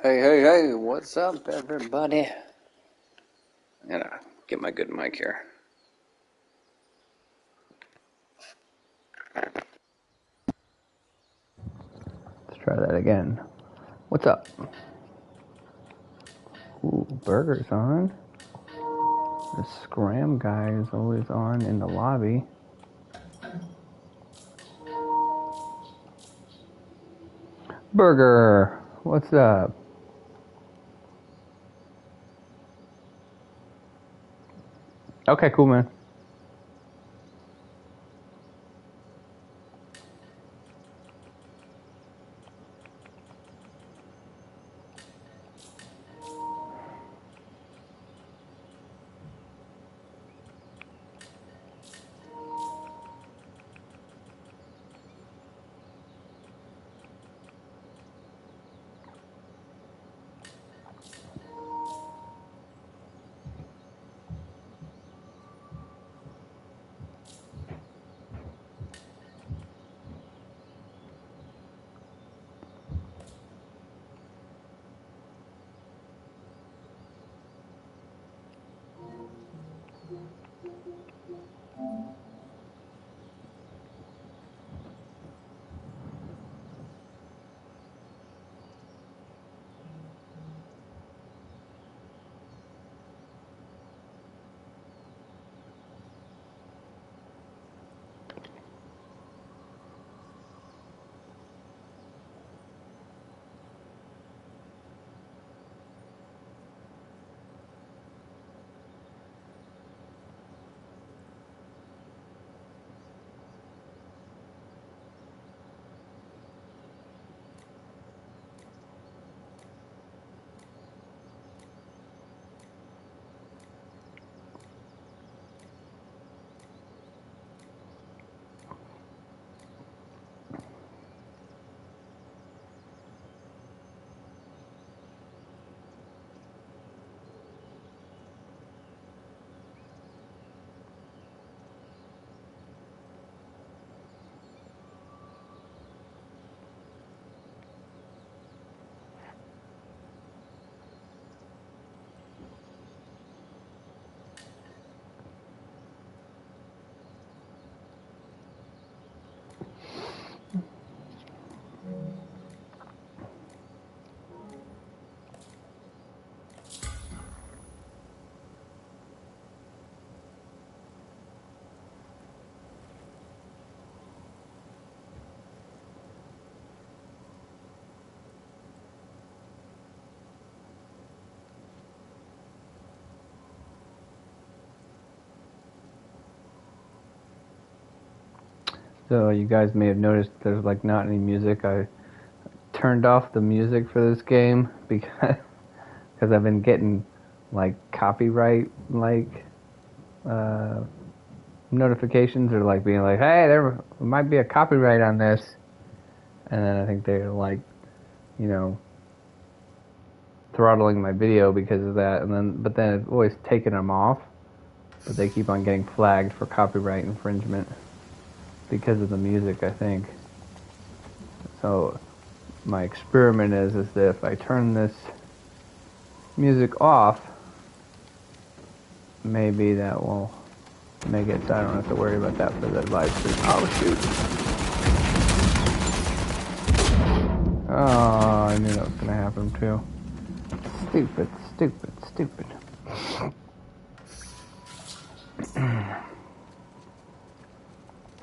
Hey, what's up, everybody? I gotta get my good mic here. Let's try that again. What's up? Ooh, burgers on. The Scram guy is always on in the lobby. Burger, what's up? Okay, cool, man. So you guys may have noticed there's like not any music. I turned off the music for this game because I've been getting like copyright uh, notifications, or like being like, hey, there might be a copyright on this, and then I think they're like, you know, throttling my video because of that, but then I've always taken them off, but they keep on getting flagged for copyright infringement because of the music, I think. So my experiment is that if I turn this music off, maybe that will make it so I don't have to worry about that for the live stream. Oh shoot! Oh, I knew that was gonna happen too. Stupid.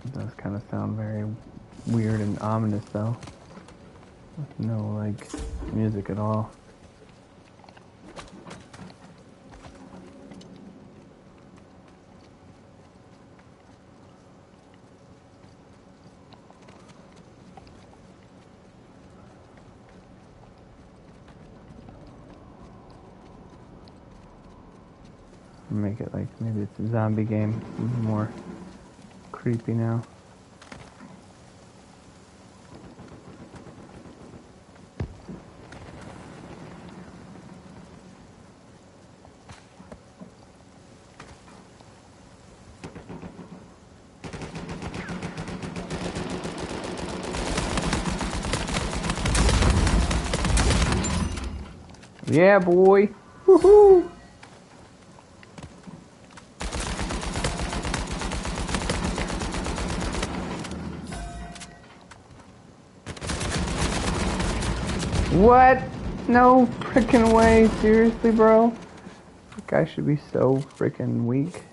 It does kind of sound very weird and ominous though. With no like music at all. Make it like maybe it's a zombie game, more creepy now. Yeah, boy. Woohoo! What? No freaking way. Seriously, bro? That guy should be so freaking weak.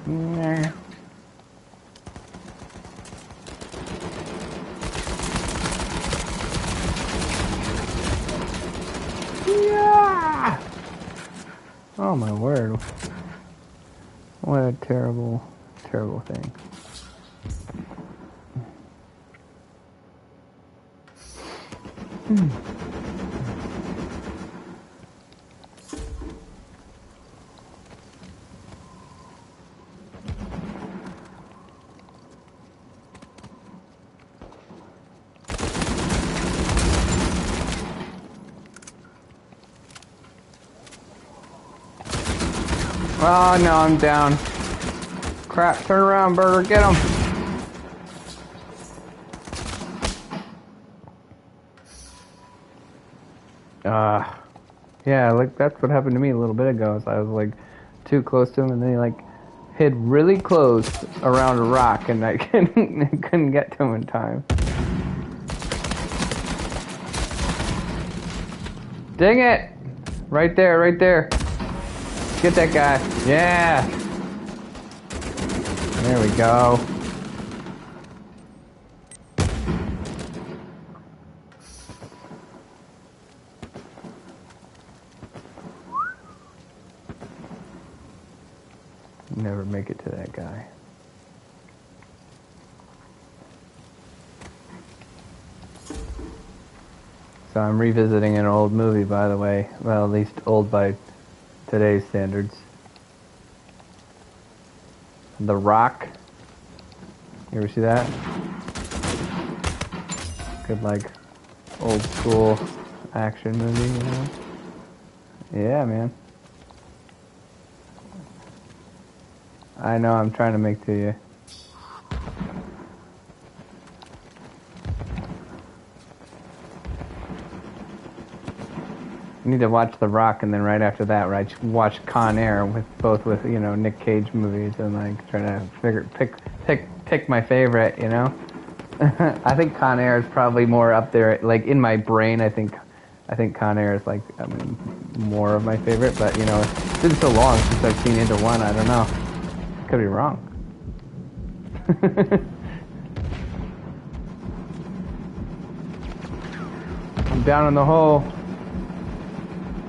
Nah. Yeah! Oh my word. What a terrible, terrible thing. Oh no, I'm down. Crap, turn around, Burger, get him. Yeah, like that's what happened to me a little bit ago. Is I was like too close to him, and then he like hid really close around a rock, and I couldn't get to him in time. Dang it! Right there, right there. Get that guy. Yeah. There we go. Never make it to that guy. So I'm revisiting an old movie, by the way. Well, at least old by today's standards. The Rock. You ever see that? Good, like, old school action movie, you know? Yeah, man. I know, I'm trying to make to you. You need to watch The Rock, and then right after that, right, watch Con Air with you know, Nick Cage movies, and like try to pick my favorite, you know. I think Con Air is probably more up there, like in my brain. I think Con Air is like, I mean, more of my favorite, but you know, it's been so long since I've seen either one. I don't know. I could be wrong. I'm down in the hole.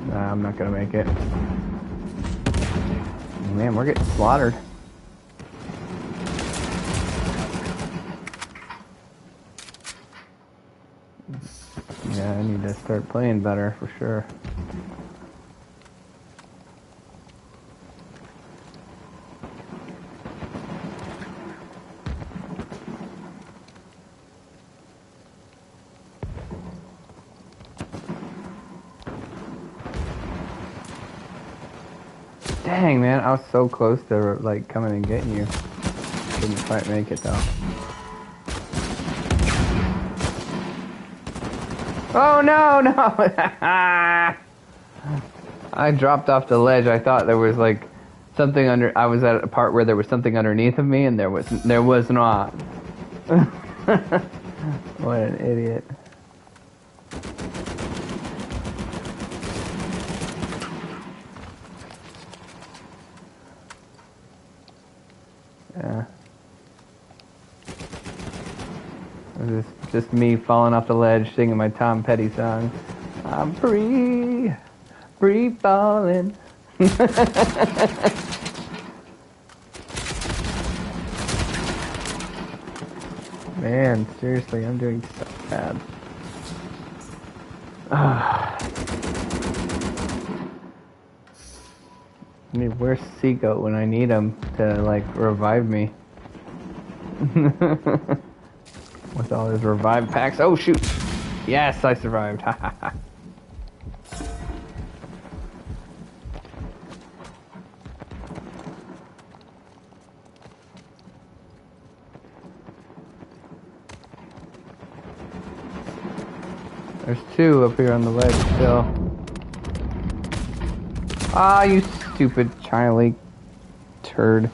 Nah, I'm not gonna make it. Man, we're getting slaughtered. Yeah, I need to start playing better for sure. Dang, man, I was so close to like coming and getting you. Couldn't quite make it though. Oh no, no! I dropped off the ledge. I thought there was like something under. I was at a part where there was something underneath of me, and there was not. What an idiot. Yeah. This is just me falling off the ledge, singing my Tom Petty song. I'm free, free falling. Man, seriously, I'm doing so bad. I mean, where's Seagoat when I need him to, like, revive me? With all his revive packs. Oh, shoot! Yes, I survived. There's two up here on the ledge still. Ah, you stupid China Lake turd.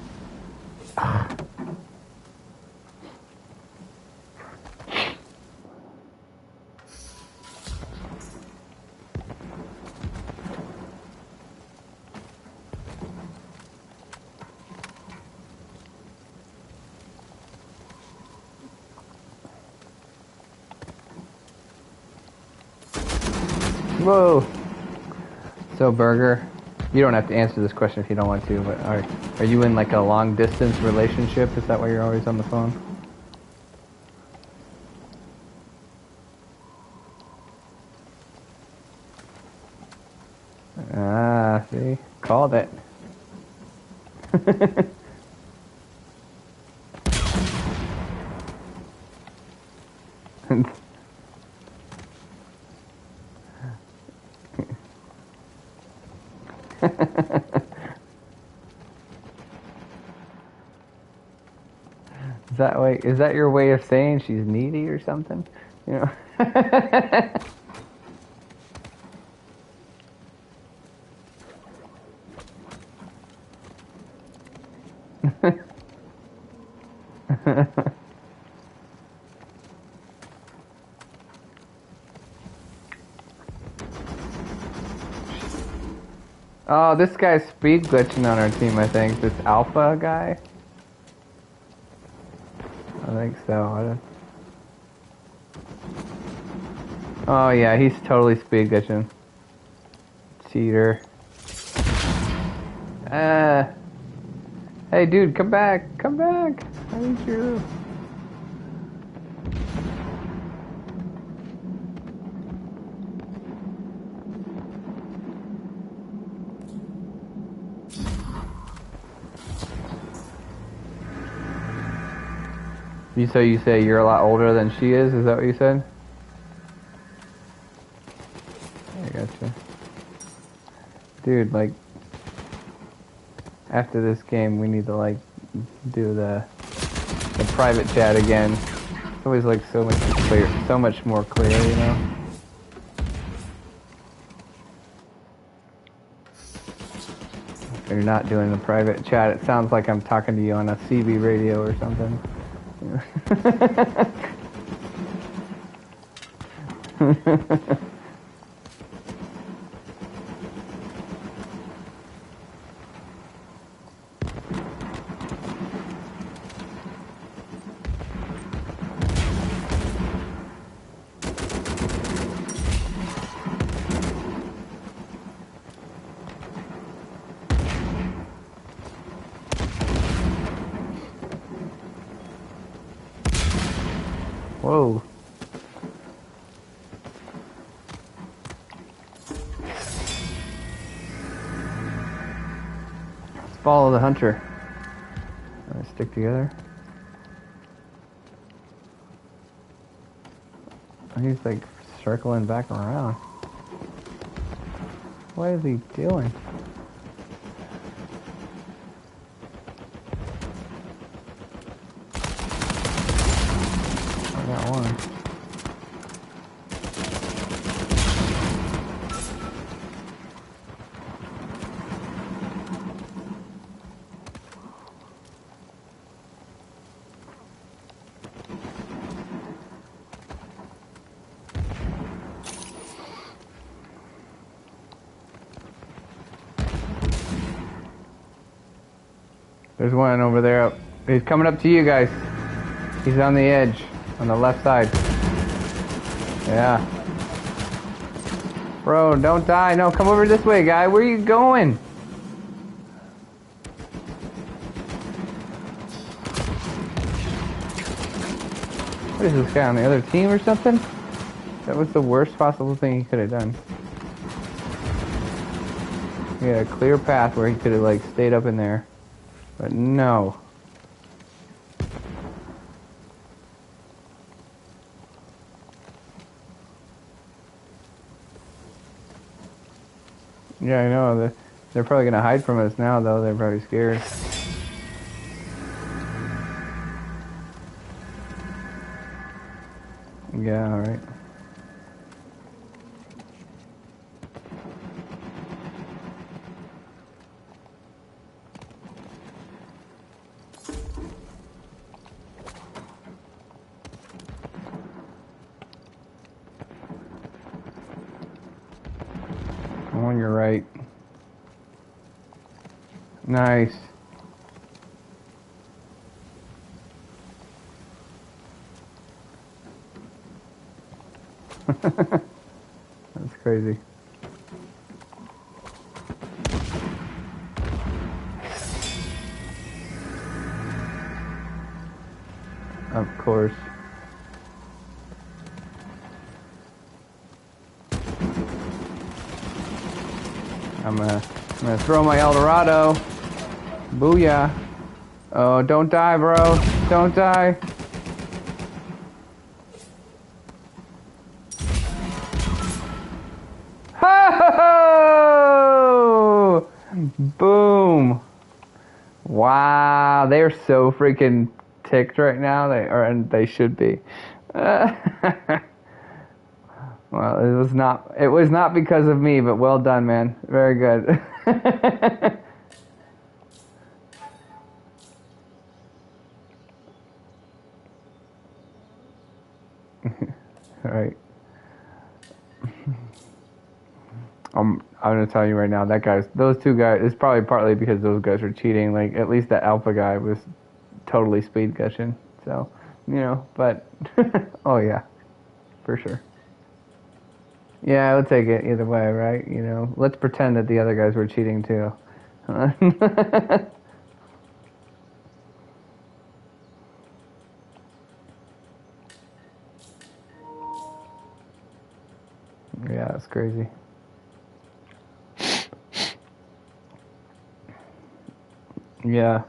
Whoa. So, Burger, you don't have to answer this question if you don't want to, but are you in like a long distance relationship? Is that why you're always on the phone? Ah, see? Called it. Is that your way of saying she's needy or something? You know? Oh, this guy's speed glitching on our team, I think. This alpha guy. I think so. Oh yeah, he's totally speed glitching. Cheater. Hey dude, come back! Come back! I need you. You say you're a lot older than she is? Is that what you said? I gotcha. Dude, like, after this game, we need to like do the private chat again. It's always like so much more clear, you know. If you're not doing the private chat, it sounds like I'm talking to you on a CB radio or something. Whoa. Let's follow the hunter. Let's stick together. He's like circling back around. What is he doing? I got one. There's one over there up. He's coming up to you guys. He's on the edge, on the left side. Yeah. Bro, don't die. No, come over this way, guy. Where are you going? What is this guy on the other team or something? That was the worst possible thing he could have done. He had a clear path where he could have like stayed up in there. But no. Yeah, I know. They're probably going to hide from us now, though. They're probably scared. Yeah, alright. On your right. Nice. That's crazy. Of course. I'm gonna throw my El Dorado. Booyah. Oh, don't die, bro. Don't die. Ho! Boom. Wow, they're so freaking ticked right now. And they should be. Well, it was not because of me, but well done, man. Very good. All right. I'm gonna tell you right now, those two guys, it's probably partly because those guys were cheating. Like, at least that alpha guy was totally speed gushing. So, but, oh yeah, for sure. Yeah, I would take it either way, right? Let's pretend that the other guys were cheating too. Yeah, that's crazy. Yeah.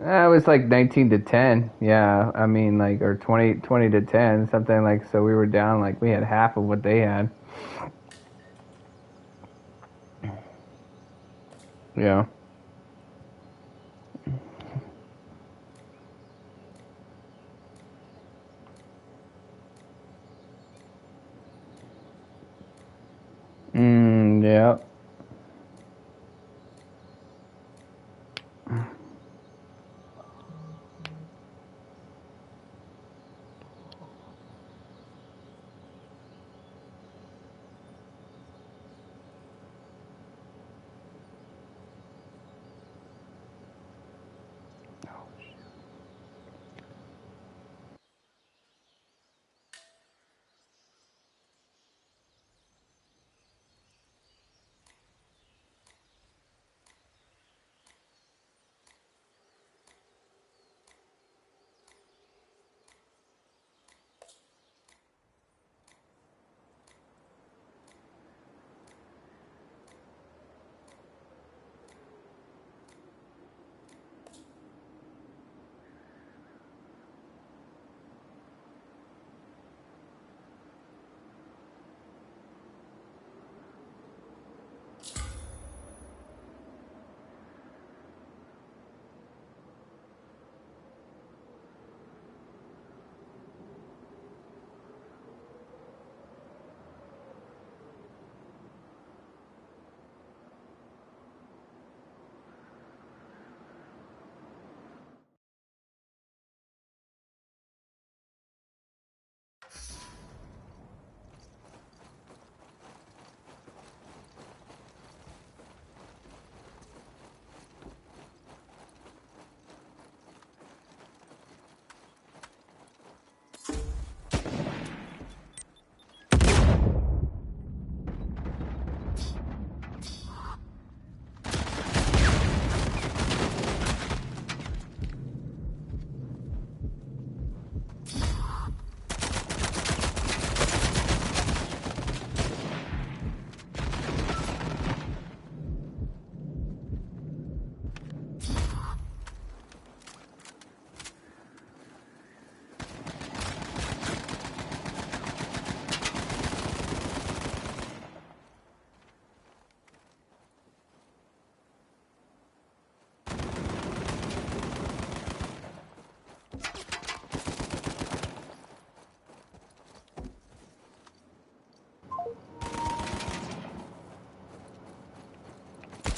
It was like 19 to 10. Yeah, I mean, like, or 20 to 10, something like, so we were down, like, we had half of what they had. Yeah. Yeah.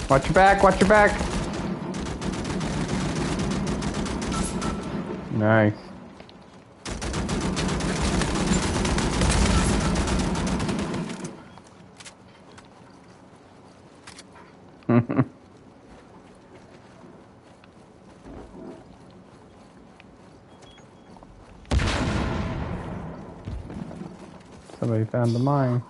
Watch your back, watch your back. Nice. Somebody found the mine.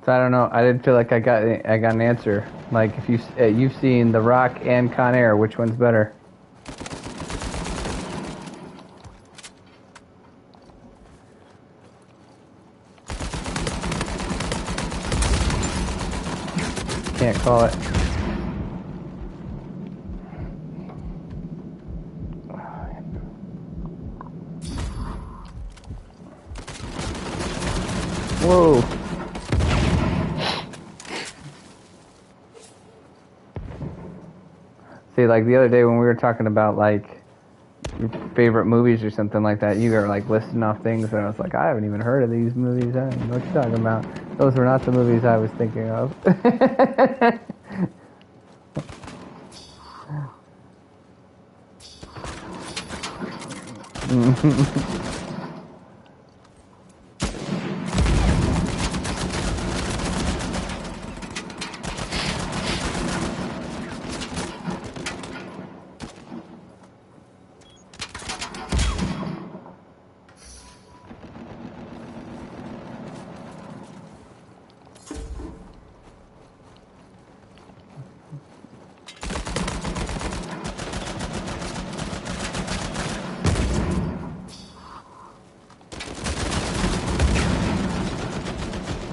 So I don't know. I didn't feel like I got an answer. Like if you've seen The Rock and Con Air, which one's better? Can't call it. Whoa. See, like the other day when we were talking about like your favorite movies or something like that, you were like listing off things, and I was like, I haven't even heard of these movies. I don't know what you're talking about. Those were not the movies I was thinking of.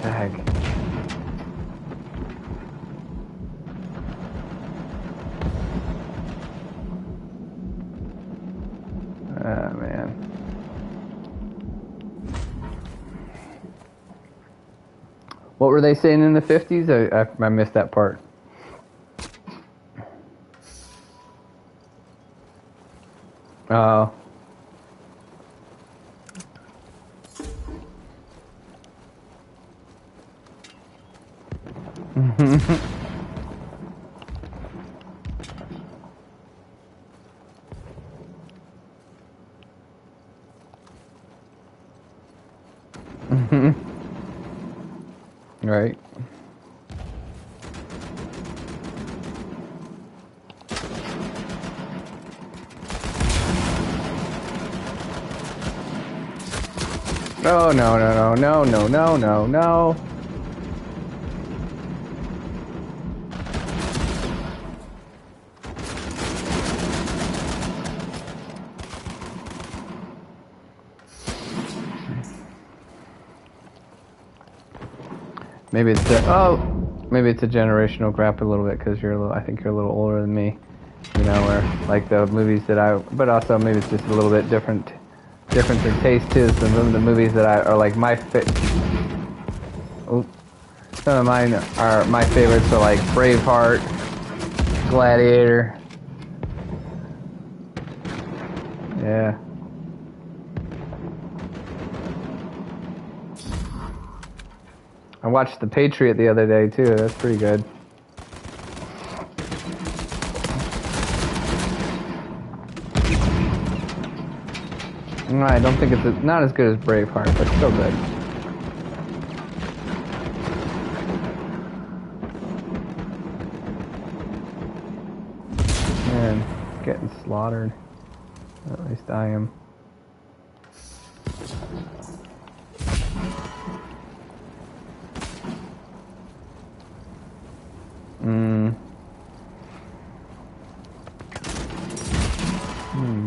Tag. Ah, man. What were they saying in the 50s? I missed that part. Oh. Right. Oh, no, no, no, no, no, no, no. Maybe it's maybe it's a generational gap a little bit because I think you're a little older than me. You know, where like the movies but also maybe it's just a little bit different in taste too. Some of the movies that are like my some of mine are my favorites are like Braveheart, Gladiator. Yeah. I watched The Patriot the other day too. That's pretty good. I don't think it's not as good as Braveheart, but still good. Man, getting slaughtered. At least I am.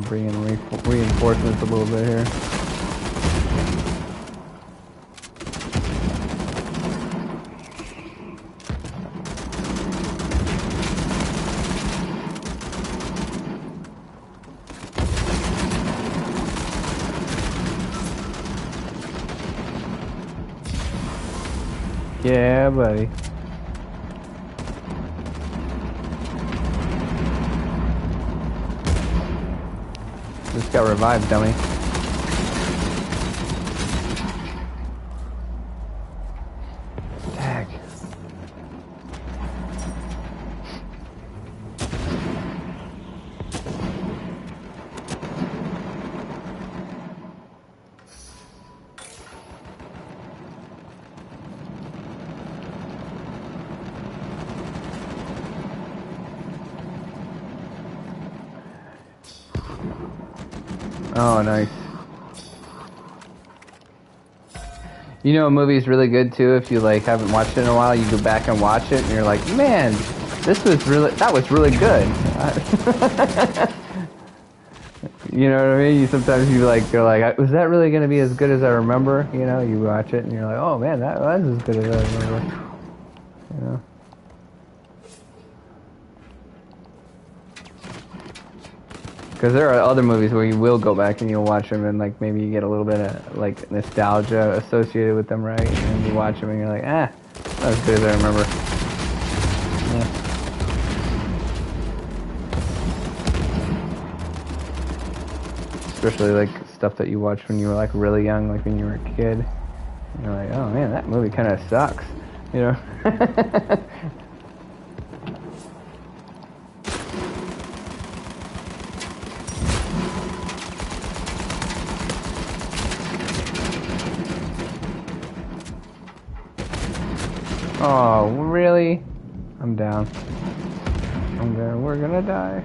Bringing reinforcements a little bit here. Yeah, buddy. Just got revived, dummy. Tag. Oh, nice. You know, a movie's really good too if you like haven't watched it in a while. You go back and watch it, and you're like, man, that was really good. You know what I mean? Sometimes you're like, was that really gonna be as good as I remember? You know, you watch it and you're like, oh man, that was as good as I remember. You know. Because there are other movies where you will go back and you'll watch them and like maybe you get a little bit of like nostalgia associated with them, right? And you watch them and you're like, not as good as I remember. Yeah. Especially like stuff that you watched when you were like really young, like when you were a kid. And you're like, oh man, that movie kind of sucks, you know? Oh, really? I'm down. We're gonna die.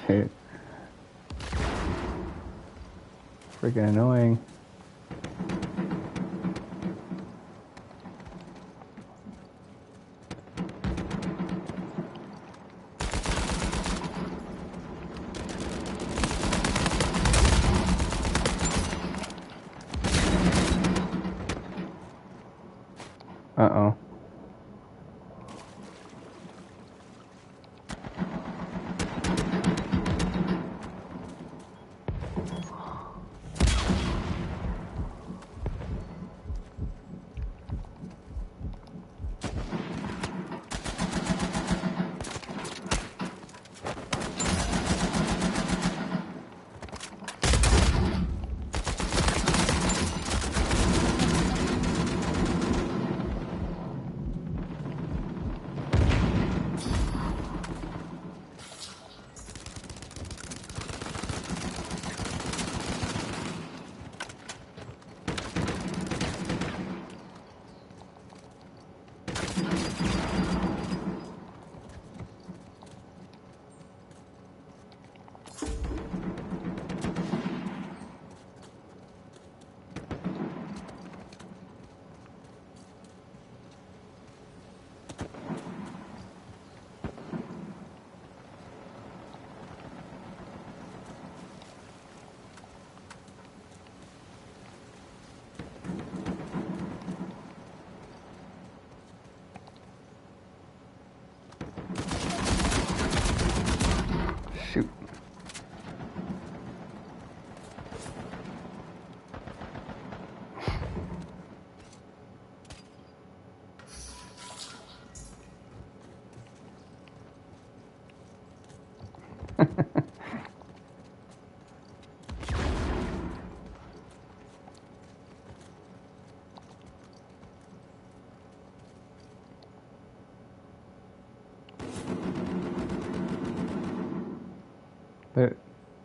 Okay. Freaking annoying. Uh-oh.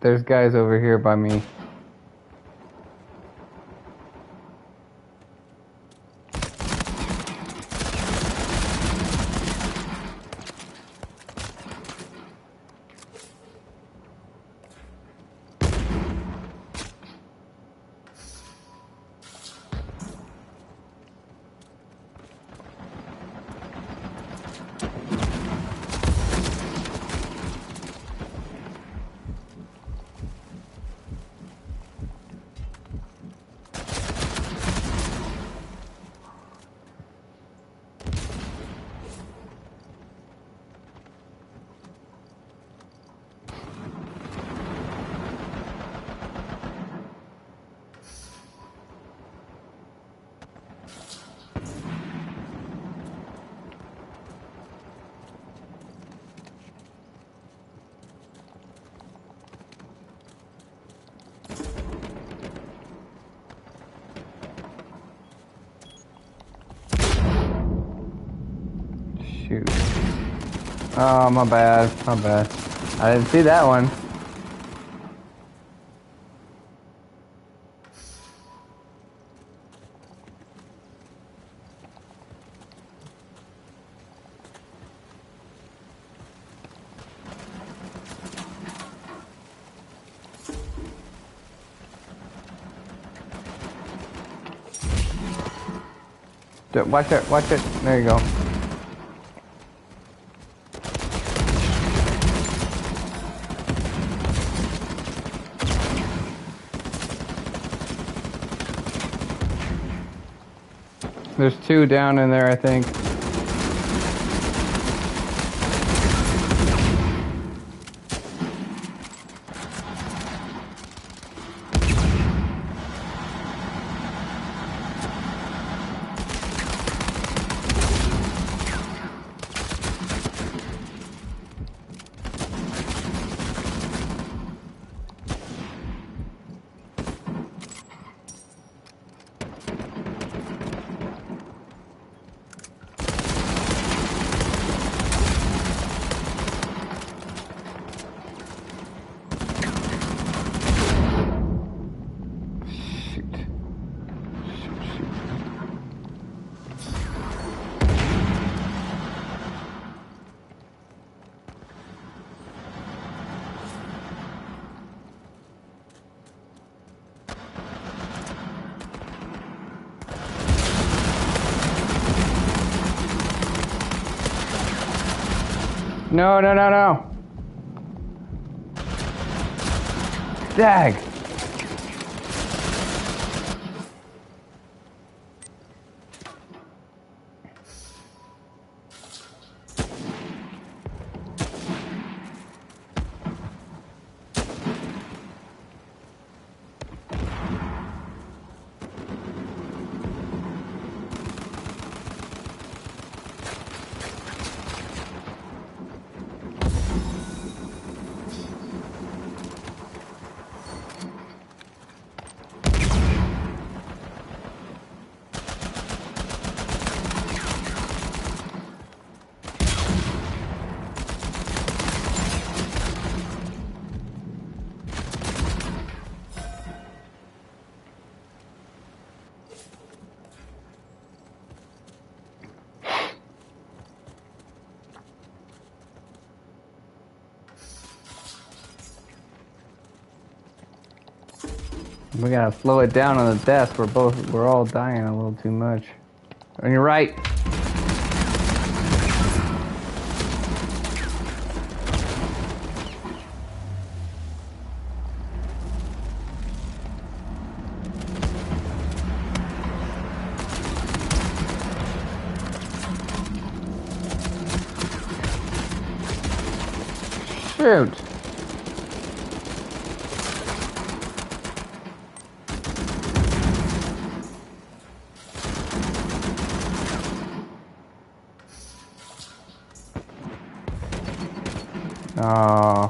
There's guys over here by me. Shoot. Oh, my bad. My bad. I didn't see that one. Watch it, watch it. There you go. There's two down in there, I think. No, no, no, no. Dag. We gotta slow it down on the desk. We're all dying a little too much. On your right. Shoot. Oh.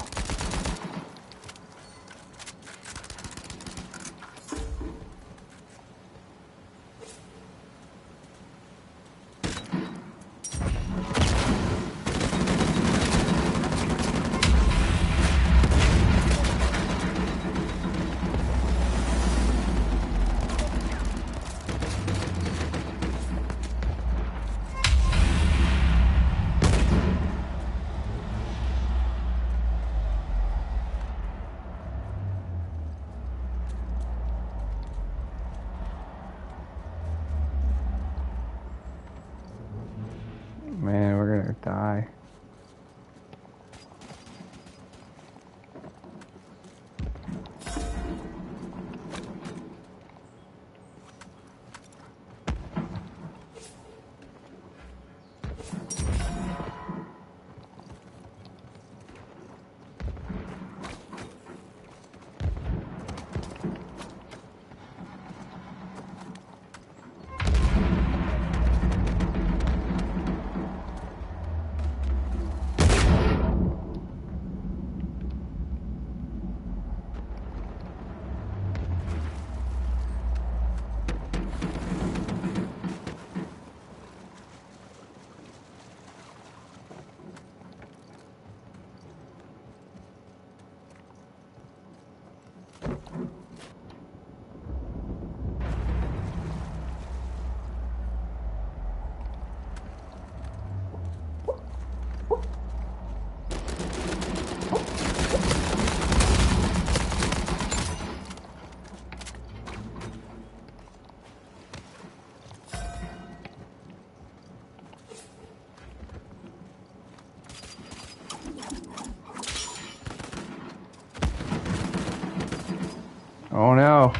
Oh no.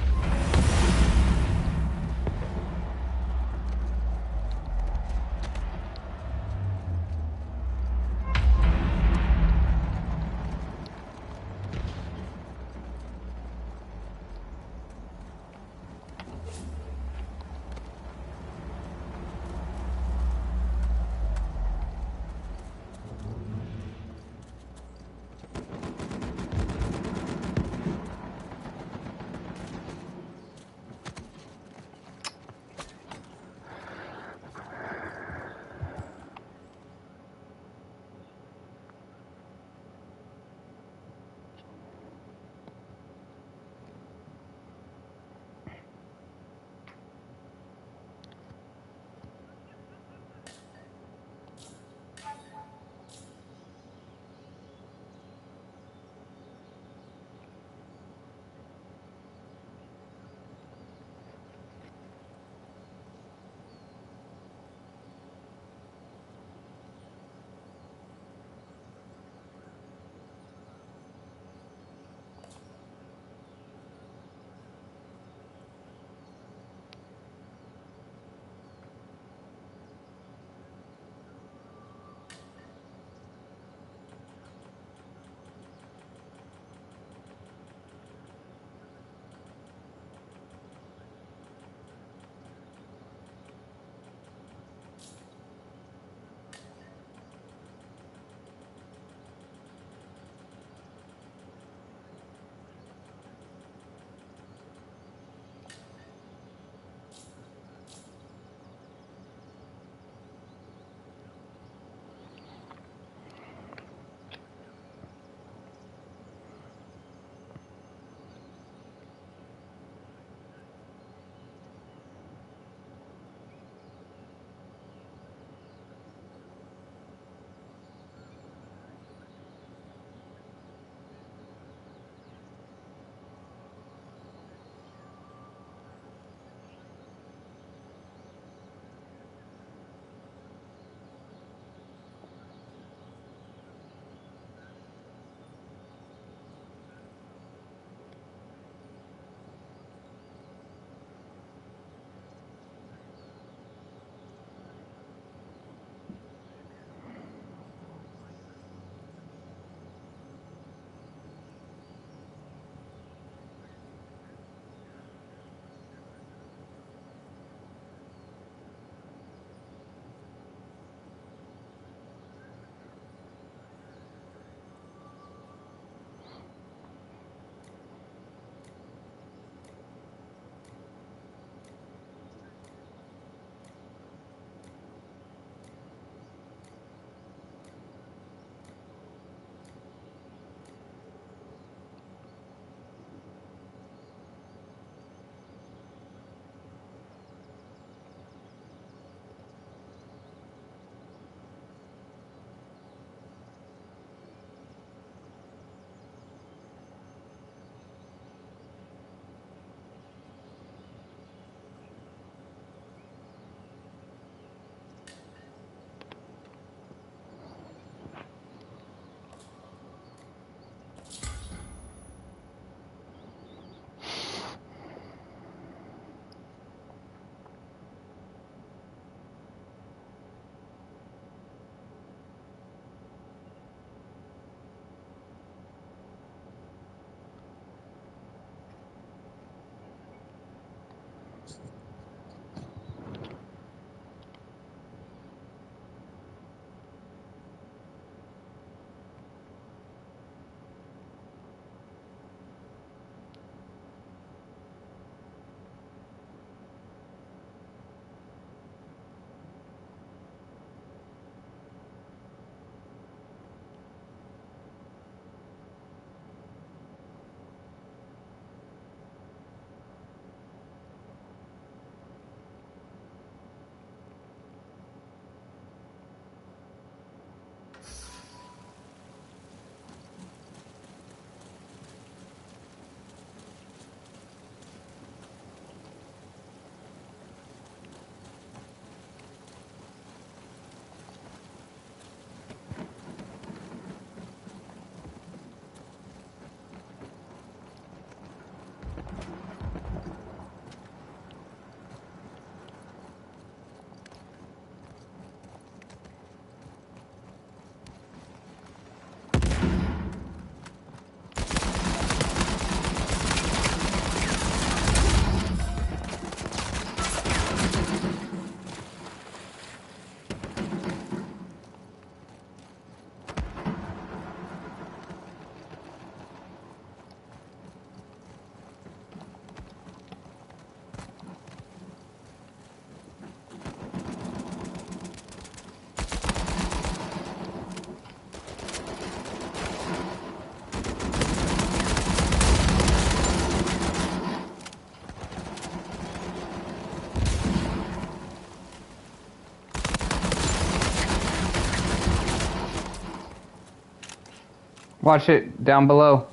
Watch it down below.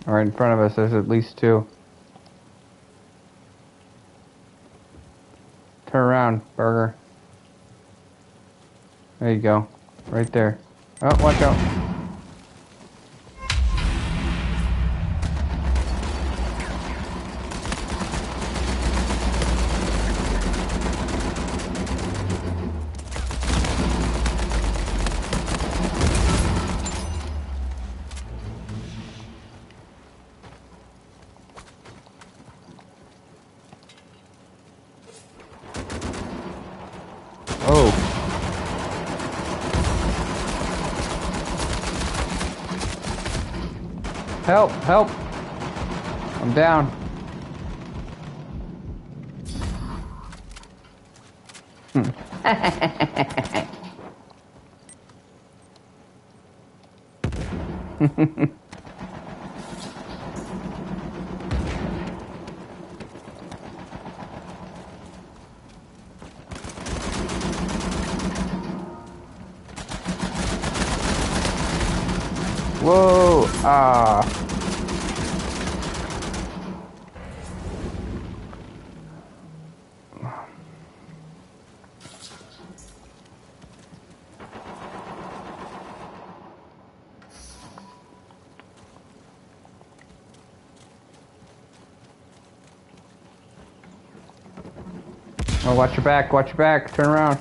Right in front of us, there's at least two. Turn around, Burger. There you go. Right there. Oh, watch out. Oh. Help, help. I'm down. Whoa, ah. Oh, watch your back, turn around.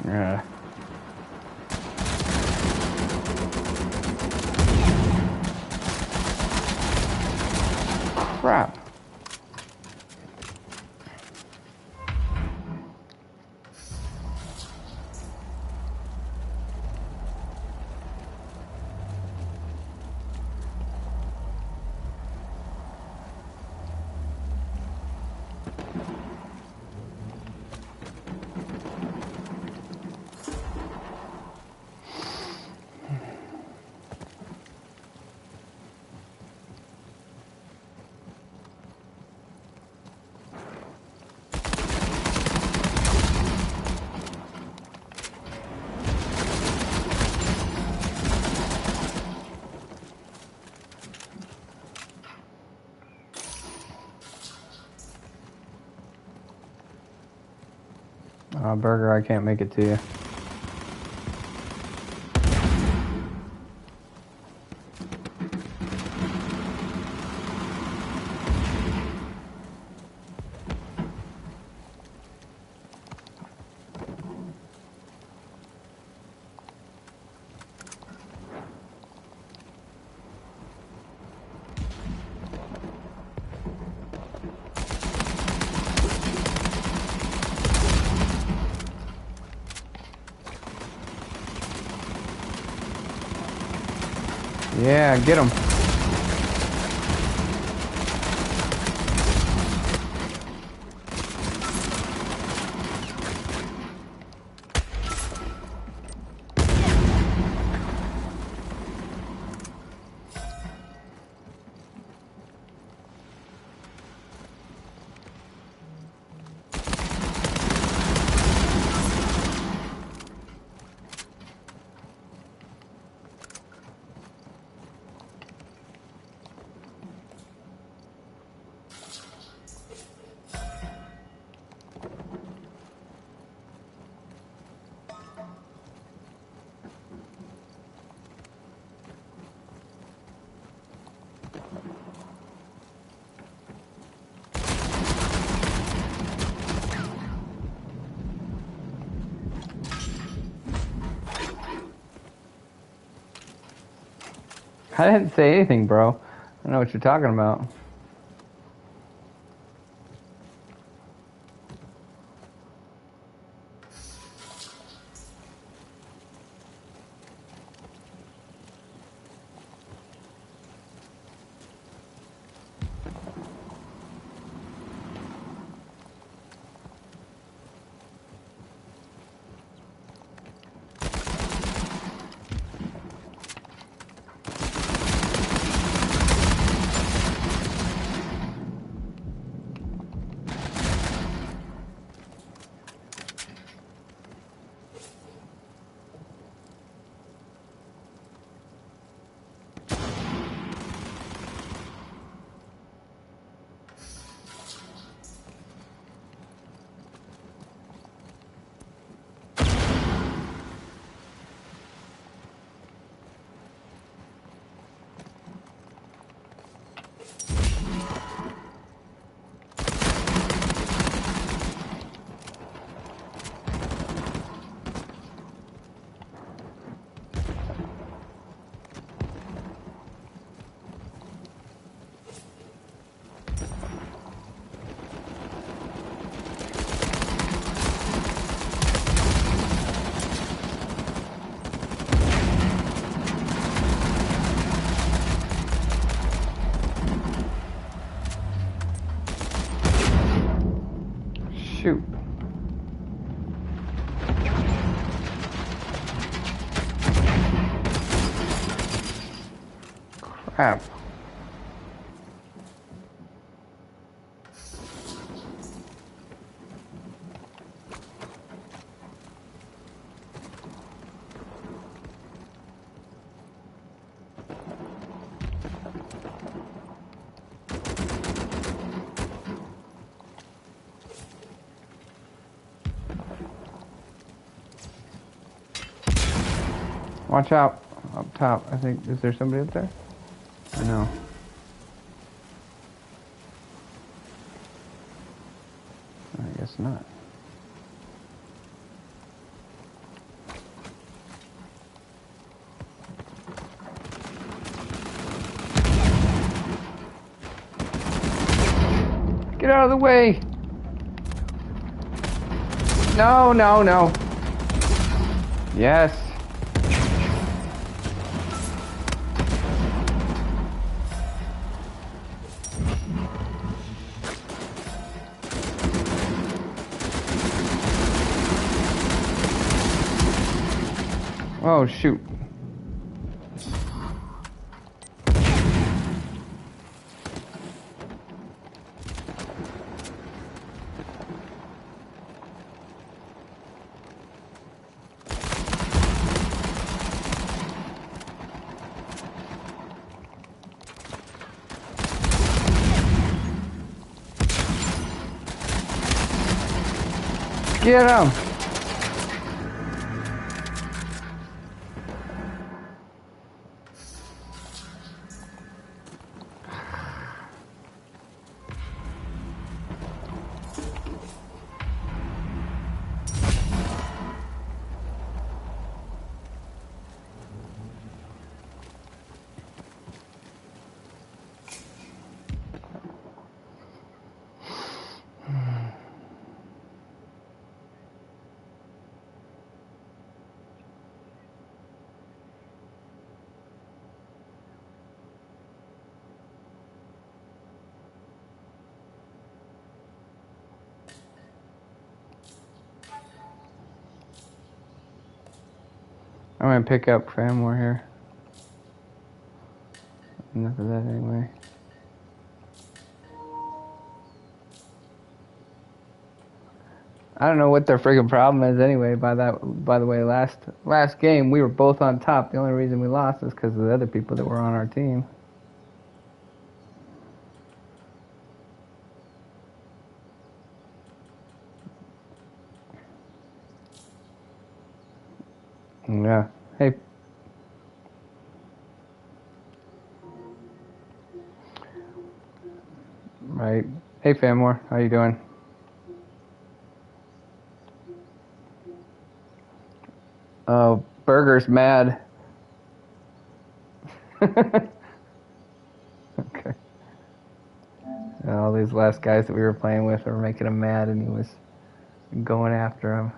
Yeah. Crap. Burger, I can't make it to you. Yeah, get him. I didn't say anything, bro. I don't know what you're talking about. Shoot. Crap. Watch out. Up top. I think, is there somebody up there? I know. I guess not. Get out of the way! No, no, no. Yes. Oh, shoot. Get him! I'm gonna pick up Famore here. Enough of that anyway. I don't know what their friggin' problem is anyway. By the way, last game we were both on top. The only reason we lost is because of the other people that were on our team. Yeah. Hey. Right. Hey, Famore. How you doing? Oh, Burger's mad. Okay. All these last guys that we were playing with were making him mad, and he was going after him.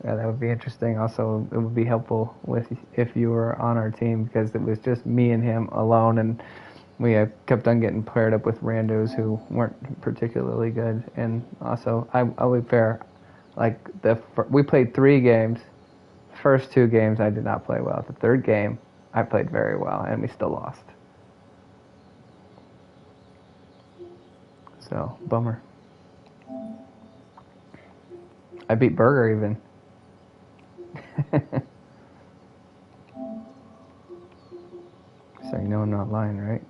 Yeah, that would be interesting. Also, it would be helpful with if you were on our team because it was just me and him alone, and we kept on getting paired up with randos who weren't particularly good. And also, I'll be fair, like we played 3 games. First 2 games I did not play well. The third game I played very well, and we still lost. So bummer. I beat Burger even. So you know I'm not lying, right?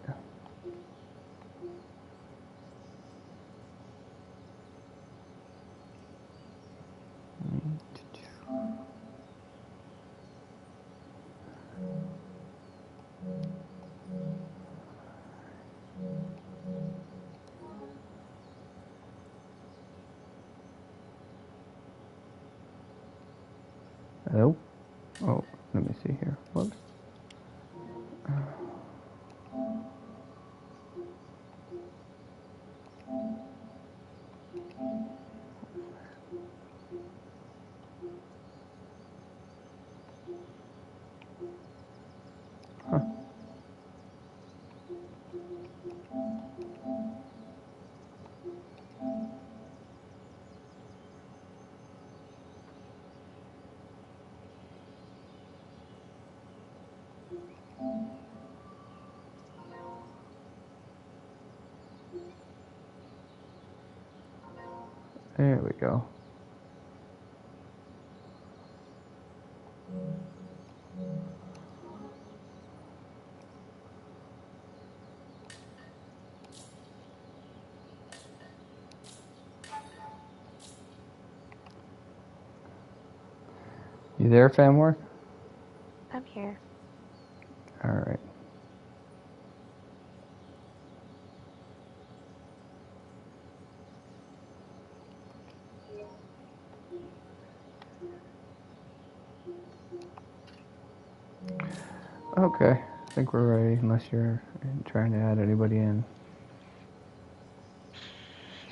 Hello? Oh, let me see here. Whoops. Huh. There we go. You there, Famwork? I'm here. All right. Okay, I think we're ready, unless you're trying to add anybody in.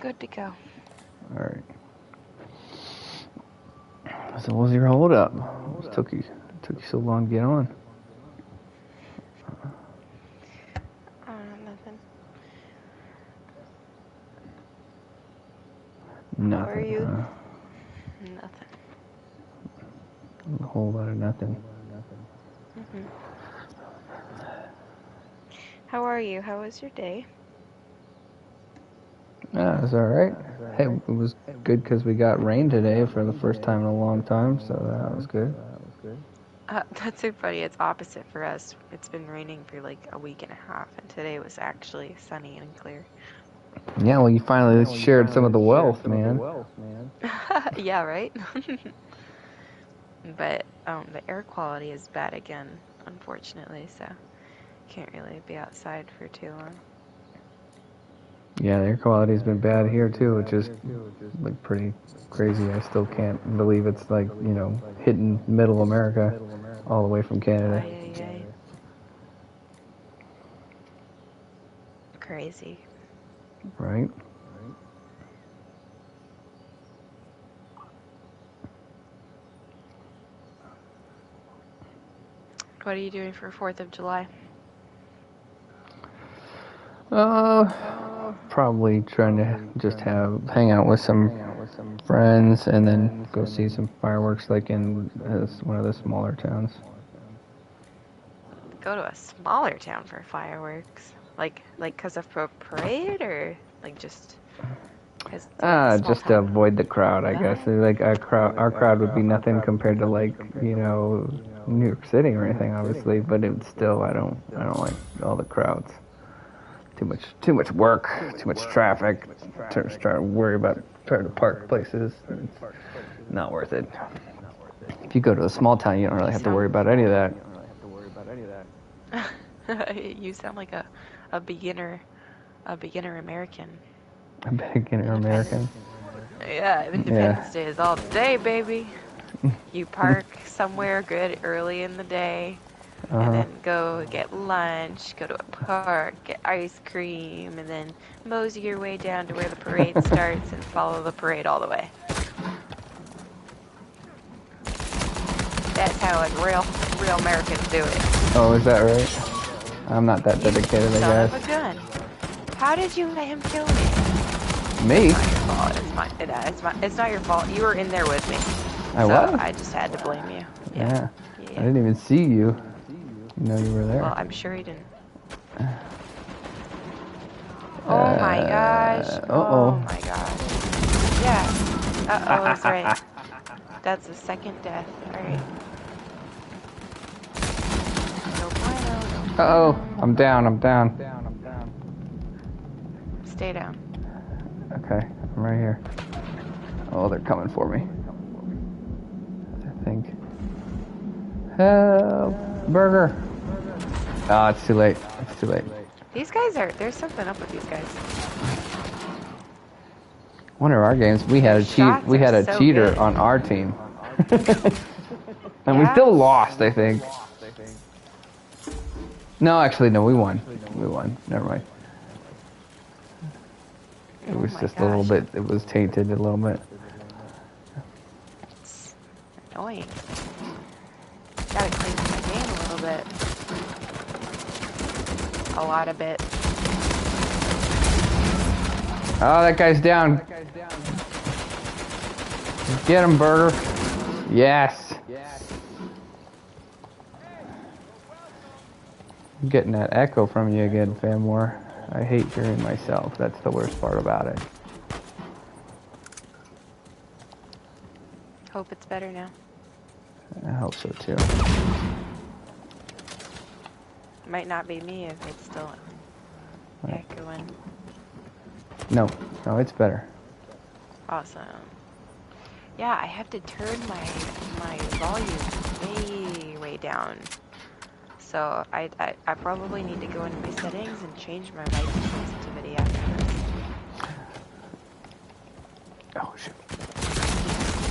Good to go. All right. So what was your hold up? It took you so long to get on. Nothing. Nothing. How are you? Huh? Nothing. A whole lot of nothing. Mhm. How are you? How was your day? Yeah, it was all right. Hey, it was good because we got rain today for the first time in a long time, so that was good. That's so funny. It's opposite for us. It's been raining for like a week and a half, and today was actually sunny and clear. Yeah, well, you finally shared some of the wealth, man. Yeah, right? But the air quality is bad again, unfortunately, so can't really be outside for too long. Yeah, the air quality's been bad here too, which is like pretty crazy. I still can't believe it's like, hitting middle America all the way from Canada. Ay, ay, ay. Crazy. Right? What are you doing for 4th of July? Probably trying to just hang out with some friends and then go see some fireworks like in one of the smaller towns. Go to a smaller town for fireworks? Like 'cause of a parade, or like just 'cause it's a small Just to town? avoid the crowd, I guess. Like our crowd would be nothing compared to like, New York City or anything, obviously, but it's still I don't like all the crowds. Too much work, too much traffic. Trying to worry about trying to park places. It's not worth it. If you go to a small town, you don't really have to worry about any of that. You sound like a beginner American. A beginner Independence. American. Yeah, Independence Day is all day, baby. You park somewhere good early in the day, and then go get lunch, go to a park, get ice cream, and then mosey your way down to where the parade starts and follow the parade all the way. That's how real Americans do it. Oh, is that right? I'm not that dedicated, I Son guess. of a gun. How did you let him kill me? Me? It's not your fault. It's not your fault. You were in there with me. I So was? I just had to blame you. Yeah. I Yeah. didn't even see you. You know you were there. Well, I'm sure he didn't. Oh my gosh. Oh my gosh. Yeah. Uh-oh is right. That's the second death. Alright. No bueno, no Uh-oh. bueno. I'm down. Stay down. Okay, I'm right here. Oh, they're coming for me. I think. Help! Burger! Oh, it's too late. It's too late. These guys there's something up with these guys. One of our games, we had a cheater good. on our team. And we Yeah? still lost, I think. No, actually, no, we won. Never mind. It was just a little bit, it was tainted a little bit. It's annoying. Gotta clean up my game a little bit. A lot of bit. Oh, that guy's down. Get him, Burger. Yes. I'm getting that echo from you again, Famore. I hate hearing myself. That's the worst part about it. Hope it's better now. I hope so too. Might not be me if it's still echoing. No, it's better. Awesome. Yeah, I have to turn my volume way down. So I probably need to go into my settings and change my mic sensitivity after this. Oh shit.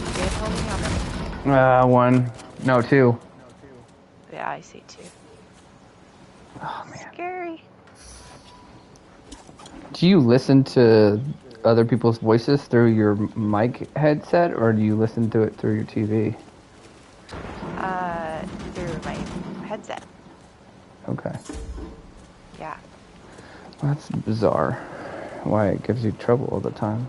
You good, homie? How many? 1. No, 2. Yeah, I see 2. Oh man. Scary. Do you listen to other people's voices through your mic headset, or do you listen to it through your TV? Through my headset. Okay. Yeah. Well, that's bizarre. Why it gives you trouble all the time.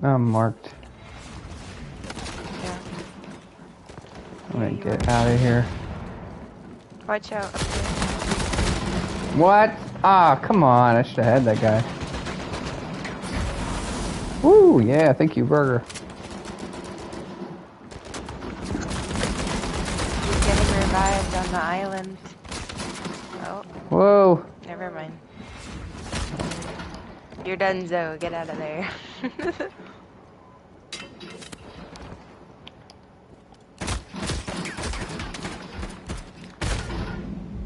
I'm marked. Yeah. I'm gonna get out of here. Watch out up there. What? Ah, come on. I should have had that guy. Woo, yeah, thank you, Burger. He's getting revived on the island. Oh. Whoa. Never mind. You're done, Zoe. Get out of there.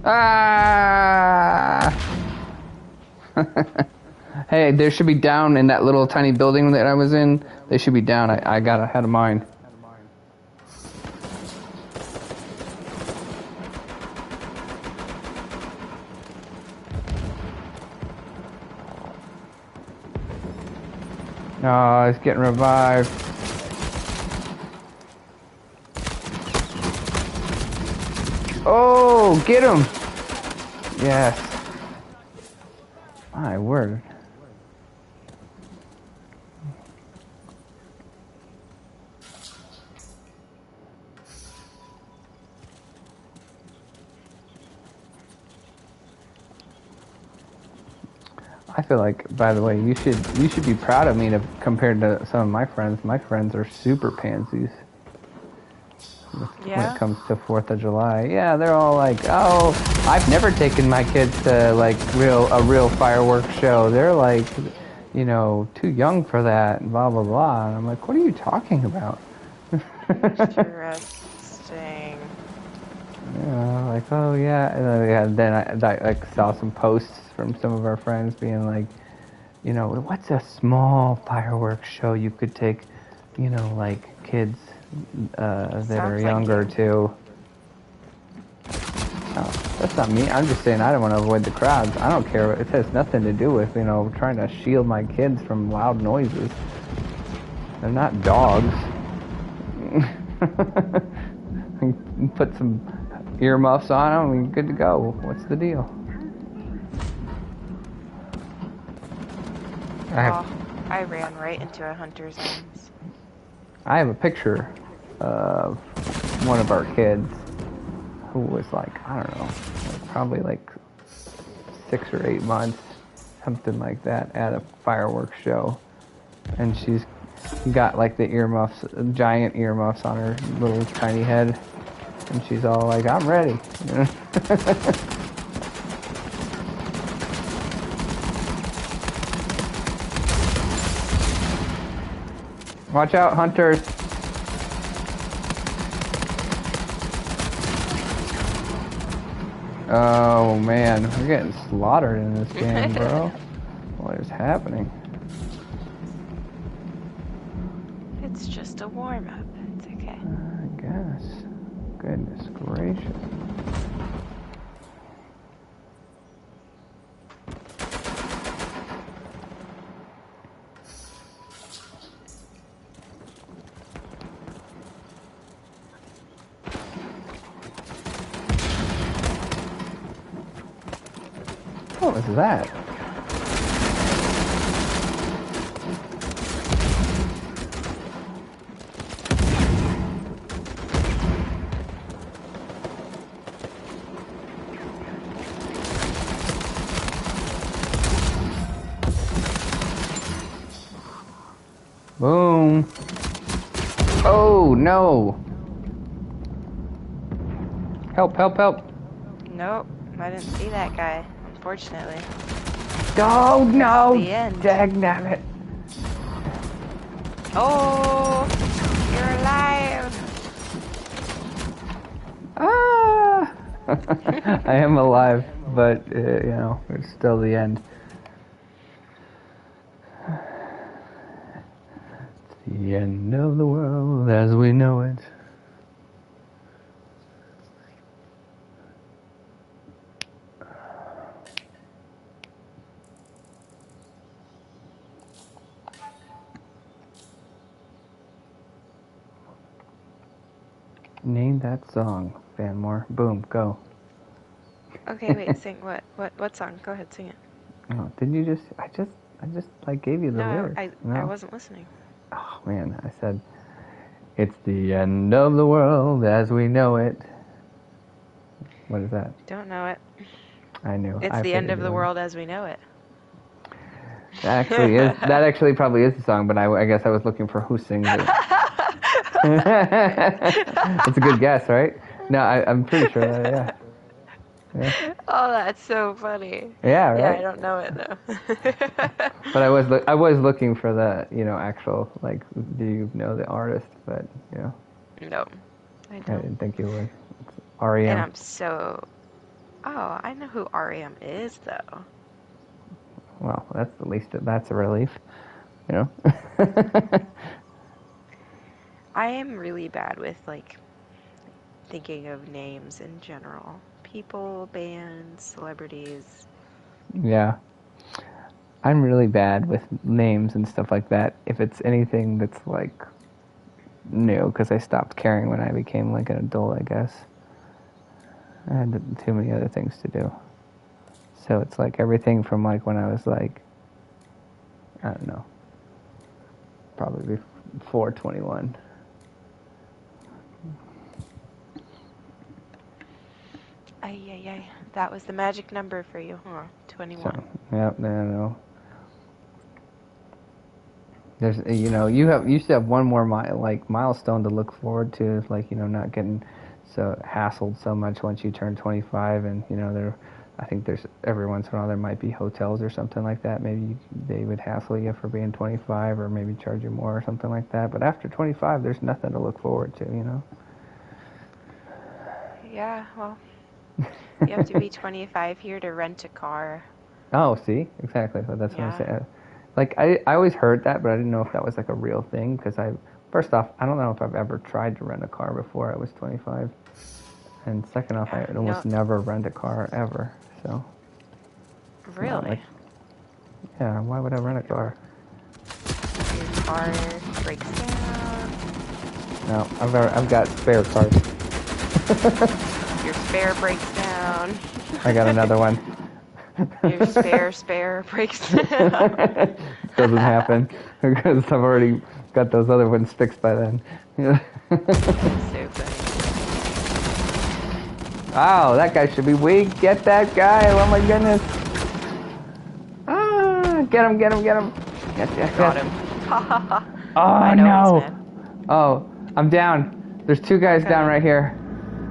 Ah! Hey, there should be down in that little tiny building that I was in. They should be down. I got ahead of mine. Oh, he's getting revived. Oh, get him! Yes. My word. I feel like, by the way, you should be proud of me compared to some of my friends. My friends are super pansies when it Yeah? comes to 4th of July. Yeah, they're all like, "Oh, I've never taken my kids to like a real fireworks show. They're like, too young for that, and blah blah blah." And I'm like, "What are you talking about?" Interesting. Yeah, like, oh yeah, and then I like saw some posts from some of our friends being like, what's a small fireworks show you could take, like kids that are Sounds like younger you. to. Oh, that's not me. I'm just saying I don't want to avoid the crowds. I don't care. It has nothing to do with, trying to shield my kids from loud noises. They're not dogs. Put some earmuffs on them and good to go. What's the deal? I ran right into a hunter's arms. I have a picture of one of our kids who was like, I don't know, probably like 6 or 8 months, something like that, at a fireworks show. And she's got like the earmuffs, giant earmuffs on her little tiny head. And she's all like, I'm ready. Watch out, hunters. Oh man, we're getting slaughtered in this game, bro. What is happening? It's just a warm-up. It's okay. I guess. Goodness gracious. What was that? Boom. Oh, no. Help, help, help. Nope, I didn't see that guy, unfortunately. Oh, no. That's the end. Dagnabbit. Oh, you're alive. Ah. I am alive, but, it's still the end. It's the end of the world as we know it. Name that song, Vanmore. Boom, go. Okay, wait, sing what song? Go ahead, sing it. Oh, did you just? I just like gave you the No, lyrics. I No. wasn't listening. Oh man, I said, it's the end of the world as we know it. What is that? Don't know it. I knew. It's I the end figured of you the would. world as we know it. That actually is. That actually probably is the song, but I guess I was looking for who sings it. It's a good guess, right? No, I'm pretty sure that. Yeah. Yeah. Oh, that's so funny. Yeah. Yeah, I Right. don't know it though. But I was looking for the actual, like, do you know the artist? But No, I I don't. didn't think you would. It's And REM. I'm so. Oh, I know who REM is though. Well, that's the least. That's a relief. I am really bad with like thinking of names in general. People, bands, celebrities. Yeah. I'm really bad with names and stuff like that. If it's anything that's like new, because I stopped caring when I became like an adult, I guess. I had too many other things to do. So it's like everything from like when I was like, I don't know, probably before 21. Ay, ay, ay. That was the magic number for you, huh? So, 21. yep, I don't know. There's, you should have one more milestone to look forward to, like, not getting so hassled so much once you turn 25, and I think there's every once in a while there might be hotels or something like that. Maybe they would hassle you for being 25, or maybe charge you more or something like that. But after 25, there's nothing to look forward to. Yeah, well, you have to be 25 here to rent a car. Oh, see, exactly. So that's what I'm Yeah. saying. Like I always heard that, but I didn't know if that was like a real thing. Because first off, I don't know if I've ever tried to rent a car before I was 25, and second off, I almost never rent a car ever. So. Really? Yeah. Why would I rent a car? Your car breaks down. No, I've got spare cars. Your spare breaks down. I got another one. Your spare breaks down. Doesn't happen because I've already got those other ones fixed by then. So funny. Oh, that guy should be weak. Get that guy. Oh my goodness. Ah, get him. Yes. Got him. Oh, no. Oh, I'm down. There's two guys down right here.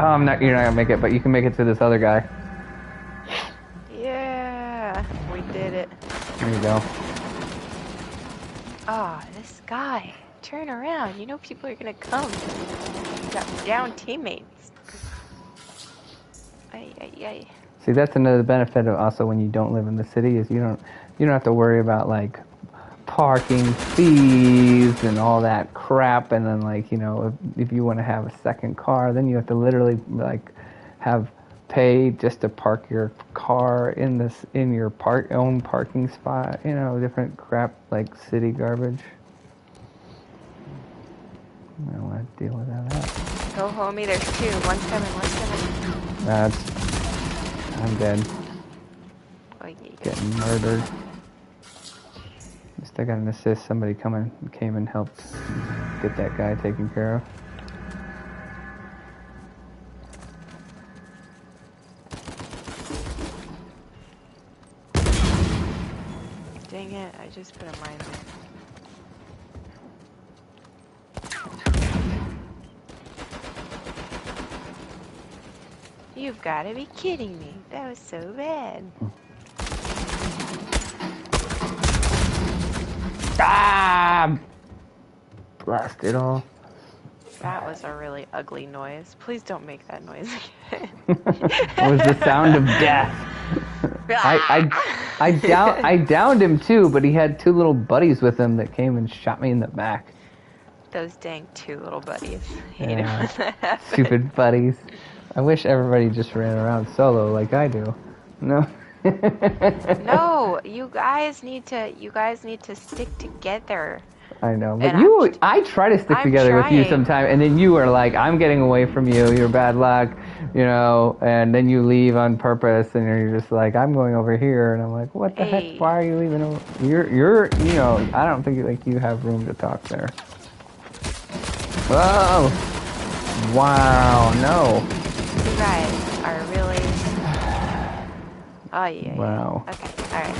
Oh, you're not going to make it, but you can make it to this other guy. Yeah, we did it. There you go. Oh, this guy. Turn around. People are going to come. You got down teammates. Ay. See, that's another benefit of also when you don't live in the city is you don't have to worry about like parking fees and all that crap, and then like if you want to have a second car, then you have to literally like have pay just to park your car in your own parking spot, different crap like city garbage. I don't want to deal with that. Go, homie. There's two. One's coming. I'm dead. Oh, yeah. Getting murdered. At least I got an assist. Somebody came and helped get that guy taken care of. Dang it. I just put a mine there. You've got to be kidding me. That was so bad. Ah! Blast it all. That was a really ugly noise. Please don't make that noise again. It was the sound of death. I downed him too, but he had two little buddies with him that came and shot me in the back. Those dang two little buddies. Yeah. Stupid buddies. I wish everybody just ran around solo like I do. No. No, you guys need to stick together. I know, but I try to stick together with you sometime, and then you are like, I'm getting away from you, you're bad luck, and then you leave on purpose, and you're just like, I'm going over here, and I'm like, what the heck, why are you leaving over? You're, I don't think you have room to talk there. Whoa! Wow, no. You guys are really... Oh, yeah. Wow. Okay, alright.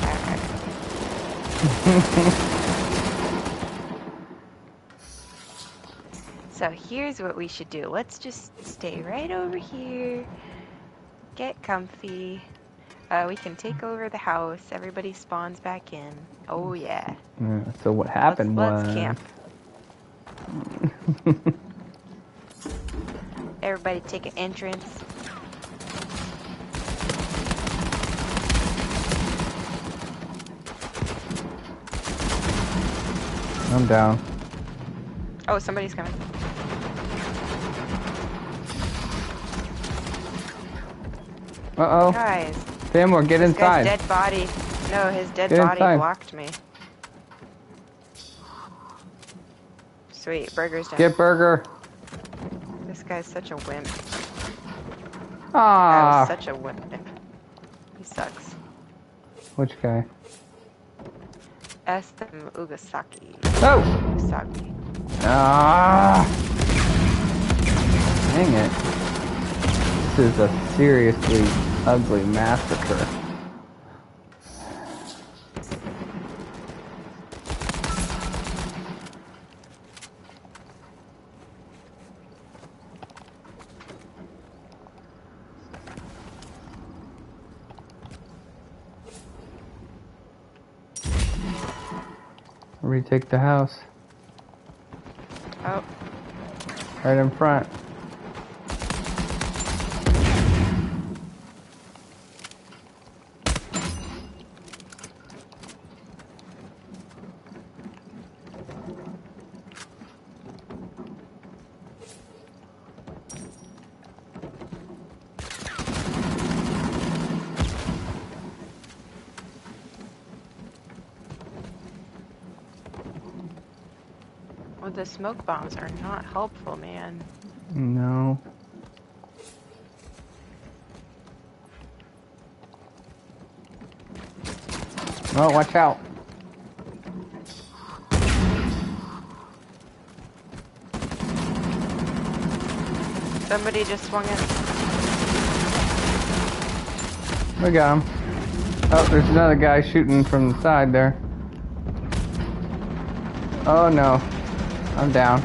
So here's what we should do. Let's just stay right over here. Get comfy. We can take over the house. Everybody spawns back in. Oh, yeah. So what happened let's camp. Everybody take an entrance. I'm down. Oh, somebody's coming. Uh-oh. Guys. Famor, get inside. His dead body. No, his dead body blocked me. Sweet, Burger's down. Get Burger. This guy's such a wimp. Ah. That was such a wimp. He sucks. Which guy? SM Ugasaki. Oh! Ugasaki. Ah! Dang it. This is a seriously ugly massacre. Retake the house. Oh. Right in front. Well, the smoke bombs are not helpful, man. No. Oh, watch out. Somebody just swung in. We got him. Oh, there's another guy shooting from the side there. Oh no. I'm down.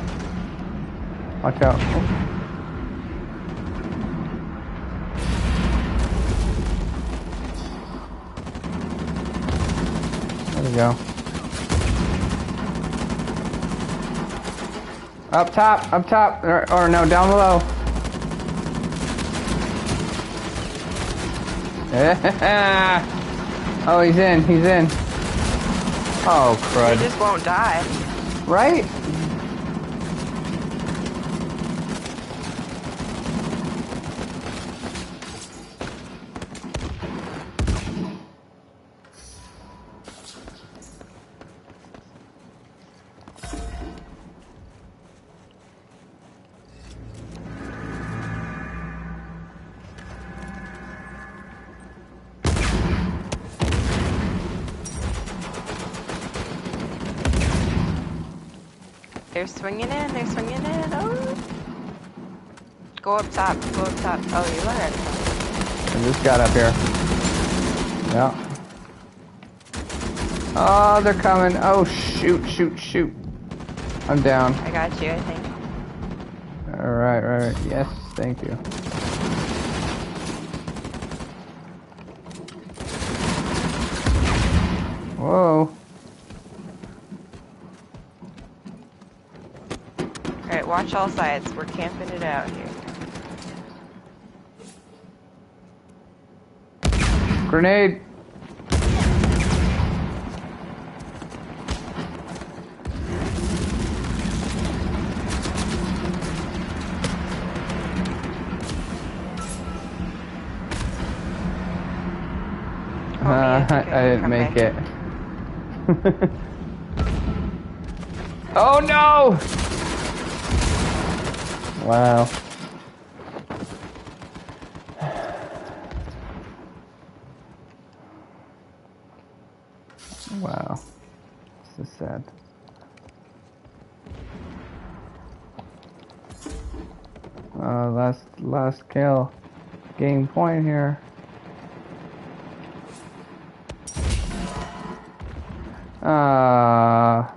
Watch out. There we go. Up top, or no, down below. Oh, he's in. Oh, crud. They just won't die. Right? They're swinging in. Oh. Go up top. Oh, you are. I just got up here. Yeah. Oh, they're coming. Oh, shoot. I'm down. I got you, I think. Right. Yes, thank you. Whoa. Alright, watch all sides. We're camping it out here. Grenade. I didn't make it. Oh no! Wow. Wow. This is sad. Last kill. Game point here.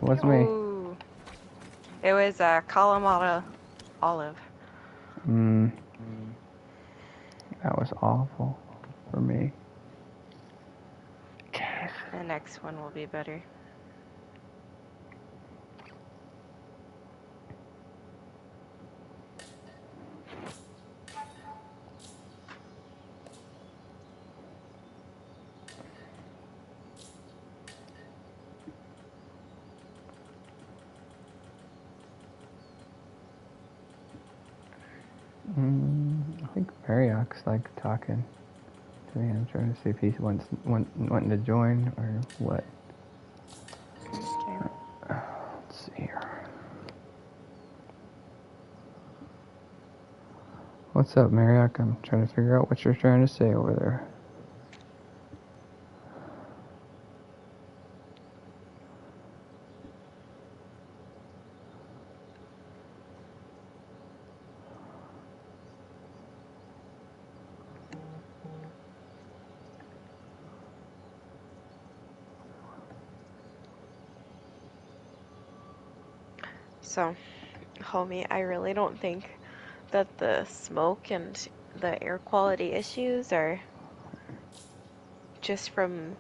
What's me? Ooh. It was Kalamata Olive. That was awful for me. The next one will be better. I think Mariak's like talking to me. I'm trying to see if he's wanting to join or what. Okay. Let's see here. What's up, Mariak? I'm trying to figure out what you're trying to say over there. So, homie, I really don't think that the smoke and the air quality issues are just from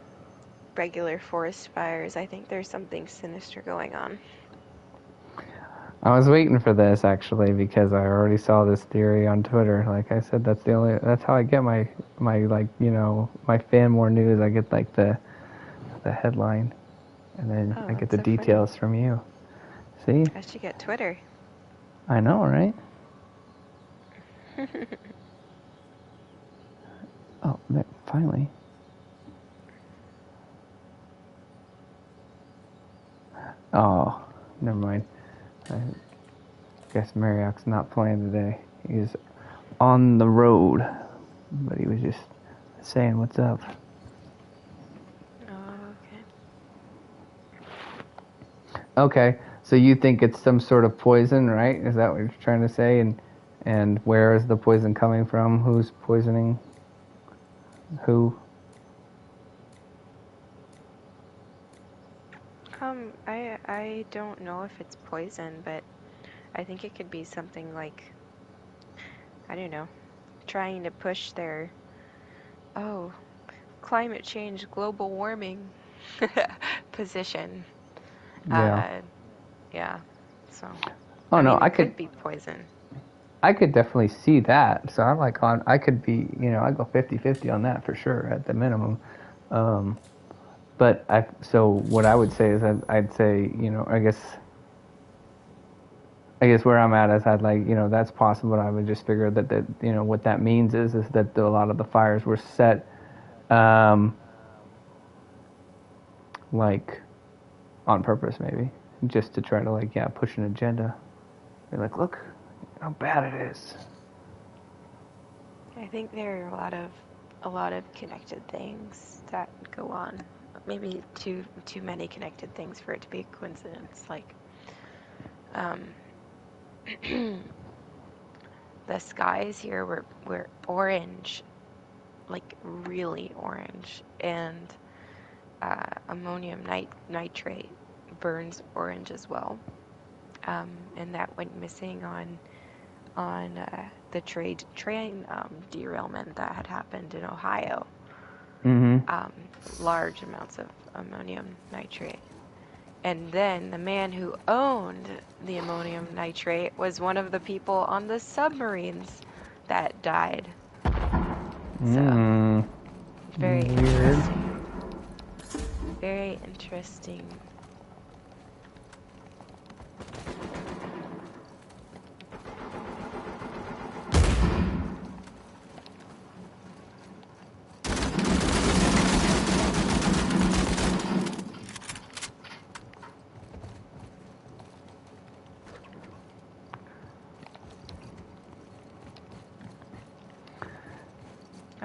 regular forest fires. I think there's something sinister going on. I was waiting for this actually because I already saw this theory on Twitter. Like I said, that's how I get my like, you know, my fan more news. I get like the headline, and then Oh, I get that's the so details from you. See? funny. I should get Twitter. I know, right? Oh, finally. Oh, never mind. I guess Marrioc's not playing today. He's on the road, but he was just saying what's up. Oh, okay. Okay, so you think it's some sort of poison, right? Is that what you're trying to say? And where is the poison coming from? Who's poisoning who? I don't know if it's poison, but I think it could be something like, I don't know, trying to push their, climate change, global warming position. Yeah. Yeah. So, Oh I no, mean, it could be poison. I could definitely see that. So I'm like I could be, you know, I go 50-50 on that for sure at the minimum. But so what I would say is I'd say, you know, I guess where I'm at is I'd like, you know, that's possible. I would just figure that you know, what that means is that a lot of the fires were set, like on purpose maybe, just to try to like, yeah, push an agenda. Be like, look how bad it is. I think there are a lot of connected things that go on. Maybe too many connected things for it to be a coincidence. Like, um, the skies here were orange, like really orange, and ammonium nitrate burns orange as well, and that went missing on the train derailment that had happened in Ohio. Mm-hmm. Large amounts of ammonium nitrate. And then the man who owned the ammonium nitrate was one of the people on the submarines that died. So, very Weird. interesting. Very interesting.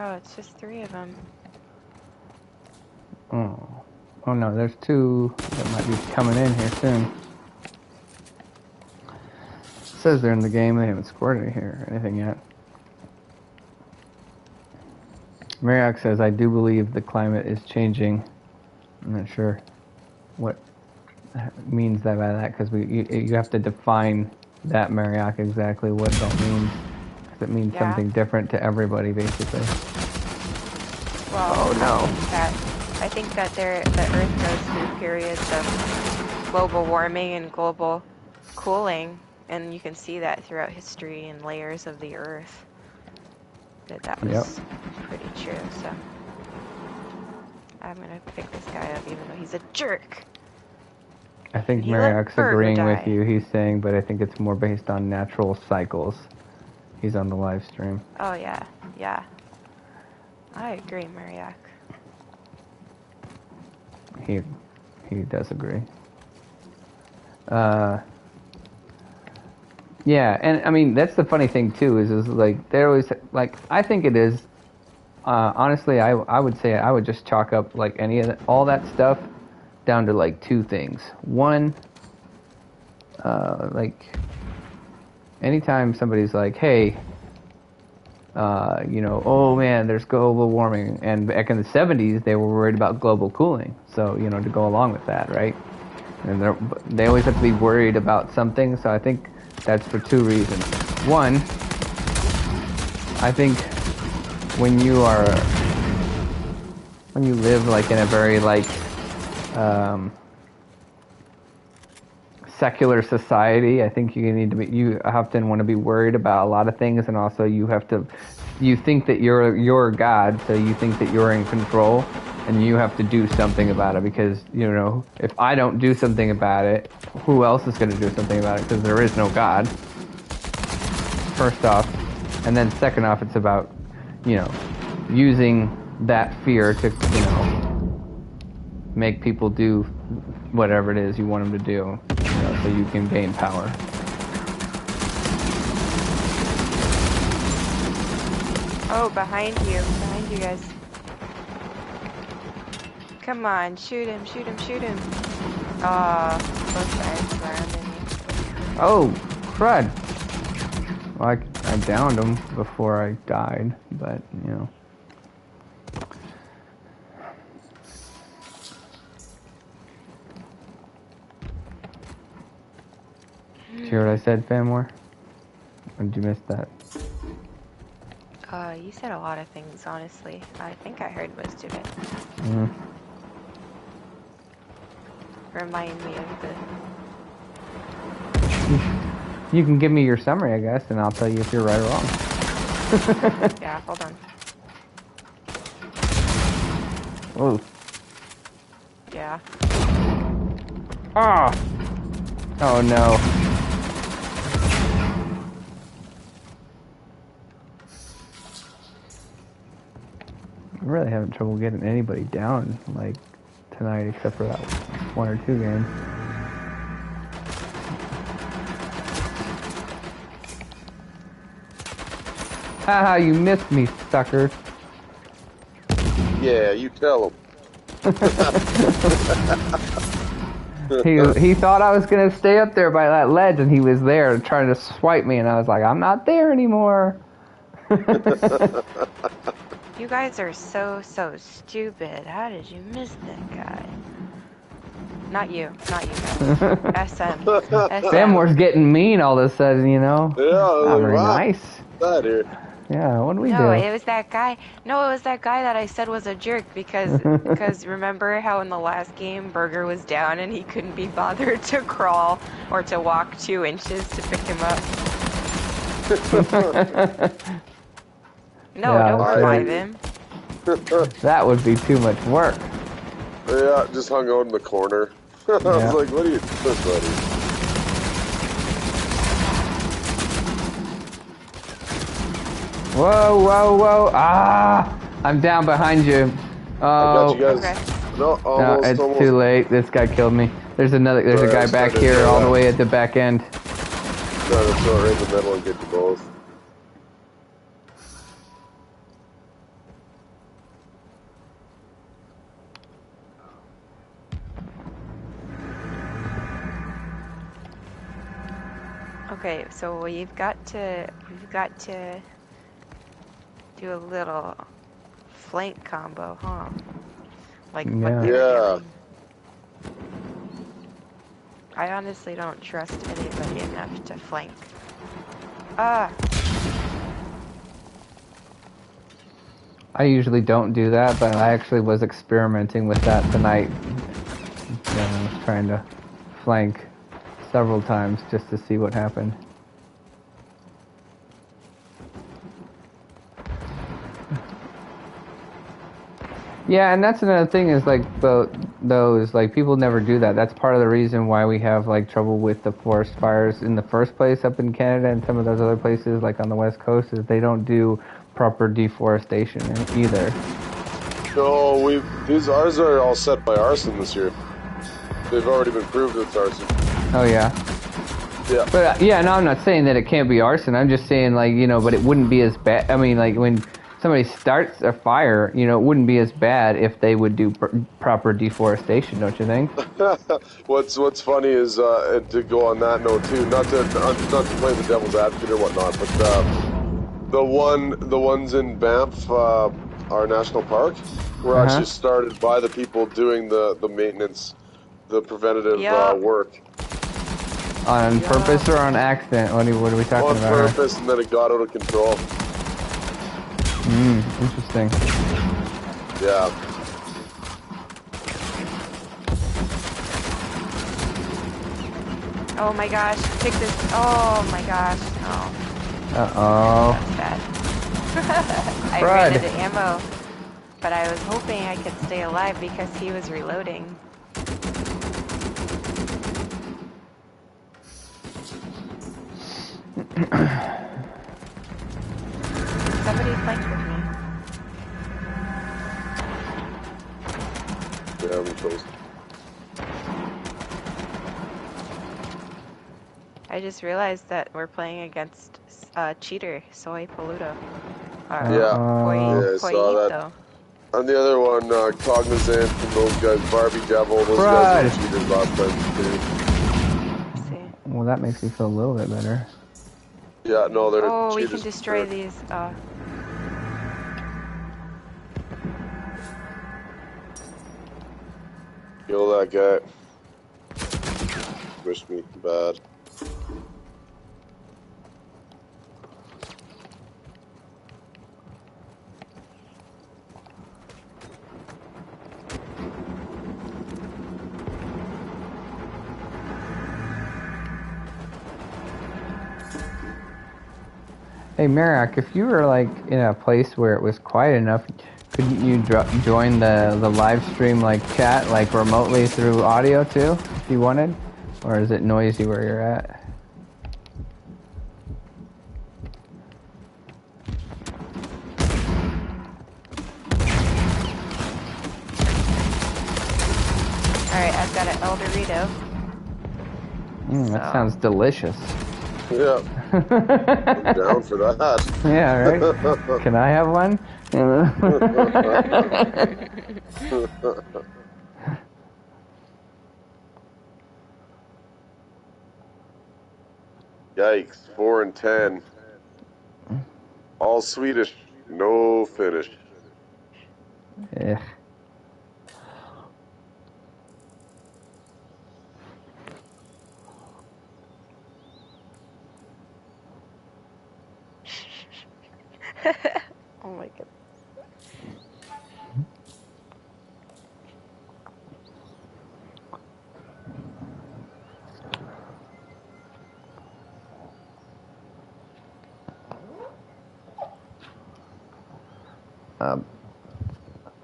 Oh, it's just 3 of them. Oh no, there's 2 that might be coming in here soon. It says they're in the game. They haven't scored anything yet. Marriott says, I do believe the climate is changing. I'm not sure what means that by that, because you have to define that, Marriott, exactly what it all means. Because it means something different to everybody, basically. Well, oh no. I think that the Earth goes through periods of global warming and global cooling, and you can see that throughout history and layers of the Earth. That was pretty true. So I'm gonna pick this guy up, even though he's a jerk. I think Marriot's agreeing with you. He's saying, but I think it's more based on natural cycles. He's on the live stream. Oh yeah, yeah. I agree, Marriott. He does agree. Yeah, and I mean that's the funny thing too is like there always like I think it is. Honestly, I would say I would just chalk up like all that stuff down to like 2 things. One, like anytime somebody's like, hey, you know, oh man, there's global warming, and back in the 70s they were worried about global cooling, so you know, to go along with that, right? And they always have to be worried about something, so I think that's for 2 reasons. One, I think when you are when you live like in a very like secular society, I think you often want to be worried about a lot of things, and also you think that you're God, so you think that you're in control, and you have to do something about it, because if I don't do something about it, who else is going to do something about it? Because there is no God. First off, and then second off, it's about using that fear to make people do whatever it is you want them to do, so you can gain power. Oh, behind you guys. Come on, shoot him. Both guys surrounding me. Oh, crud. Well, I downed him before I died, but, Did you hear what I said, Fanmore? Or did you miss that? You said a lot of things, honestly. I think I heard most of it. Remind me of the... You can give me your summary, I guess, and I'll tell you if you're right or wrong. Yeah, hold on. Oh. Yeah. Ah! Oh no. I'm really having trouble getting anybody down, like, tonight, except for that 1 or 2 games. Haha, you missed me, sucker. Yeah, you tell him. He thought I was gonna stay up there by that ledge, and he was there trying to swipe me, and I was like, I'm not there anymore. You guys are so stupid. How did you miss that guy? Not you guys. SM. Fanmore's getting mean all of a sudden, Yeah, not very wow. nice. That here. Yeah, what do we do? No, it was that guy. No, it was that guy that I said was a jerk because remember how in the last game Burger was down and he couldn't be bothered to crawl or to walk 2 inches to pick him up. No, Yeah, don't revive him. That would be too much work. Yeah, just hung out in the corner. I was like, what are you doing, buddy? Whoa. Ah! I'm down behind you. Oh. I got you guys. Okay. No, almost, no, it's almost. too late. This guy killed me. There's a guy back here all the way at the back end. No, that's not right in the middle and get you both. Okay, so we've got to do a little flank combo, huh? Like what they were doing. I honestly don't trust anybody enough to flank. Ah. I usually don't do that, but I actually was experimenting with that tonight. I was trying to flank several times just to see what happened. Yeah, and that's another thing is like those like people never do that. That's part of the reason why we have like trouble with the forest fires in the first place up in Canada and some of those other places like on the West Coast is they don't do proper deforestation either. No, ours are all set by arson this year. They've already been proved it's arson. Oh yeah. Yeah. But no, I'm not saying that it can't be arson. I'm just saying like but it wouldn't be as bad. I mean like when somebody starts a fire, it wouldn't be as bad if they would do proper deforestation, don't you think? What's funny is to go on that note too, not to play the devil's advocate or whatnot, but the ones in Banff, our national park, were actually started by the people doing the maintenance, the preventative work. On purpose or on accident? What are we talking about? On purpose, and then it got out of control. Interesting. Yeah. Oh my gosh, pick this. Oh my gosh. Oh, Uh-oh. that's bad. I Crud. ran out of ammo, but I was hoping I could stay alive because he was reloading. Somebody flanked with me. Yeah, I'm close. I just realized that we're playing against cheater, Soy Poluto. Yeah, I saw that. Poyito. On the other one, Cognizant and those guys, Barbie Devil, those guys were cheaters last time too. See. Well, that makes me feel a little bit better. Yeah, no, they're Oh, we cheaters. can destroy these. Kill that guy. Wish me bad. Hey, Merak, if you were like in a place where it was quiet enough, couldn't you join the live stream like chat like remotely through audio too, if you wanted? Or is it noisy where you're at? Alright, I've got an El Dorito. That sounds delicious. Yeah. I'm down for that. Yeah, right? Can I have one? Yikes, 4 and 10. All Swedish, no Finnish. Yeah. Oh my god.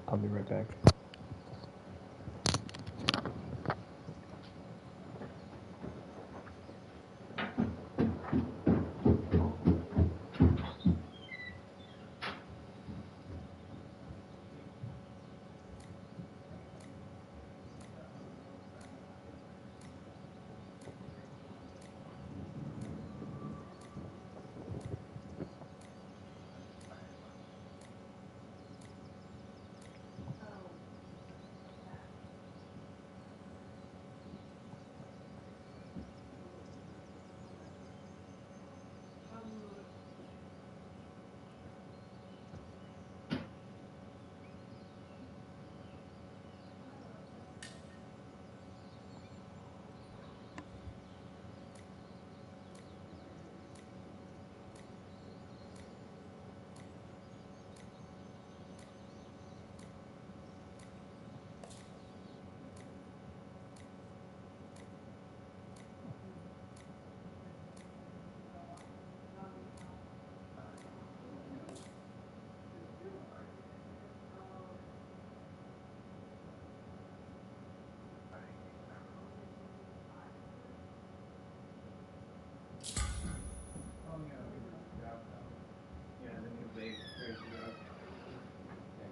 I'll be right back.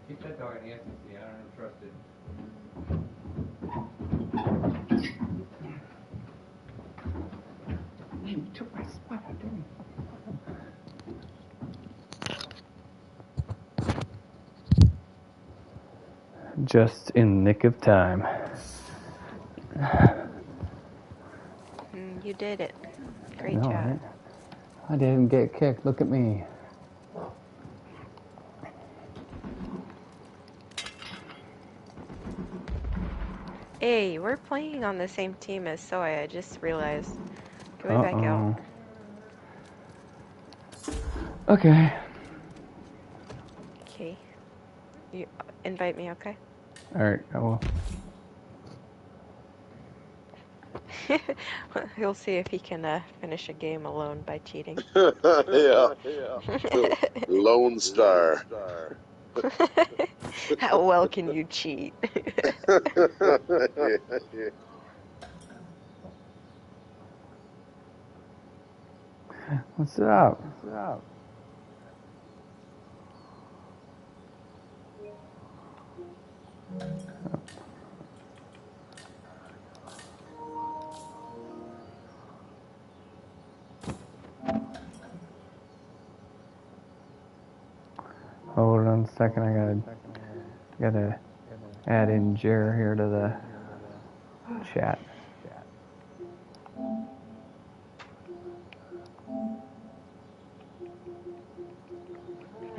Keep that dog at Nancy. I don't trust it. You took my spot out, didn't you? Just in the nick of time. You did it. Great No, job. right? I didn't get kicked. Look at me. Hey, we're playing on the same team as Soy, I just realized. Can we back out? Okay. Okay. You invite me, okay? Alright, I will. He'll see if he can finish a game alone by cheating. Yeah. Lone Star. How well can you cheat? Yeah. What's up? Hold on a second. I gotta add in Jer here to the chat.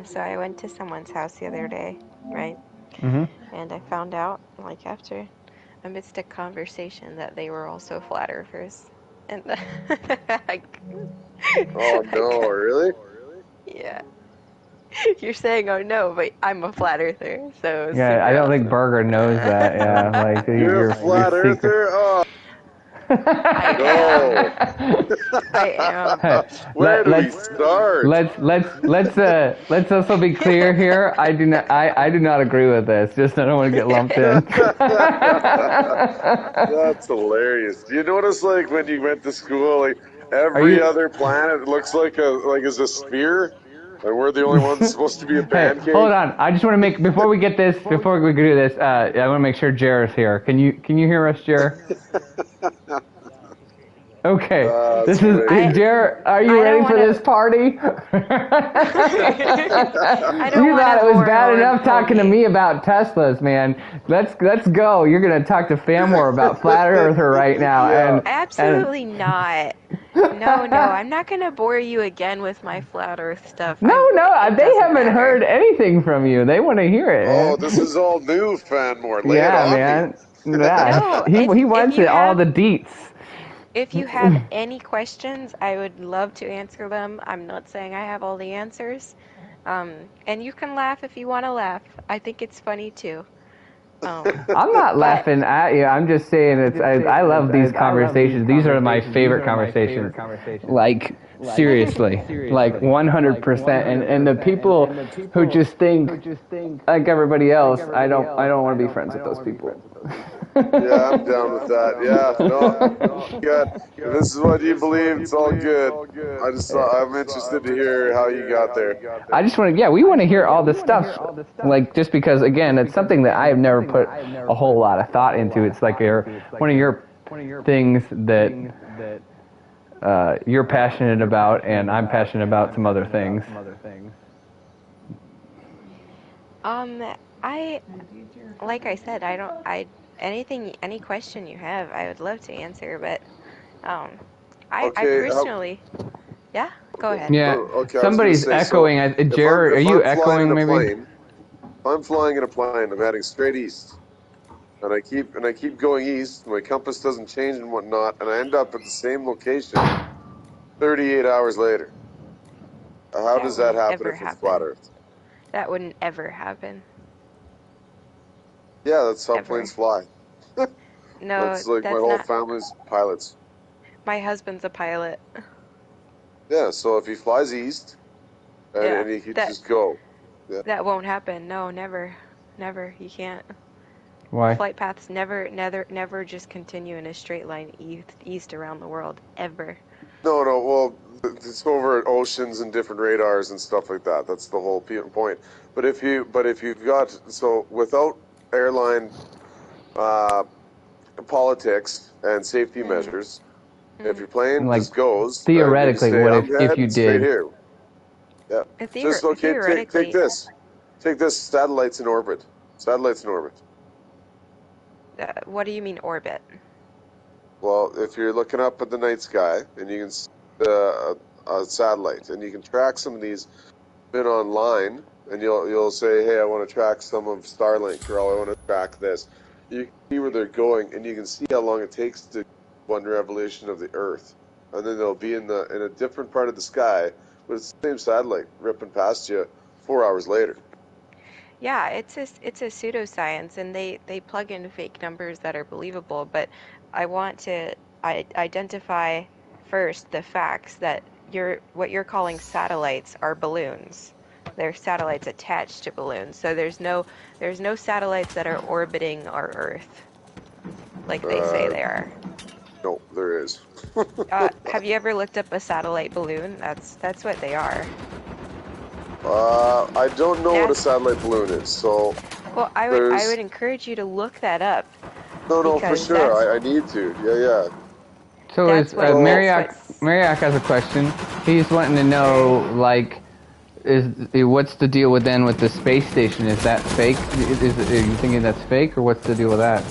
So I went to someone's house the other day, right? Mhm. And I found out, like after, amidst a conversation, that they were also flat earthers. And Oh no, really? yeah. You're saying, oh no, but I'm a flat earther, so it's Yeah, super I don't think awesome. Burger knows that. Yeah, like You're a flat secret. earther? Oh I no. I am. Where do we start? Let's also be clear here. I do not agree with this. Just I don't want to get lumped in. That's hilarious. Do you notice, like, when you went to school, like every you- other planet looks like is a sphere, and we're the only ones supposed to be a Hey, pancake? hold on. I just want to make before we do this. I want to make sure Jer is here. Can you hear us, Jer? Okay. That's This is great. Jer. Are you I ready don't for wanna- this party? I don't You want thought to it was bore bad or enough talking to pony. me about Teslas, man. Let's go. You're gonna talk to Famore about Flat Earther right now, Yeah. Absolutely not. No, I'm not gonna bore you again with my flat Earth stuff. No, It they doesn't haven't matter. heard anything from you. They want to hear it. Oh, Man. this is all new, Fanmore. Lay it Yeah, on man. me. Yeah, No, he wants you all have the deets. if you have any questions, I would love to answer them. I'm not saying I have all the answers. And you can laugh if you want to laugh. I think it's funny too. I'm not laughing at you. I'm just saying I love these conversations. These are my favorite conversations. Like seriously, like 100%. And the people who just think like everybody else, I don't want to be friends with those people. Yeah, I'm down with that. Yeah, no, good. If this is what you believe, it's all good. I'm interested to hear how you got there. I just want to, we want to hear all the stuff. Like, just because, again, it's something that I have never put a whole lot of thought into. It's like one of your things that you're passionate about, and I'm passionate about some other things. Like I said, any question you have, I would love to answer, but, I Okay, personally, yeah, go ahead. Yeah, okay, I was gonna somebody's say, echoing. Jared, are you echoing maybe? If I'm flying in a plane, I'm heading straight east, and I keep going east. My compass doesn't change and whatnot, and I end up at the same location 38 hours later. How does that happen if it's flat Earth? That wouldn't ever happen. Yeah, that's how Ever. planes fly. No, that's like my that's whole not. family's pilots. My husband's a pilot. Yeah, so if he flies east, and he could just go. Yeah. That won't happen. No, never. You can't. Why? Flight paths never just continue in a straight line east around the world ever. No, well, it's over oceans and different radars and stuff like that. That's the whole point. But if you've got without airline politics and safety measures, if your plane just goes theoretically, say, what if you straight did? Here. Yeah. Just okay. Take this. Take this. Satellites in orbit. What do you mean orbit? Well, if you're looking up at the night sky and you can see a satellite and you can track some of these been online, and you'll say, hey, I want to track some of Starlink, or I want to track this. You can see where they're going, and you can see how long it takes to one revolution of the Earth, and then they'll be in a different part of the sky, but it's the same satellite ripping past you 4 hours later. Yeah, it's a pseudoscience, and they plug in fake numbers that are believable. But I want to identify first the facts that what you're calling satellites are balloons. They're satellites attached to balloons. So there's no satellites that are orbiting our Earth like they say they are. No, there is. Have you ever looked up a satellite balloon? That's what they are. I don't know what a satellite balloon is, so. Well, I would encourage you to look that up. No, for sure. I need to. Yeah. So Mariak has a question. He's wanting to know, like, what's the deal with the space station? Is that fake? Are you thinking that's fake, or what's the deal with that?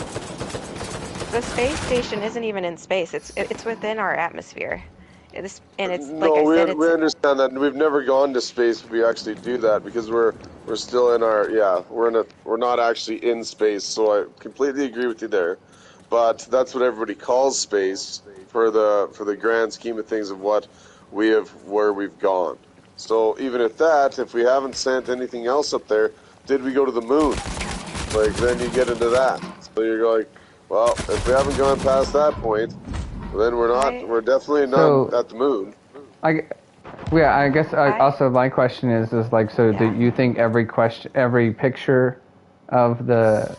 The space station isn't even in space. It's within our atmosphere. We understand that. We've never gone to space if we actually do that, because we're still in our we're not actually in space. So I completely agree with you there. But that's what everybody calls space for the grand scheme of things of where we've gone. So even at that, if we haven't sent anything else up there, did we go to the moon? Like, then you get into that. So you're going, well, if we haven't gone past that point, then we're definitely not at the moon. I guess also my question is like, so do you think every picture of the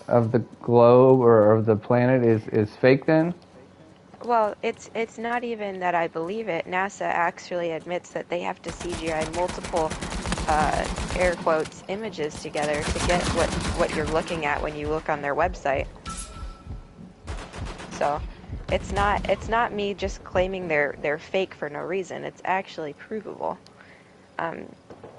globe or of the planet is fake then? Well, it's not even that I believe it. NASA actually admits that they have to CGI multiple air quotes images together to get what you're looking at when you look on their website. So it's not me just claiming they're fake for no reason. It's actually provable.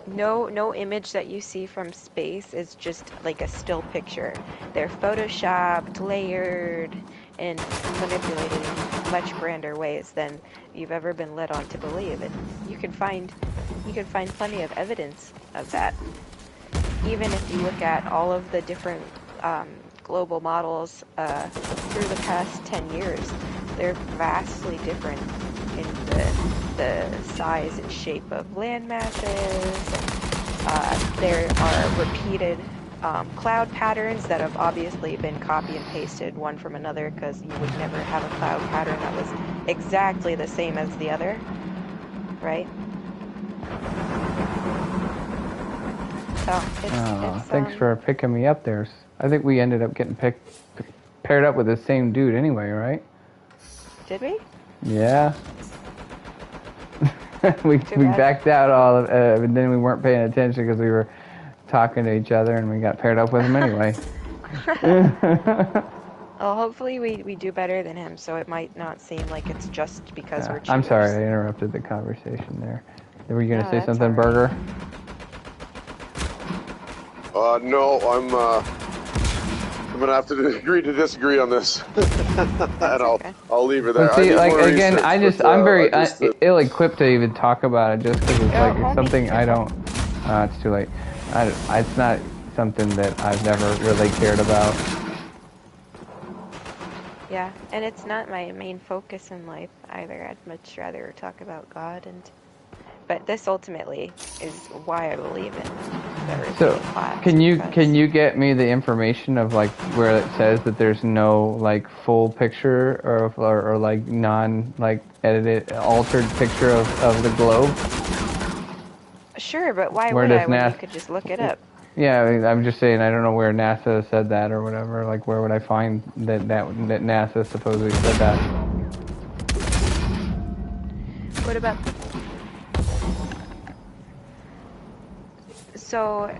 No image that you see from space is just like a still picture. They're photoshopped, layered, and manipulated in much grander ways than you've ever been led on to believe. And you can find plenty of evidence of that. Even if you look at all of the different global models through the past 10 years, they're vastly different in the size and shape of land masses. There are repeated cloud patterns that have obviously been copy and pasted one from another, because you would never have a cloud pattern that was exactly the same as the other, right? So thanks for picking me up there. I think we ended up getting paired up with the same dude anyway, right? Did we? Yeah. we backed out all of it, and then we weren't paying attention because we were talking to each other, and we got paired up with him anyway. Well, hopefully we do better than him, so it might not seem like it's just because we're cheaters. I'm sorry, I interrupted the conversation there. Were you going to say something, right. Burger? No, I'm going to have to agree to disagree on this. And I'll leave it there. See, like, again, I'm very ill-equipped to even talk about it, just because it's something I don't... it's too late. It's not something that I've never really cared about. Yeah, and it's not my main focus in life either. I'd much rather talk about God, but this ultimately is why I believe in everything. So, can you get me the information of like where it says that there's no like full picture or like non like edited altered picture of the globe? Sure, but why would I when you could just look it up? Yeah, I'm just saying I don't know where NASA said that or whatever. Like, where would I find that NASA supposedly said that? What about? So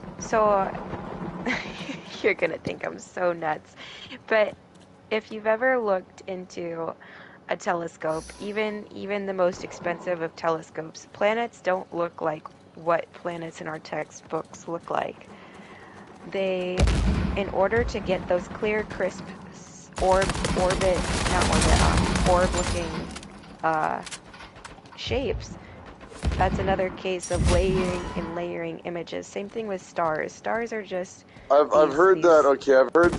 you're gonna think I'm so nuts, but if you've ever looked into a telescope, even the most expensive of telescopes, planets don't look like what planets in our textbooks look like. In order to get those clear, crisp orb-looking shapes, that's another case of layering images. Same thing with stars. Stars are just. I've heard that. Okay, I've heard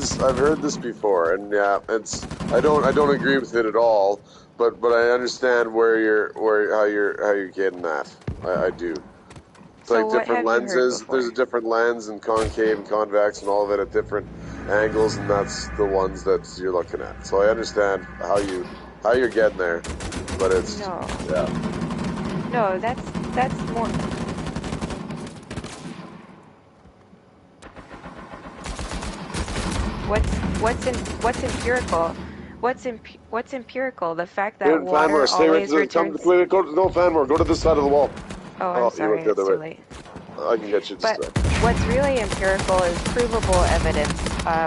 this before, and yeah, I don't agree with it at all. But I understand how you're getting that. I do. It's so like different lenses. There's a different lens and concave and convex and all of it at different angles, and that's the ones that you're looking at. So I understand how you how you're getting there, but it's No, yeah. no, that's more. What's empirical? What's empirical? The fact that Dude, Fanmore, water stay right to always the come. returns. Wait, go no Fanmore. Go to this side of the wall. Oh, I'm Oh, you sorry, went the it's other too way. late. I can get you just. But what's really empirical is provable evidence.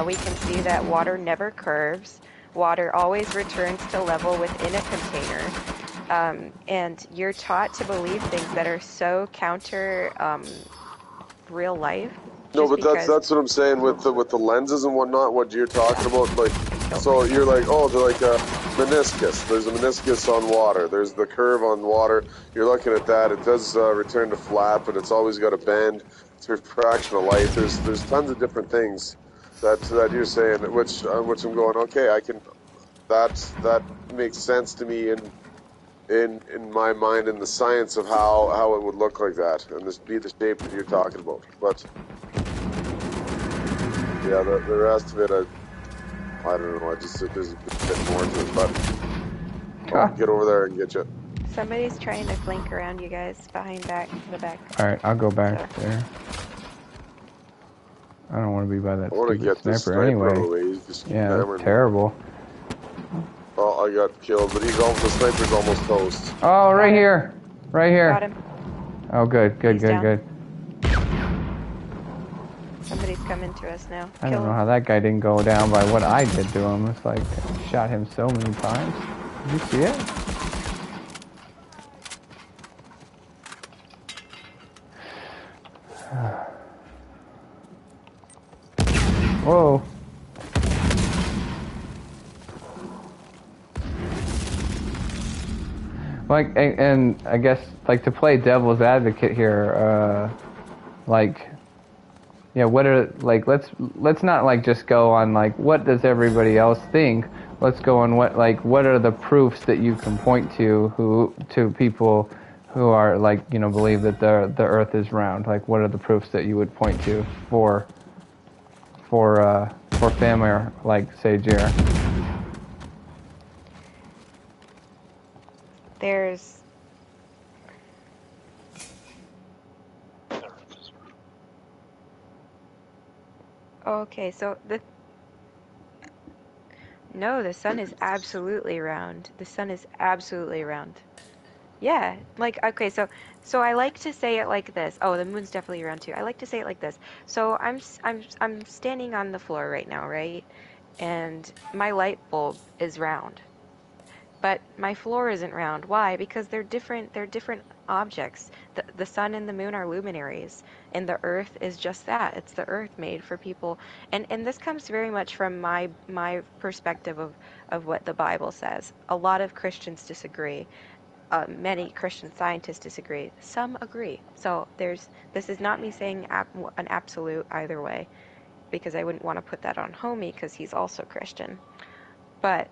We can see that water never curves. Water always returns to level within a container. And you're taught to believe things that are so counter real life No, just but because that's what I'm saying with the lenses and whatnot. What you're talking about, like, I killed so myself. you're like, oh, they're like a meniscus. There's a meniscus on water. There's the curve on water. You're looking at that. It does return to flat, but it's always got a bend. It's a refraction of light. There's tons of different things that you're saying, which I'm going, okay, I can. That makes sense to me in my mind in the science of how it would look like that and this be the shape that you're talking about, but. Yeah, the rest of it, I don't know. I just there's a bit more to it, but I'll get over there and get you. Somebody's trying to flank around you guys behind the back. Alright, I'll go back So. there. I don't want to be by that I want to stupid get this sniper sniper out of anyway. the way. He's just keep Yeah, hammering it's me. terrible. Oh, I got killed, but the sniper's almost toast. Oh, right here. Right here. Got him. Oh, good. He's down. Good. Somebody's coming to us now. I Kill don't know him. how that guy didn't go down by what I did to him. It's like, I shot him so many times. Did you see it? Whoa. Like, and I guess, like, to play devil's advocate here, like, yeah, what are, like, let's not, like, just go on, like, what does everybody else think? Let's go on what are the proofs that you can point to people who are, like, you know, believe that the earth is round? Like, what are the proofs that you would point to for family, or, like, say, Jer? There's okay, so the sun is absolutely round. The sun is absolutely round. Yeah, like okay, so I like to say it like this. Oh, the moon's definitely round too. I like to say it like this. So I'm standing on the floor right now, right? And my light bulb is round. But my floor isn't round. Why? Because they're different objects. The sun and the moon are luminaries, and the earth is just that. It's the earth made for people. And this comes very much from my perspective of what the Bible says. A lot of Christians disagree. Many Christian scientists disagree. Some agree. So this is not me saying an absolute either way, because I wouldn't want to put that on Homie because he's also Christian. But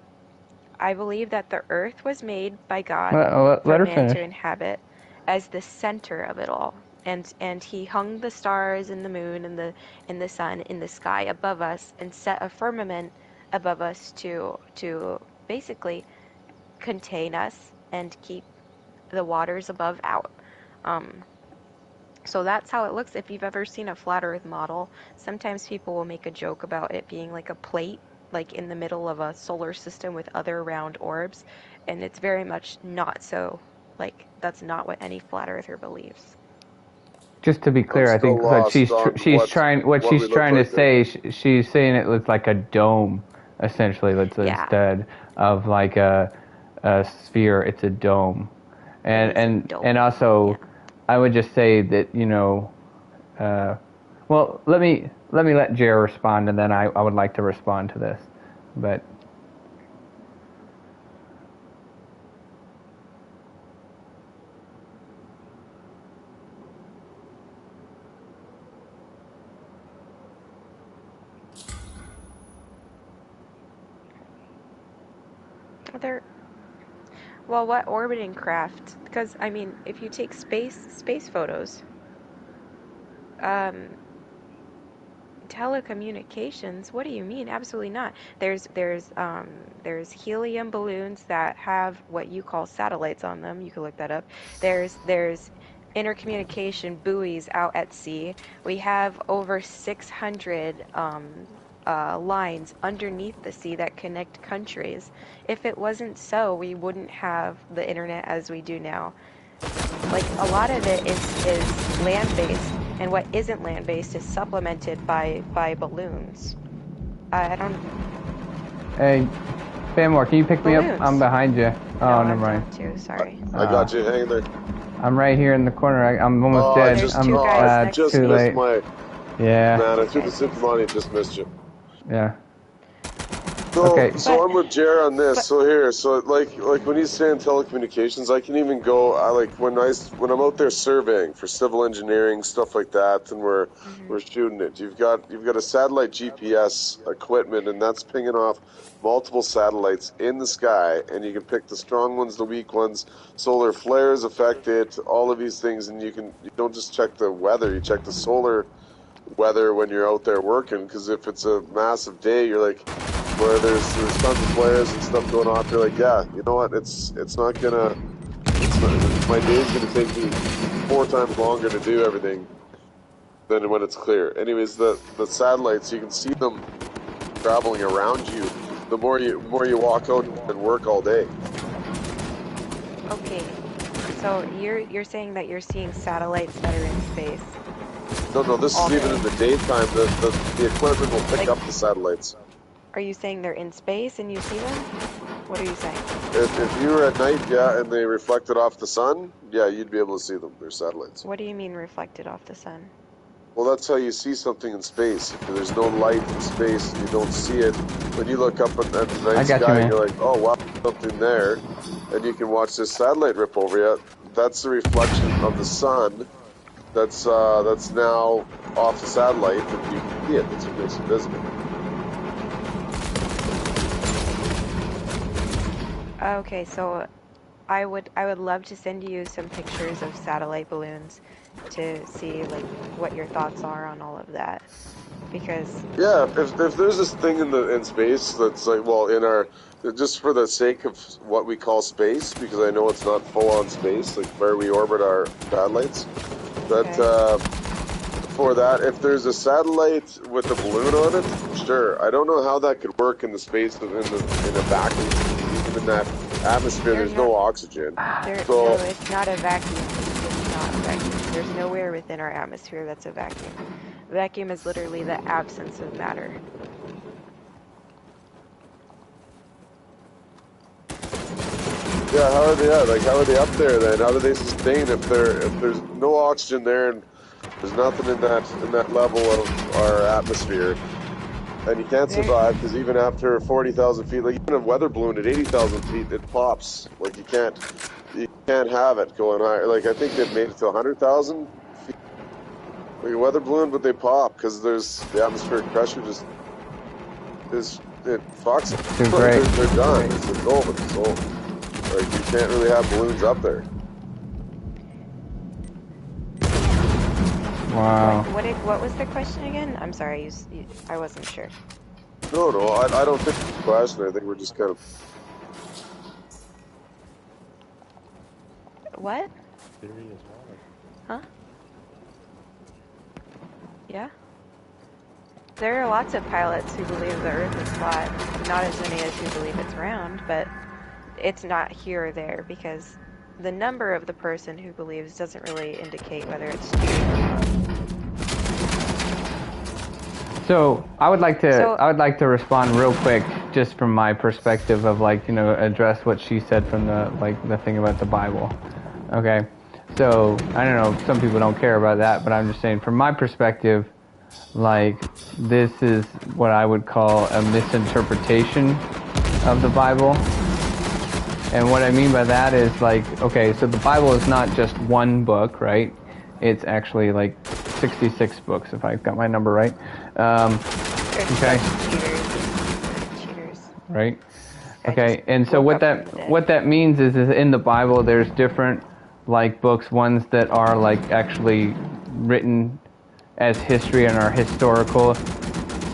I believe that the earth was made by God for Let her man finish. to inhabit as the center of it all. And he hung the stars and the moon and the sun in the sky above us and set a firmament above us to basically contain us and keep the waters above out. Um, so that's how it looks. If you've ever seen a flat earth model, sometimes people will make a joke about it being like a plate, like in the middle of a solar system with other round orbs, and it's very much not so. Like, that's not what any flat earther believes. Just to be I'm clear, I still think what lost on what she's we look trying to like there. say, she's saying it looks like a dome, essentially. That's Yeah, instead of like a sphere, it's a dome, it is a and dome. also, Yeah. I would just say that, you know, well, let Jer respond, and then I would like to respond to this, but. They're well, what orbiting craft? Because I mean, if you take space photos, um, Telecommunications? What do you mean? Absolutely not. There's helium balloons that have what you call satellites on them. You can look that up. There's intercommunication buoys out at sea. We have over 600 lines underneath the sea that connect countries. If it wasn't so, we wouldn't have the internet as we do now. Like, a lot of it is land-based, and what isn't land-based is supplemented by balloons. I don't... Hey, Fanmore, can you pick me Balloons. up? I'm behind you. Oh, I'm never mind. down too, sorry. I got you. Hang there. I'm right here in the corner. I'm almost dead. There's I'm two guys next just too missed late. my... Yeah. Man, I threw the super money, just missed you. Yeah. So, Okay. so I'm with Jer on this. So like when he's saying telecommunications, I can even go. I like when I'm out there surveying for civil engineering stuff like that, and we're shooting it. You've got a satellite GPS equipment, and that's pinging off multiple satellites in the sky, and you can pick the strong ones, the weak ones. Solar flares affect it. All of these things, and you don't just check the weather. You check the solar weather when you're out there working, because if it's a massive day, you're like, where there's tons of flares and stuff going off, you're like, yeah, you know what, my day's gonna take me 4 times longer to do everything than when it's clear. Anyways, the satellites, you can see them traveling around you the more you walk out and work all day. Okay, so you're saying that you're seeing satellites that are in space. No, this is even in the daytime. The equipment will pick up the satellites. Are you saying they're in space and you see them? What are you saying? If you were at night, yeah, and they reflected off the sun, yeah, you'd be able to see them. They're satellites. What do you mean reflected off the sun? Well, that's how you see something in space. If there's no light in space and you don't see it, when you look up at the night sky, you're like, oh, wow, something there. And you can watch this satellite rip over you. That's the reflection of the sun that's now off the satellite, and you can see it. That's what makes it visible. Okay, so I would love to send you some pictures of satellite balloons to see like what your thoughts are on all of that, because yeah, if there's this thing in space that's like, well, in our, just for the sake of what we call space, because I know it's not full on space, like where we orbit our satellites, that for that, if there's a satellite with a balloon on it, sure. I don't know how that could work in the space in a vacuum. In that atmosphere, there's no oxygen. No, it's not a vacuum. It's not a vacuum. There's nowhere within our atmosphere that's a vacuum. A vacuum is literally the absence of matter. Yeah, how are they at? Like, how are they up there then? How do they sustain if there's no oxygen there and there's nothing in that level of our atmosphere? And you can't survive, because even after 40,000 feet, like even a weather balloon at 80,000 feet, it pops. Like you can't have it going higher. Like I think they've made it to 100,000 feet, like a weather balloon, but they pop because there's the atmospheric pressure it fucks them. They're done. It's over. So like you can't really have balloons up there. Wow. What was the question again? I'm sorry, I wasn't sure. No, I don't think it's a question. I think we're just kind of... What? Huh? Yeah? There are lots of pilots who believe the Earth is flat. Not as many as who believe it's round, but it's not here or there, because the number of the person who believes doesn't really indicate whether it's true or not. So I would like to respond real quick, just from my perspective of address what she said from the thing about the Bible. Okay, so I don't know, some people don't care about that, but I'm just saying from my perspective, this is what I would call a misinterpretation of the Bible. And what I mean by that is okay, so the Bible is not just one book, right? It's actually 66 books, if I've got my number right. Okay. Cheaters. Right. Okay. And so what that means is in the Bible there's different books, ones that are actually written as history and are historical.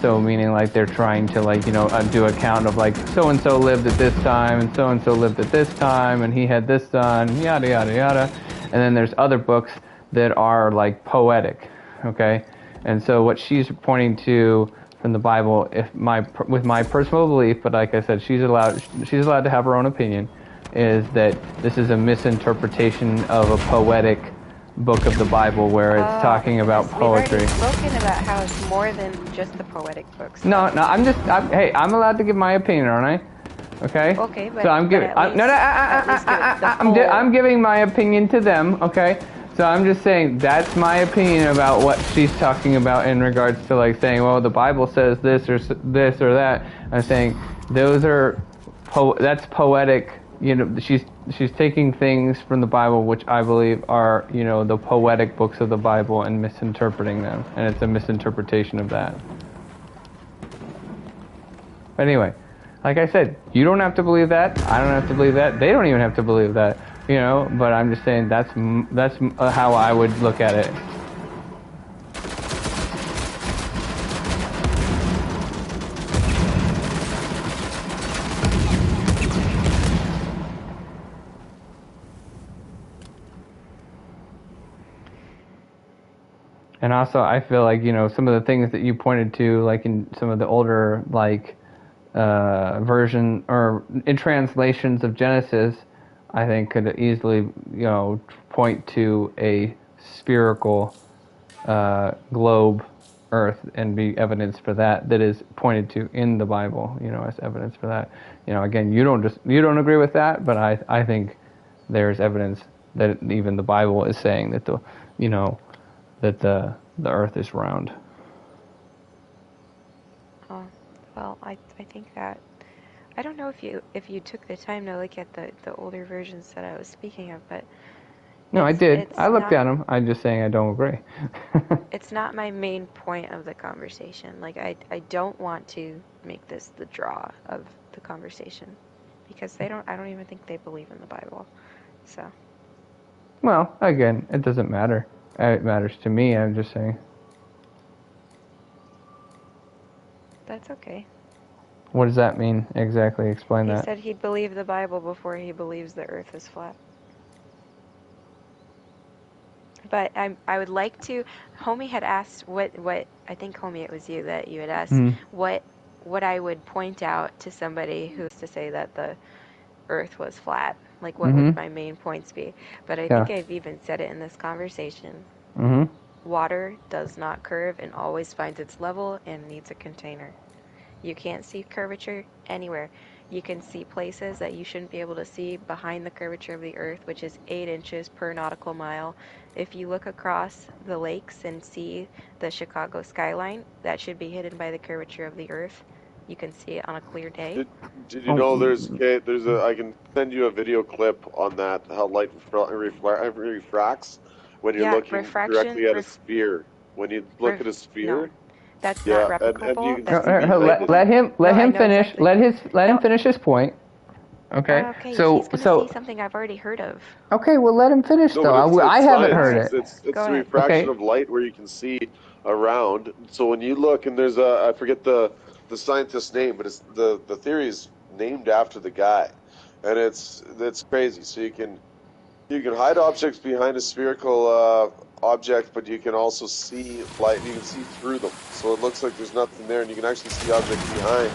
So meaning like they're trying to like, you know, do a count of like so and so lived at this time and so lived at this time and he had this done, yada yada yada. And then there's other books that are like poetic, okay? And so what she's pointing to from the Bible, with my personal belief, but like I said, she's allowed to have her own opinion, is that this is a misinterpretation of a poetic book of the Bible where it's talking about poetry. We've already spoken about how it's more than just the poetic books. No, I'm allowed to give my opinion, aren't I? Okay. Okay, but so I'm giving. I'm giving my opinion to them. Okay. So I'm just saying that's my opinion about what she's talking about in regards to like saying, well, the Bible says this or that. I'm saying those are that's poetic. You know, she's taking things from the Bible, which I believe are, you know, the poetic books of the Bible, and misinterpreting them, and it's a misinterpretation of that. But anyway, like I said, you don't have to believe that. I don't have to believe that. They don't even have to believe that, you know. But I'm just saying that's how I would look at it. And also, I feel like, you know, some of the things that you pointed to, like in some of the older, like, version or in translations of Genesis, I think could easily, you know, point to a spherical globe, Earth, and be evidence for that is pointed to in the Bible, you know, as evidence for that. You know, again, you don't agree with that, but I think there's evidence that even the Bible is saying that that the Earth is round. Oh, well, I think that I don't know if you took the time to look at the older versions that I was speaking of, but no, I did. I looked at them. I'm just saying I don't agree. It's not my main point of the conversation. Like I don't want to make this the draw of the conversation because I don't even think they believe in the Bible. So. Well, again, it doesn't matter. It matters to me, I'm just saying. That's okay. What does that mean exactly? Explain that. He said he'd believe the Bible before he believes the Earth is flat. But I would like to. Homie had asked what I think, Homie, it was you that you had asked what I would point out to somebody who's to say that the Earth was flat. Like, what would my main points be? But I think I've even said it in this conversation. Water does not curve and always finds its level and needs a container. You can't see curvature anywhere. You can see places that you shouldn't be able to see behind the curvature of the Earth, which is 8 inches per nautical mile. If you look across the lakes and see the Chicago skyline, that should be hidden by the curvature of the Earth. You can see it on a clear day. Did you know I can send you a video clip on that, how light refracts when you're looking directly at a sphere. When you look at a sphere, no, that's not replicable. Let him finish. Exactly. Let him finish his point. Okay. Okay. So he's going to see something I've already heard of. Okay. Well, let him finish though. I haven't heard it. It's the refraction of light where you can see around. So when you look, and there's I forget the scientist's name, but it's the theory is named after the guy, and it's crazy. So you can hide objects behind a spherical object, but you can also see light. You can see through them, so it looks like there's nothing there, and you can actually see objects behind.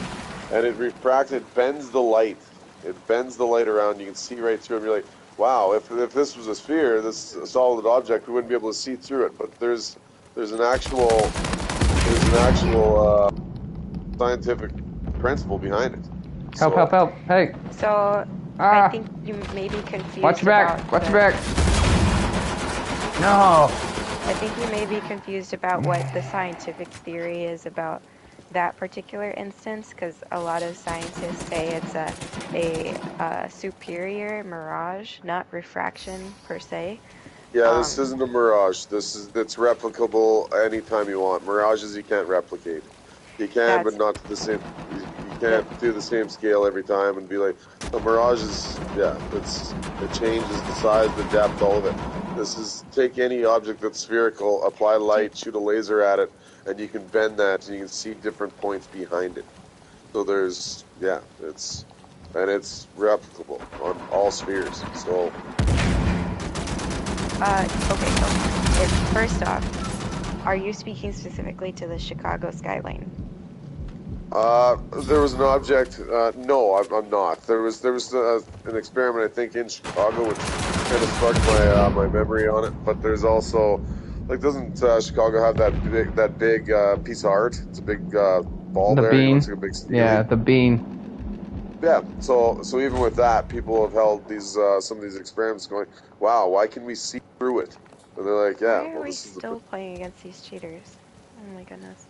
And it refracts. It bends the light. It bends the light around. You can see right through it. And you're like, wow, if this was a sphere, this solid object, we wouldn't be able to see through it. But there's an actual scientific principle behind it. Help! Hey. So I think you may be confused. Watch your back. Watch your back. No. I think you may be confused about what the scientific theory is about that particular instance, because a lot of scientists say it's a superior mirage, not refraction per se. Yeah, this isn't a mirage. It's replicable anytime you want. Mirages you can't replicate. You can, but not to the same. You can't do the same scale every time and be like, the mirage is, it changes the size, the depth, all of it. This is take any object that's spherical, apply light, shoot a laser at it, and you can bend that, and you can see different points behind it. So there's, yeah, it's replicable on all spheres. So. Okay, so first off, are you speaking specifically to the Chicago skyline? There was an object. No, I'm not. There was an experiment, I think, in Chicago, which kind of sparked my memory on it. But there's also, like, doesn't Chicago have that big piece of art? It's a big ball The there. bean. It looks like a big ceiling. Yeah, the bean. Yeah. So even with that, people have held these some of these experiments, going, "Wow, why can we see through it?" And they're like, "Yeah, Why are well, we this is still playing against these cheaters? Oh my goodness.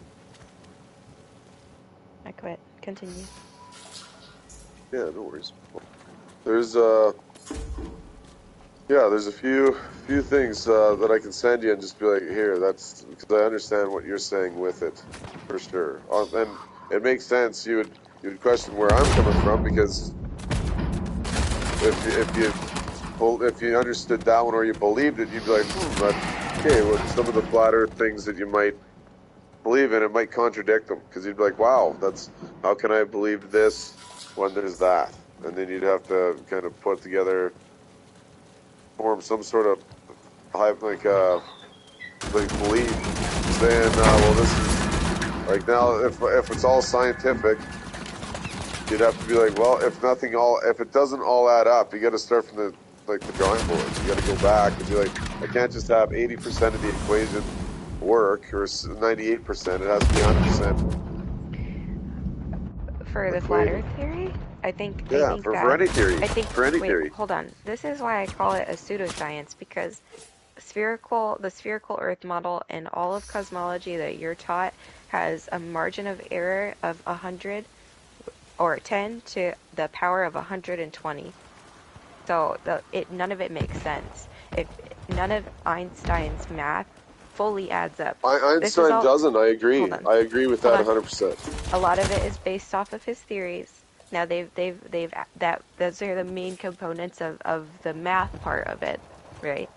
I quit. Continue. Yeah, no worries. There's there's a few things that I can send you and just be like, here, that's because I understand what you're saying with it, for sure. And it makes sense. You would question where I'm coming from, because if you understood that one or you believed it, you'd be like, but okay, well, some of the flat Earth things that you might believe in, it might contradict them, because you'd be like, wow, that's how can I believe this when there's that? And then you'd have to kind of put together, form some sort of like belief, saying, well, this is like, now if it's all scientific, you'd have to be like, well, if it doesn't all add up, you got to start from the drawing board. You got to go back and be like, I can't just have 80% of the equation work or 98%. It has to be 100%. For the flat Earth theory, I think. Yeah, I think for any theory. I think. For any wait, theory. hold on. This is why I call it a pseudoscience, because the spherical Earth model and all of cosmology that you're taught has a margin of error of 100 or 10 to the power of 120. So none of it makes sense. If none of Einstein's math fully adds up. Einstein doesn't. I agree. Hold on. I agree with that 100%. A lot of it is based off of his theories. Now those are the main components of the math part of it, right?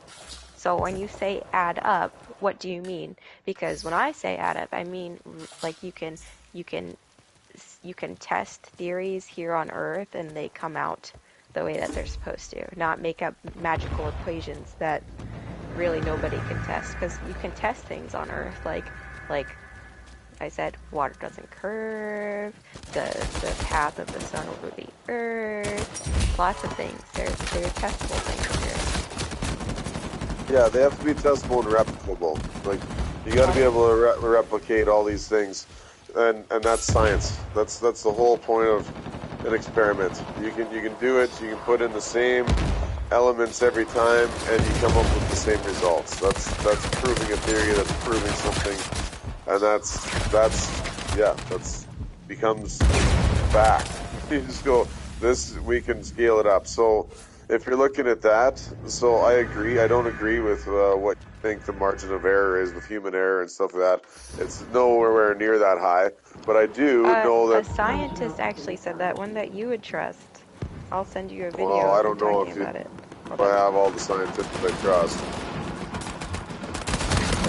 So when you say add up, what do you mean? Because when I say add up, I mean like you can test theories here on Earth and they come out the way that they're supposed to, not make up magical equations that really nobody can test, because you can test things on Earth like I said, water doesn't curve, the path of the sun over the Earth, lots of things. They're testable things here. Yeah, they have to be testable and replicable. Like, you got to be able to replicate all these things, and that's science. That's the whole point of an experiment. You can do it. You can put in the same elements every time, and you come up with the same results. That's proving a theory. That's proving something. And that's becomes fact. You just go, we can scale it up. So if you're looking at that, so I agree. I don't agree with what you think the margin of error is with human error and stuff like that. It's nowhere near that high. But I do know that a scientist actually said that, one that you would trust. I'll send you a video. Well, I don't know talking about it. If I have all the scientists I trust.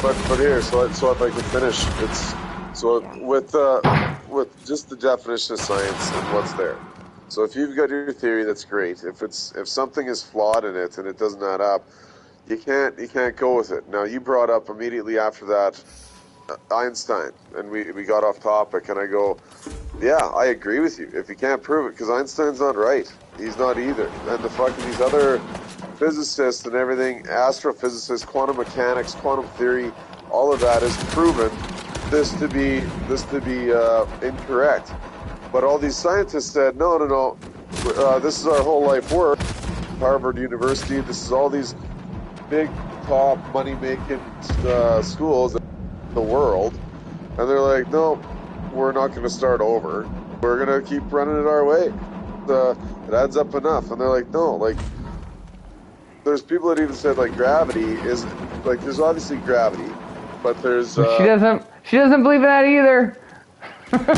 But here, so if I can finish, with just the definition of science and what's there. So if you've got your theory, that's great. If something is flawed in it and it doesn't add up, you can't go with it. Now, you brought up immediately after that Einstein, and we got off topic, and I go, yeah, I agree with you. If you can't prove it, because Einstein's not right, he's not either, and the fucking these other physicists and everything, astrophysicists, quantum mechanics, quantum theory, all of that has proven this to be incorrect. But all these scientists said, no, this is our whole life work. Harvard University, this is all these big top money-making schools in the world, and they're like, no, we're not going to start over. We're going to keep running it our way. It adds up enough. And they're like, no, like, there's people that even said, like, gravity is, like, there's obviously gravity, but there's... she doesn't believe that either.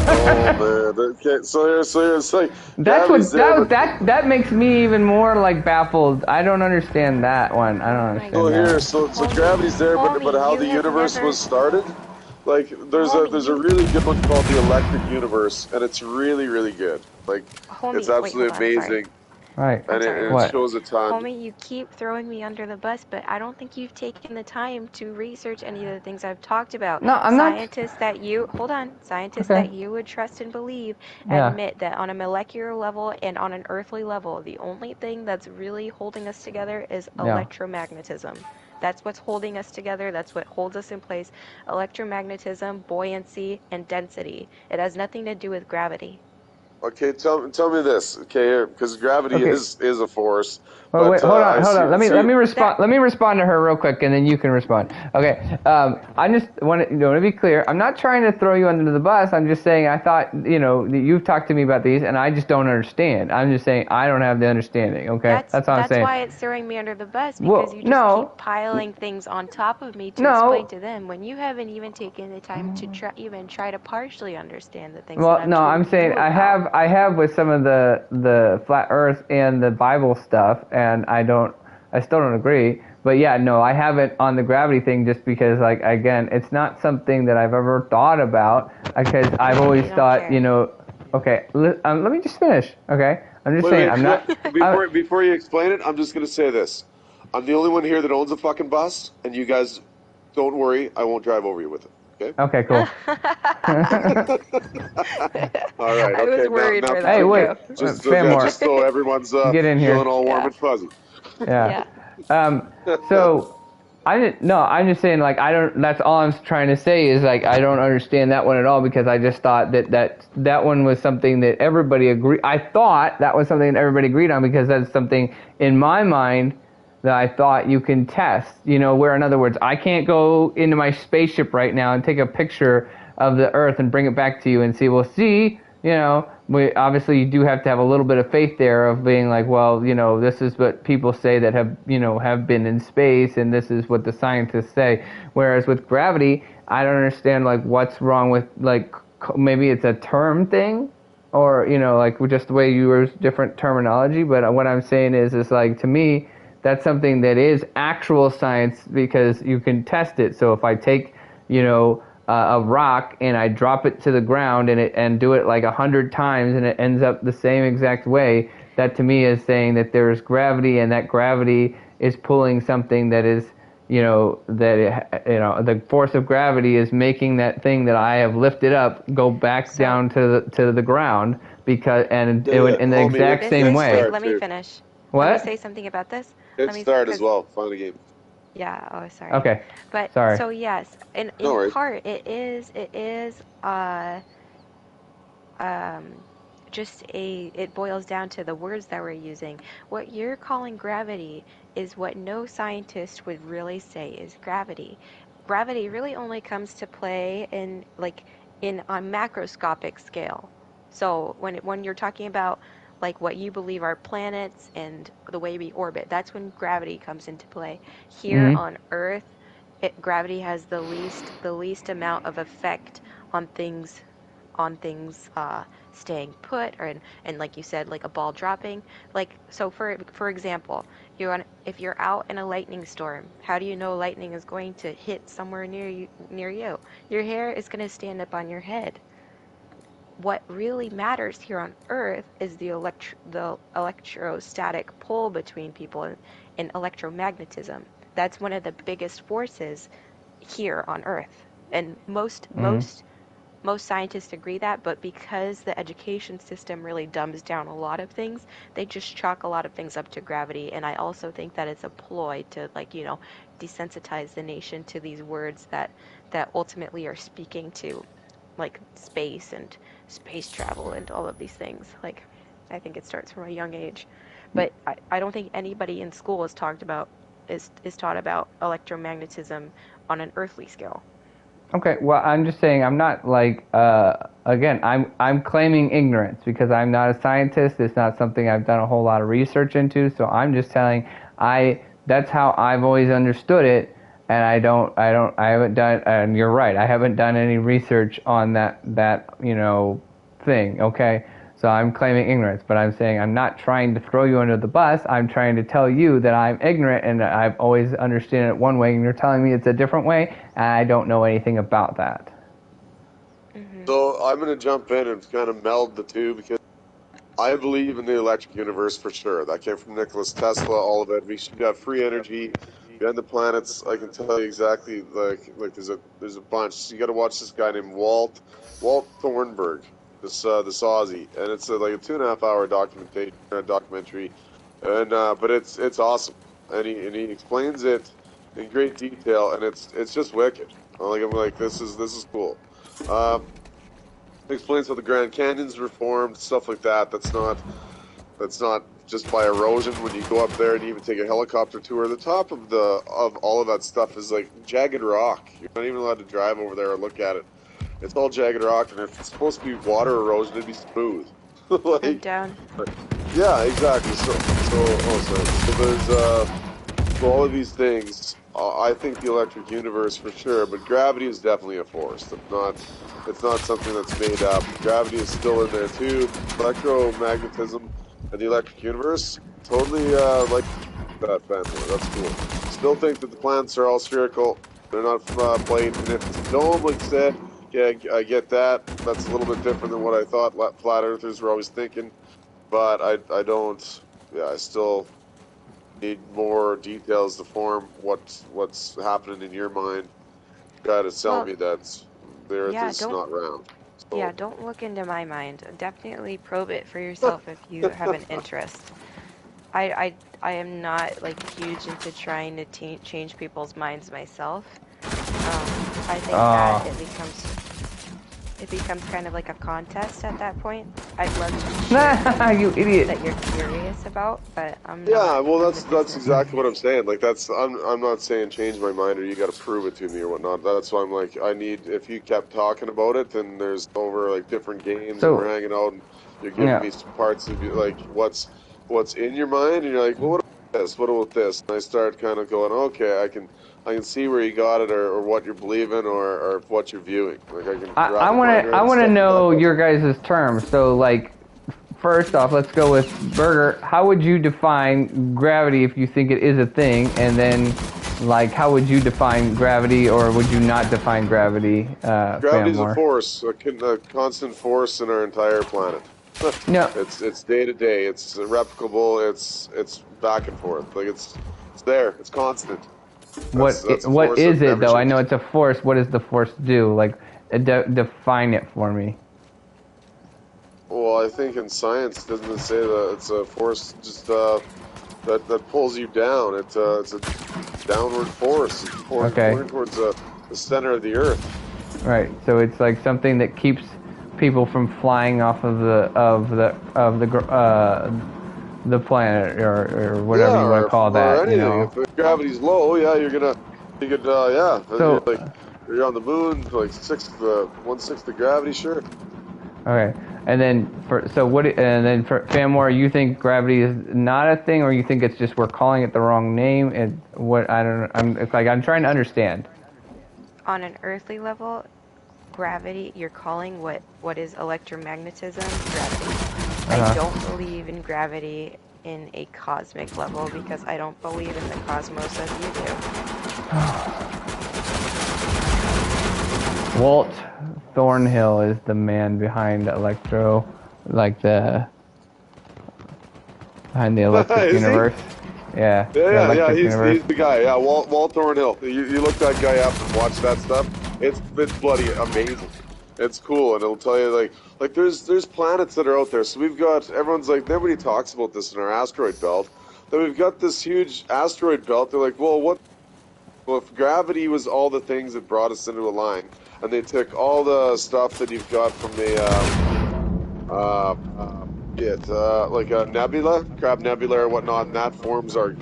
Oh man. Okay, so it's like That's gravity's what there, but that makes me even more like baffled. I don't understand that one. I don't Oh my so understand here, that. so gravity's there, but Homie, how you the have universe never. was started, like Homie, there's a you. really good one called the Electric Universe, and it's really good. Like it's Homie, wait, hold absolutely on, sorry. amazing, Right. I'm sorry, and hold it on. What? shows a ton. Homie, you keep throwing me under the bus, but I don't think you've taken the time to research any of the things I've talked about. No, I'm not. Scientists Okay. that you would trust and believe Yeah. admit that on a molecular level and on an earthly level, the only thing that's really holding us together is Yeah. electromagnetism. That's what's holding us together. That's what holds us in place. Electromagnetism, buoyancy, and density. It has nothing to do with gravity. Okay, tell me this, okay, because gravity Okay. is a force, Well, wait, but I hold on. Let see. me respond. That Let me respond to her real quick, and then you can respond. Okay. I just want to be clear. I'm not trying to throw you under the bus. I'm just saying I thought that you've talked to me about these, and I just don't understand. I'm just saying I don't have the understanding. Okay, that's all I'm that's saying. why it's throwing me under the bus because Well, you just keep no, piling things on top of me to explain no. to them when you haven't even taken the time to try to partially understand the things that Well, I've no, I'm told saying you about. I have with some of the flat Earth and the Bible stuff, and I still don't agree. But yeah, no, I haven't on the gravity thing just because, like, again, it's not something that I've ever thought about because I've Maybe always you don't thought, care. okay, let me just finish, okay? I'm just Wait, saying wait, I'm not. before you explain it, I'm just gonna say this: I'm the only one here that owns a fucking bus, and you guys don't worry, I won't drive over you with it. Okay? Okay, cool. All right. I was Okay. worried Now where that Hey, would wait, go. just yeah, Famor, just so everyone's get in feeling here. all warm Yeah. and fuzzy. Yeah. Yeah. So I didn't. No, I'm just saying. Like I don't. That's all I'm trying to say is like I don't understand that one at all because I just thought that one was something that everybody agreed. I thought that was something that everybody agreed on because that's something in my mind that I thought you can test. Where in other words, I can't go into my spaceship right now and take a picture of the Earth and bring it back to you and see. Well, see, we obviously you do have to have a little bit of faith there of being like, well, this is what people say that have been in space, and this is what the scientists say. Whereas with gravity, I don't understand like what's wrong with like maybe it's a term thing, or like just the way you use different terminology. But what I'm saying is like to me, that's something that is actual science because you can test it. So if I take a rock and I drop it to the ground and do it like 100 times and it ends up the same exact way, that to me is saying that there's gravity and that gravity is pulling something that is the force of gravity is making that thing that I have lifted up go back So down to the ground because and Yeah, it yeah, would in the homie. exact this same Hit is way. wait, start let me too. finish. Let me What? say something about this. Hit Let me start as because well. Find a game. yeah, oh sorry. Okay. But Sorry. so yes, No in worries. part it is um just it boils down to the words that we're using. What you're calling gravity is what no scientist would really say is gravity. Gravity really only comes to play in in a macroscopic scale. So when you're talking about like what you believe are planets and the way we orbit, that's when gravity comes into play. Here Mhm. on Earth, gravity has the least amount of effect on things staying put or and like you said like a ball dropping like so for example if you're out in a lightning storm, how do you know lightning is going to hit somewhere near you? Your hair is going to stand up on your head. What really matters here on Earth is the electrostatic pull between people and electromagnetism. That's one of the biggest forces here on Earth, and Mhm. most scientists agree that, but because the education system really dumbs down a lot of things, they just chalk a lot of things up to gravity. And I also think that it's a ploy to desensitize the nation to these words that ultimately are speaking to like space and space travel and all of these things. Like I think it starts from a young age. But I don't think anybody in school is taught about electromagnetism on an earthly scale. Okay, well, I'm just saying I'm not like again, I'm claiming ignorance because I'm not a scientist. It's not something I've done a whole lot of research into, so I'm just telling I that's how I've always understood it. and I haven't done, and you're right, I haven't done any research on that thing, okay? So I'm claiming ignorance, but I'm saying I'm not trying to throw you under the bus. I'm trying to tell you that I'm ignorant and I've always understood it one way, and you're telling me it's a different way, and I don't know anything about that. So I'm going to jump in and kind of meld the two because I believe in the electric universe for sure. That came from Nikola Tesla, all of it. We should have free energy beyond the planets. I can tell you exactly, like there's a bunch. You got to watch this guy named Walt Thornburg, this Aussie, and it's like a 2.5 hour documentary, and but it's awesome, and he explains it in great detail, and it's just wicked. I'm like this is cool. Explains how the Grand Canyons were formed, stuff like that. That's not just by erosion. When you go up there and you even take a helicopter tour, the top of all of that stuff is like jagged rock. You're not even allowed to drive over there or look at it. It's all jagged rock, and if it's supposed to be water erosion, it'd be smooth. I'm down. Yeah, exactly. So there's so all of these things. I think the electric universe for sure, but gravity is definitely a force. It's not something that's made up. Gravity is still in there too. Electromagnetism and the electric universe, totally like that family. That's cool. Still think that the planets are all spherical. They're not plate. And if it's a dome, like I said, yeah, I get that. That's a little bit different than what I thought flat earthers were always thinking. But I don't. Yeah, I still need more details to form what's happening in your mind. You gotta tell me that the Earth is not round. So. Yeah, don't look into my mind. Definitely probe it for yourself if you have an interest. I am not like huge into trying to change people's minds myself. I think that it becomes kind of like a contest at that point. I'd love to share you idiot. that you're curious about, but I'm yeah, not. well, that's exactly what I'm saying. Like I'm not saying change my mind or you got to prove it to me or whatnot. That's why I'm like if you kept talking about it, and there's over like different games and we're hanging out and you're giving me some parts of like what's in your mind, and you're like, well, what about this? What about this? And I start kind of going, okay, I can see where you got it, or what you're believing, or what you're viewing. Like I want to know your guys' terms. So like, first off, let's go with Burger. How would you define gravity if you think it is a thing? And then, like, how would you define gravity, or would you not define gravity? Gravity is a force, a constant force in our entire planet. No, it's day to day. It's replicable. It's back and forth. Like it's there. It's constant. What is it though? I know it's a force. What does the force do? Like, define it for me. Well, I think in science, doesn't it say that it's a force just that pulls you down? It's a downward force. It's pointing towards the center of the Earth. Right. So it's like something that keeps people from flying off of the planet or whatever you want to call that. Anything. You know, if gravity's low, yeah, you could So you're on the moon, like 1/6 of gravity, sure. Okay, and then for Famore, you think gravity is not a thing, or you think it's just we're calling it the wrong name? And what I don't know, I'm trying to understand. On an earthly level, gravity, you're calling what is electromagnetism gravity. I don't believe in gravity in a cosmic level because I don't believe in the cosmos as you do. Walt Thornhill is the man behind behind the electric universe. Yeah, he's the guy. Yeah, Walt Thornhill. You look that guy up and watch that stuff. It's bloody amazing. It's cool, and it'll tell you like there's planets that are out there. So we've got everyone's like nobody talks about this in our asteroid belt. Then we've got this huge asteroid belt. They're like, well, if gravity was all the things that brought us into a line, and they took all the stuff that you've got from the like a nebula, Crab Nebula or whatnot, and that forms our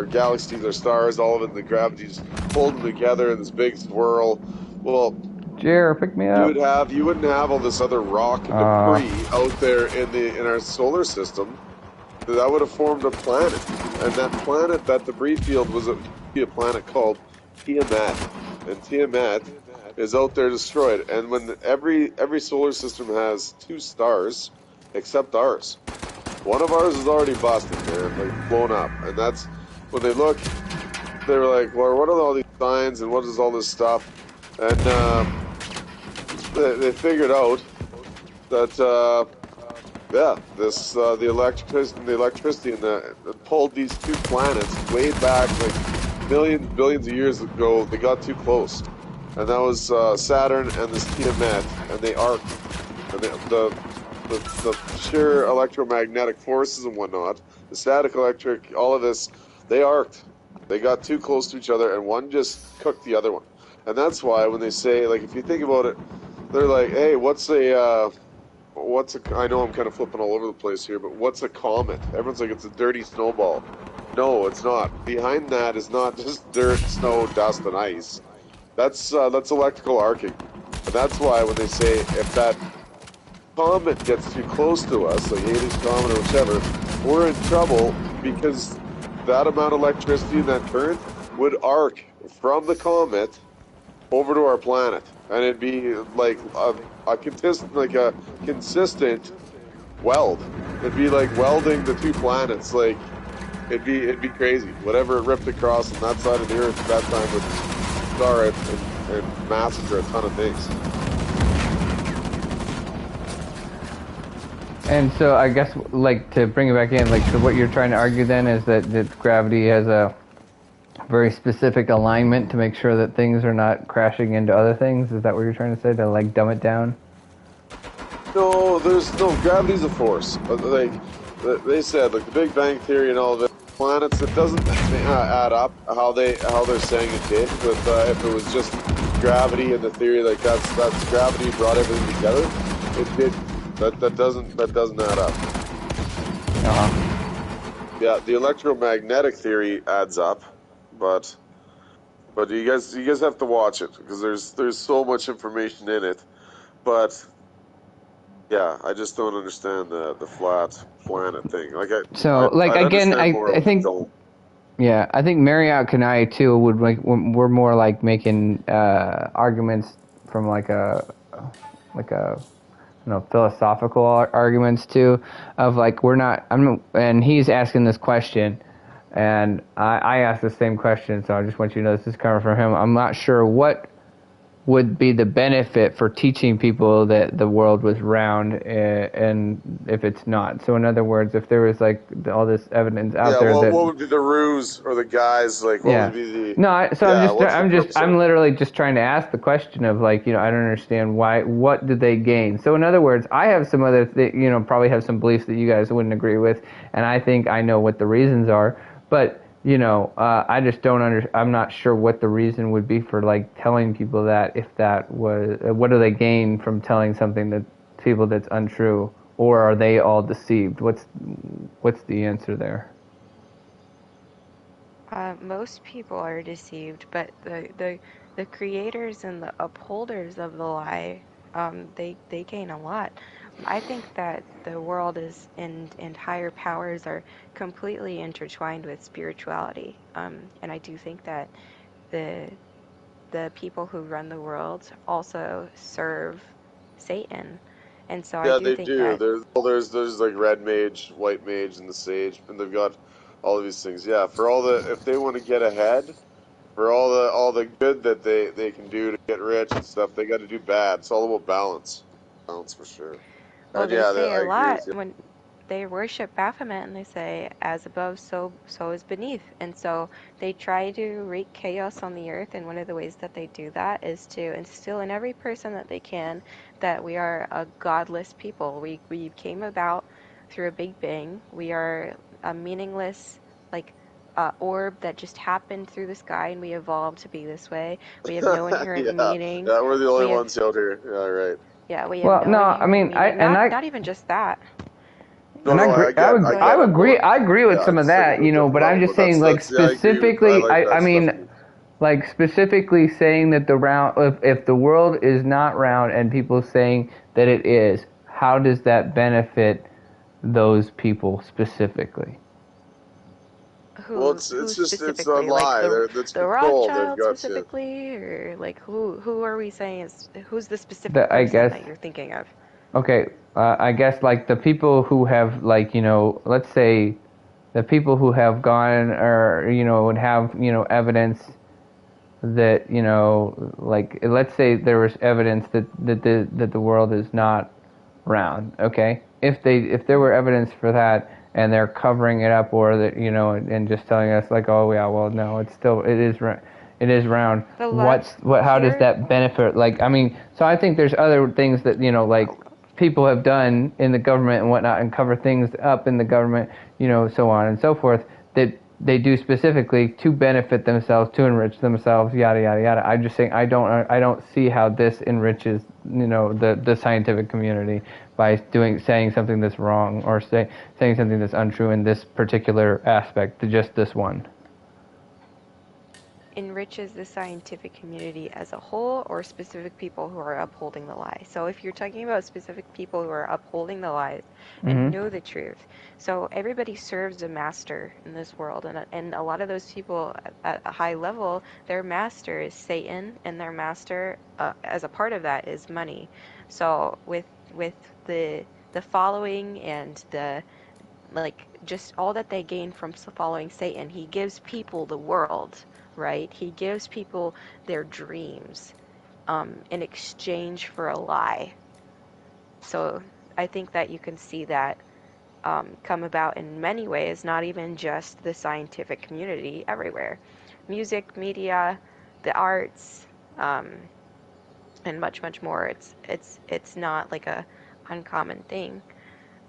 galaxies, our stars, all of it. And the gravity's pulled them together in this big swirl. Well, Jer, pick me up. You wouldn't have all this other rock and debris out there in our solar system. That would have formed a planet, and that planet, that debris field, was a planet called Tiamat, and Tiamat is out there destroyed. And when every solar system has 2 stars, except ours. One of ours is already busted, man, like blown up, and that's when they look. They were like, "Well, what are all these signs and what is all this stuff?" And they figured out that the electricity and it pulled these 2 planets way back, like billions of years ago. They got too close, and that was Saturn and this Tiamat, and they arced, and the sheer electromagnetic forces and whatnot, the static electric, all of this, they arced. They got too close to each other, and one just cooked the other one. And that's why when they say, like, if you think about it, they're like, hey, I know I'm kind of flipping all over the place here, but what's a comet? Everyone's like, it's a dirty snowball. No, it's not. Behind that is not just dirt, snow, dust, and ice. That's electrical arcing. And that's why when they say if that comet gets too close to us, like Halley's Comet or whichever, we're in trouble because that amount of electricity and that current would arc from the comet over to our planet, and it'd be like a consistent weld. It'd be like welding the 2 planets. Like it'd be crazy. Whatever it ripped across on that side of the Earth at that time would scar it and massacre a ton of things. And so I guess, like, to bring it back in, like, so what you're trying to argue then is that gravity has a very specific alignment to make sure that things are not crashing into other things? Is that what you're trying to say, to, like, dumb it down? No, gravity's a force. Like, they said, like, the Big Bang Theory and all of it, planets, it doesn't add up how they're saying it did, but if it was just gravity and the theory, like, that's gravity brought everything together, it did. That doesn't add up. Yeah, the electromagnetic theory adds up, but you guys have to watch it because there's so much information in it. But yeah, I just don't understand the flat planet thing. Like I think. Yeah, I think Marriott Kanai too we're more like making arguments from like a philosophical arguments too, of like and he's asking this question, and I asked the same question, so I just want you to know this is coming from him. I'm not sure what would be the benefit for teaching people that the world was round, and if it's not. So in other words, if there was like all this evidence out there that... what would be the ruse or the guise, like what would be the... No, I'm literally just trying to ask the question of like, I don't understand what did they gain? So in other words, I have some other, probably have some beliefs that you guys wouldn't agree with, and I think I know what the reasons are, but I just I'm not sure what the reason would be for like telling people that, if that was, what do they gain from telling something that people that's untrue, or are they all deceived? What's the answer there? Most people are deceived, but the creators and the upholders of the lie, they gain a lot. I think that the world and higher powers are completely intertwined with spirituality, and I do think that the people who run the world also serve Satan, and so I do they think do. that There's like red mage, white mage, and the sage, and they've got all of these things. Yeah, for all if they want to get ahead, for all the good that they can do to get rich and stuff, they got to do bad. It's all about balance for sure. well, And they yeah, say I a agree lot with you. when they worship Baphomet, and they say, as above, so is beneath. And so they try to wreak chaos on the earth, and one of the ways that they do that is to instill in every person that they can that we are a godless people. We came about through a big bang. We are a meaningless, like, orb that just happened through the sky, and we evolved to be this way. We have no inherent meaning. Yeah, we're the only ones out here. Yeah, right. Yeah, we have no inherent meaning. Not even just that. I agree with some of that, but I'm just saying, like, specifically, I mean, like, specifically saying that if the world is not round and people saying that it is, how does that benefit those people specifically? Well, Who it's just it's a specifically? Like lie. It's the control. They've Rothschilds got you. specifically, or like who are we saying is who's the specific The, I person guess. that you're thinking of? Okay. I guess like the people who have like let's say the people who have gone or would have evidence that like let's say there was evidence that the world is not round. Okay, if there were evidence for that and they're covering it up, or that and just telling us like, oh yeah, well no, it is round. The left How does here. that benefit? Like, I mean, so I think there's other things that like people have done in the government and whatnot, and cover things up in the government, so on and so forth, that they do specifically to benefit themselves, to enrich themselves, yada yada yada. I'm just saying I don't see how this enriches the scientific community by saying something that's wrong, or saying something that's untrue in this particular aspect to just this one. Enriches the scientific community as a whole, or specific people who are upholding the lie. So if you're talking about specific people who are upholding the lies and know the truth, so everybody serves a master in this world, and a lot of those people at a high level, their master is Satan, and their master as a part of that is money. So with the following and the like just all that they gain from following Satan, he gives people the world, right? He gives people their dreams in exchange for a lie. So I think that you can see that come about in many ways, not even just the scientific community, everywhere. Music, media, the arts, and much, much more. It's not like a uncommon thing.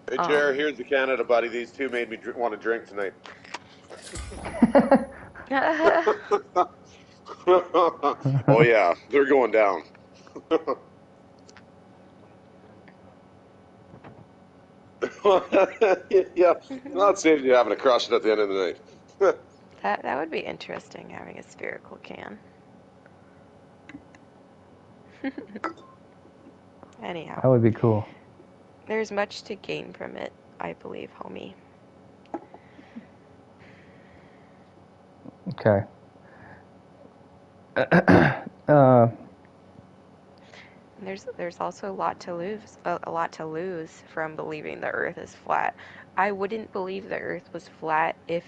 Hey, Jer, here's the Canada, buddy. These two made me want to drink tonight. Oh yeah, they're going down. Yeah, not saying you're having a crush at the end of the night. That would be interesting, having a spherical can. Anyhow, That would be cool. there's much to gain from it, I believe, homie. Okay. There's also a lot to lose from believing the Earth is flat. I wouldn't believe the Earth was flat if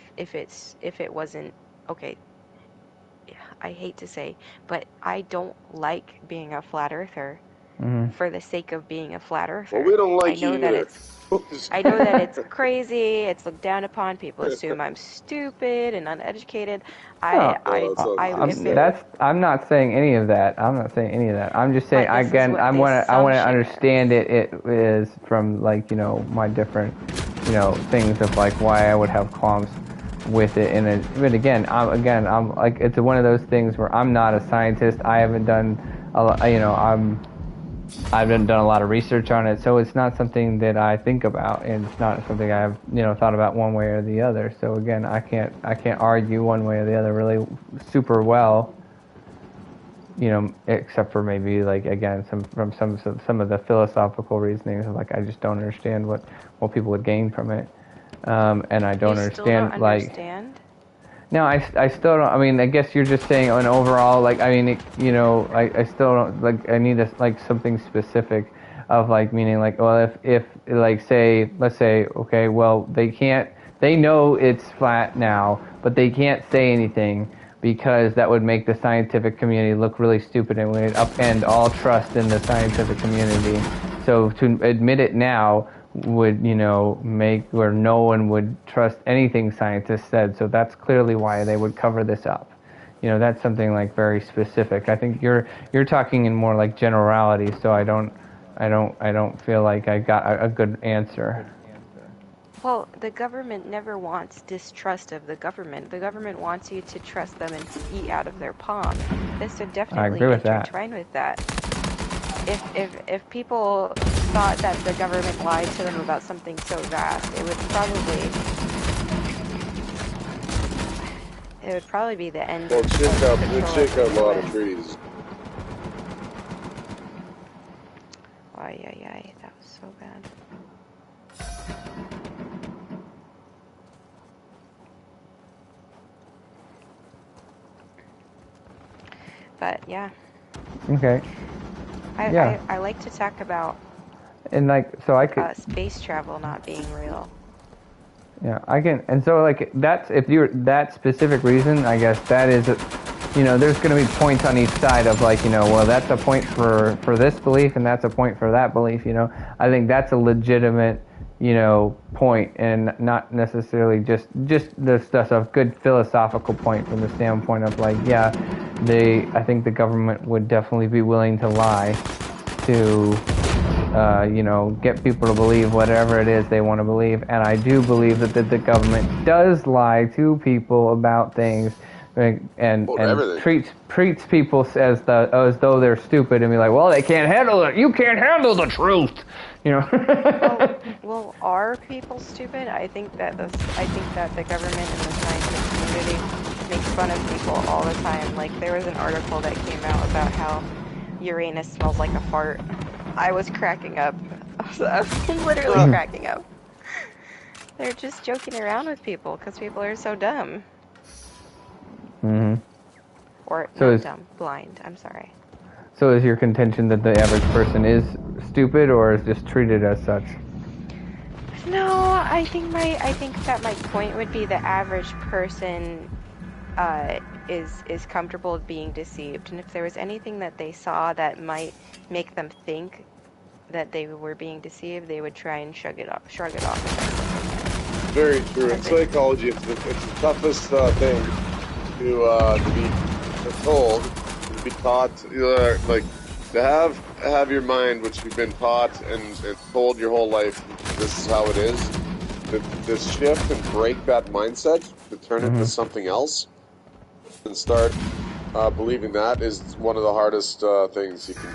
it wasn't okay. I hate to say, but I don't like being a flat earther for the sake of being a flat earther. Well, we don't like I know you that either. I know that it's crazy. It's looked down upon. People assume I'm stupid and uneducated. I'm not saying any of that. I'm not saying any of that. I'm just saying But this is again. what I the want to assumption understand it. It is from like my different things of like why I would have qualms with it. But again, I'm like it's one of those things where I'm not a scientist. I haven't done a lot. I haven't done a lot of research on it, so it's not something that I think about, and it's not something I've thought about one way or the other. So again, I can't argue one way or the other really super well, except for maybe like again some of the philosophical reasonings of like I just don't understand what people would gain from it, and I don't you still don't understand? No, I still don't. I mean, I guess you're just saying an overall, like, I mean, I still don't, like, I need like something specific of, like, meaning, like, well, if like, let's say, okay, well, they know it's flat now, but they can't say anything because that would make the scientific community look really stupid and would upend all trust in the scientific community. So to admit it now would make where no one would trust anything scientists said, so that's clearly why they would cover this up. That's something like very specific. I think you're talking in more like generality, so I don't feel like I got a good answer. Well, the government never wants distrust of the government. The government wants you to trust them and eat out of their palm. This would definitely intertwine with that. If people thought that the government lied to them about something so vast, it would probably be the end. Well, it'd shake out a lot of trees. Ay, that was so bad. But yeah, Okay. Yeah. I like to talk about And like, so I could, space travel not being real. yeah, I can, and so like that's, if you're that specific reason, I guess that is, there's going to be points on each side of like, well, that's a point for this belief and that's a point for that belief. I think that's a legitimate, point, and not necessarily just that's a good philosophical point from the standpoint of like, yeah, I think the government would definitely be willing to lie to get people to believe whatever it is they want to believe. And I do believe that the government does lie to people about things, and treats people as though they're stupid, and be like, well, they can't handle it. You can't handle the truth. Well, are people stupid? I think that the government and the scientific community makes fun of people all the time. Like, there was an article that came out about how Uranus smells like a fart. I was cracking up. I was literally cracking up. They're just joking around with people because people are so dumb. Mm-hmm. Or not dumb, blind. I'm sorry. So is your contention that the average person is stupid, or is just treated as such? No, I think that my point would be the average person is comfortable being deceived, and if there was anything that they saw that might make them think that they were being deceived, they would try and shrug it off. Very true. In psychology, it's the toughest thing to be told, to be taught, like to have your mind, which you've been taught and told your whole life, this is how it is. This shift and break that mindset to turn it into something else and start believing that is one of the hardest things you can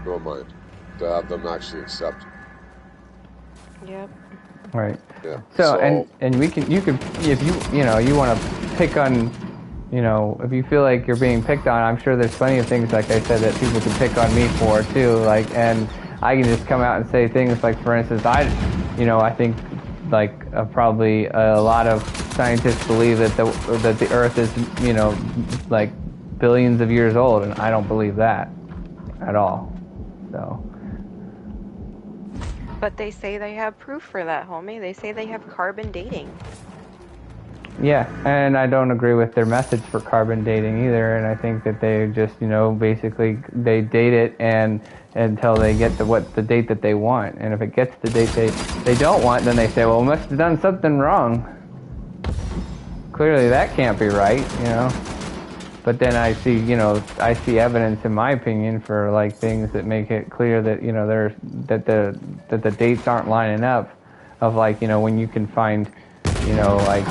do in mind, to have them actually accept. Yep. Right. Yeah. So and you could if you want to pick on, if you feel like you're being picked on, I'm sure there's plenty of things, like I said, that people can pick on me for too. Like, and I can just come out and say things like, for instance, I think like probably a lot of scientists believe that the Earth is like billions of years old, and I don't believe that at all. So. But they say they have proof for that, homie. They say they have carbon dating. Yeah, and I don't agree with their methods for carbon dating either, and I think that they just, basically they date it and until they get to the date that they want. And if it gets the date they don't want, then they say, well, we must have done something wrong. Clearly that can't be right, But then I see evidence, in my opinion, for like things that make it clear that that the dates aren't lining up. Of like when you can find like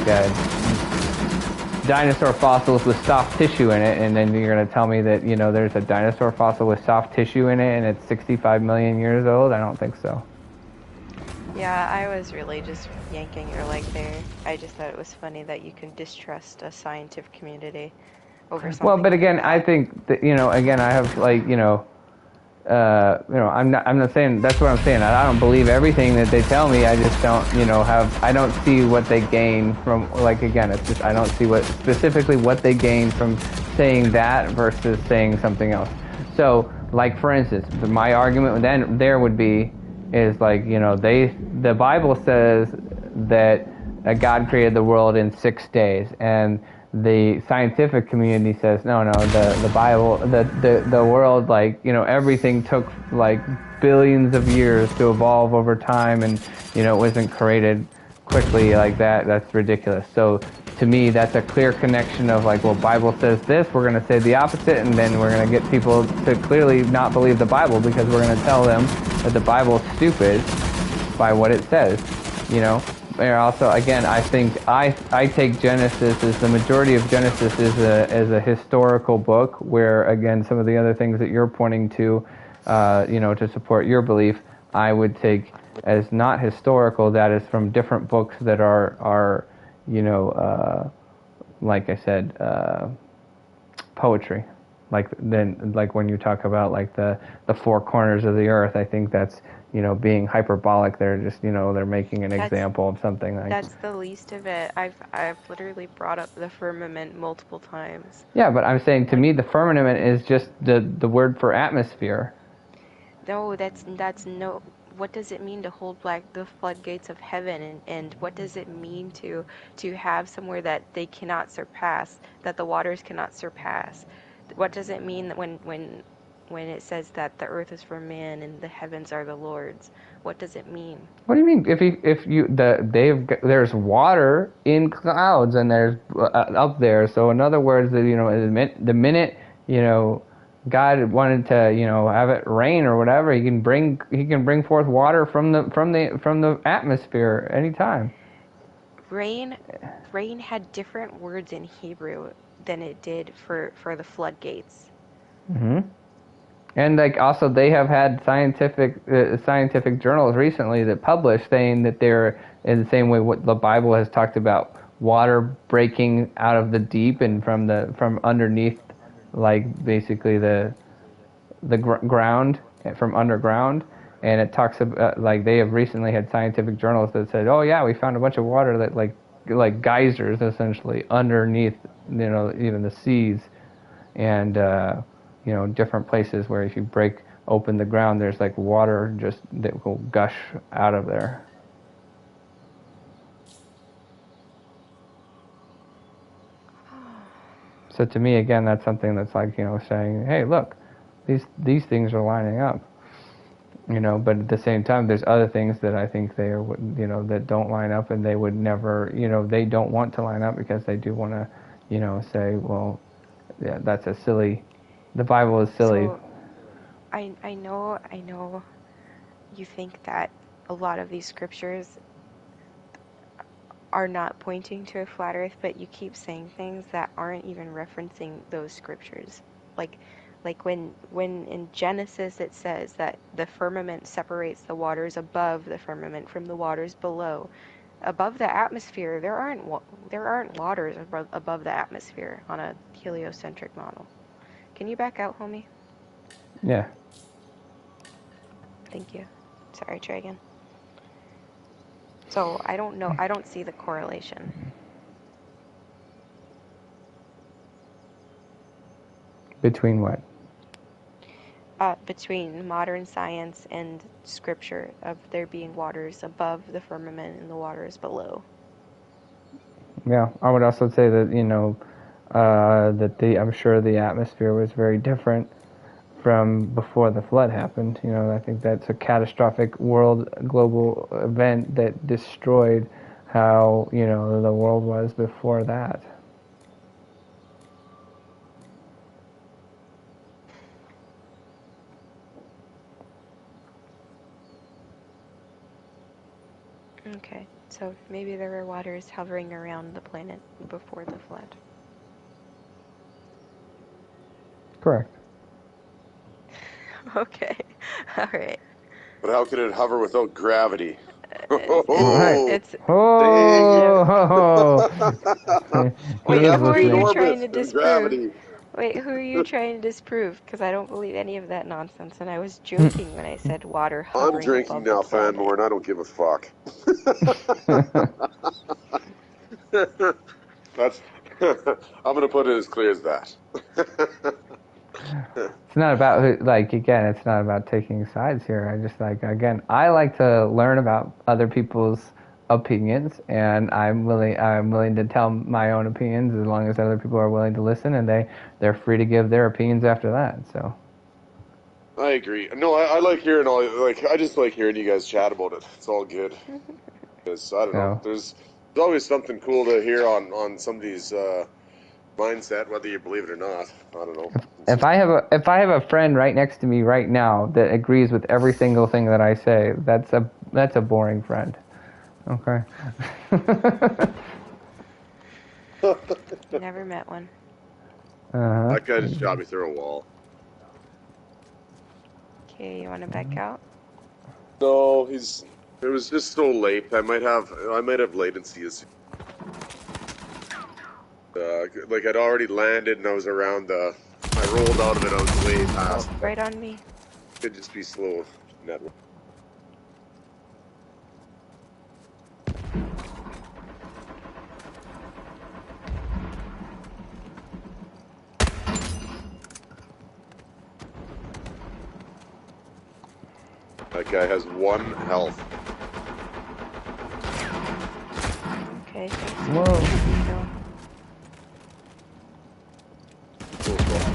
dinosaur fossils with soft tissue in it, and then you're gonna tell me that there's a dinosaur fossil with soft tissue in it and it's 65 million years old? I don't think so. Yeah, I was really just yanking your leg there. I just thought it was funny that you can distrust a scientific community over something. Well, but again, like that. I think that again, I have like I'm not saying that's what I'm saying. I don't believe everything that they tell me. I just don't I don't see what they gain from, like, again, it's just I don't see what they gain from saying that versus saying something else. So, like, for instance, my argument then there would be is like the Bible says that God created the world in 6 days, and the scientific community says no, the Bible, the world, like everything took like billions of years to evolve over time, and it wasn't created quickly like that. That's ridiculous. So to me, that's a clear connection of like, well, Bible says this, we're going to say the opposite, and then we're going to get people to clearly not believe the Bible because we're going to tell them that the Bible is stupid by what it says, And also, again, I think I take Genesis as the majority of Genesis is a historical book, where, again, some of the other things that you're pointing to, to support your belief, I would take as not historical. That is from different books that are like I said, poetry. like when you talk about like the four corners of the earth, I think that's being hyperbolic. They're just they're making an example of something like. That's the least of it. I've literally brought up the firmament multiple times. Yeah, but I'm saying to me the firmament is just the word for atmosphere. No, that's no. What does it mean to hold back the floodgates of heaven, and what does it mean to have somewhere that they cannot surpass, that the waters cannot surpass? What does it mean that when it says that the earth is for man and the heavens are the Lord's? What does it mean? What do you mean? There's water in clouds and there's up there. So in other words, the minute God wanted to have it rain or whatever, he can bring forth water from the atmosphere anytime. Rain had different words in Hebrew than it did for the floodgates. Mm-hmm. And like also they have had scientific journals recently that publish saying that they're in the same way what the Bible has talked about water breaking out of the deep and from underneath, like basically the ground, from underground. And it talks about like they have recently had scientific journals that said, oh yeah, we found a bunch of water that like geysers essentially underneath even the seas. And different places where if you break open the ground, there's like water just that will gush out of there. So to me, again, that's something that's like saying, hey, look, these things are lining up. But at the same time, there's other things that I think they are, that don't line up, and they would never, they don't want to line up because they do want to, say, well, yeah, that's a silly. The Bible is silly. So, I know you think that a lot of these scriptures are not pointing to a flat earth, but you keep saying things that aren't even referencing those scriptures. Like when in Genesis it says that the firmament separates the waters above the firmament from the waters below. Above the atmosphere, there aren't waters above the atmosphere on a heliocentric model. Can you back out, homie? Yeah. Thank you. Sorry, try again. So I don't know. I don't see the correlation. Between what? Between modern science and scripture of there being waters above the firmament and the waters below. Yeah, I would also say that I'm sure the atmosphere was very different from before the flood happened. I think that's a catastrophic global event that destroyed how the world was before that. Okay, so maybe there were waters hovering around the planet before the flood. Correct. Okay, all right. But how could it hover without gravity? It's Wait, who are you trying to disprove? Gravity. Wait, who are you trying to disprove? Because I don't believe any of that nonsense, and I was joking when I said water hovering I'm drinking above now, the planet. Fanmore, and I don't give a fuck. That's. I'm gonna put it as clear as that. It's not about it's not about taking sides here. I just I like to learn about other people's opinions, and I'm willing to tell my own opinions as long as other people are willing to listen, and they're free to give their opinions after that. So I agree. No, I like hearing I just like hearing you guys chat about it. It's all good. Because I don't know, there's always something cool to hear on somebody's mindset, whether you believe it or not. I don't know. If I have a friend right next to me right now that agrees with every single thing that I say, that's a boring friend. Okay. Never met one. That guy just shot me through a wall. Okay, you want to back out? No, it was just so late. I might have latency. I'd already landed and I was around the I rolled out of it. I was way past. Oh, right on me. Could just be slow network. That guy has 1 health. Okay, thanks. Whoa. Cool, cool.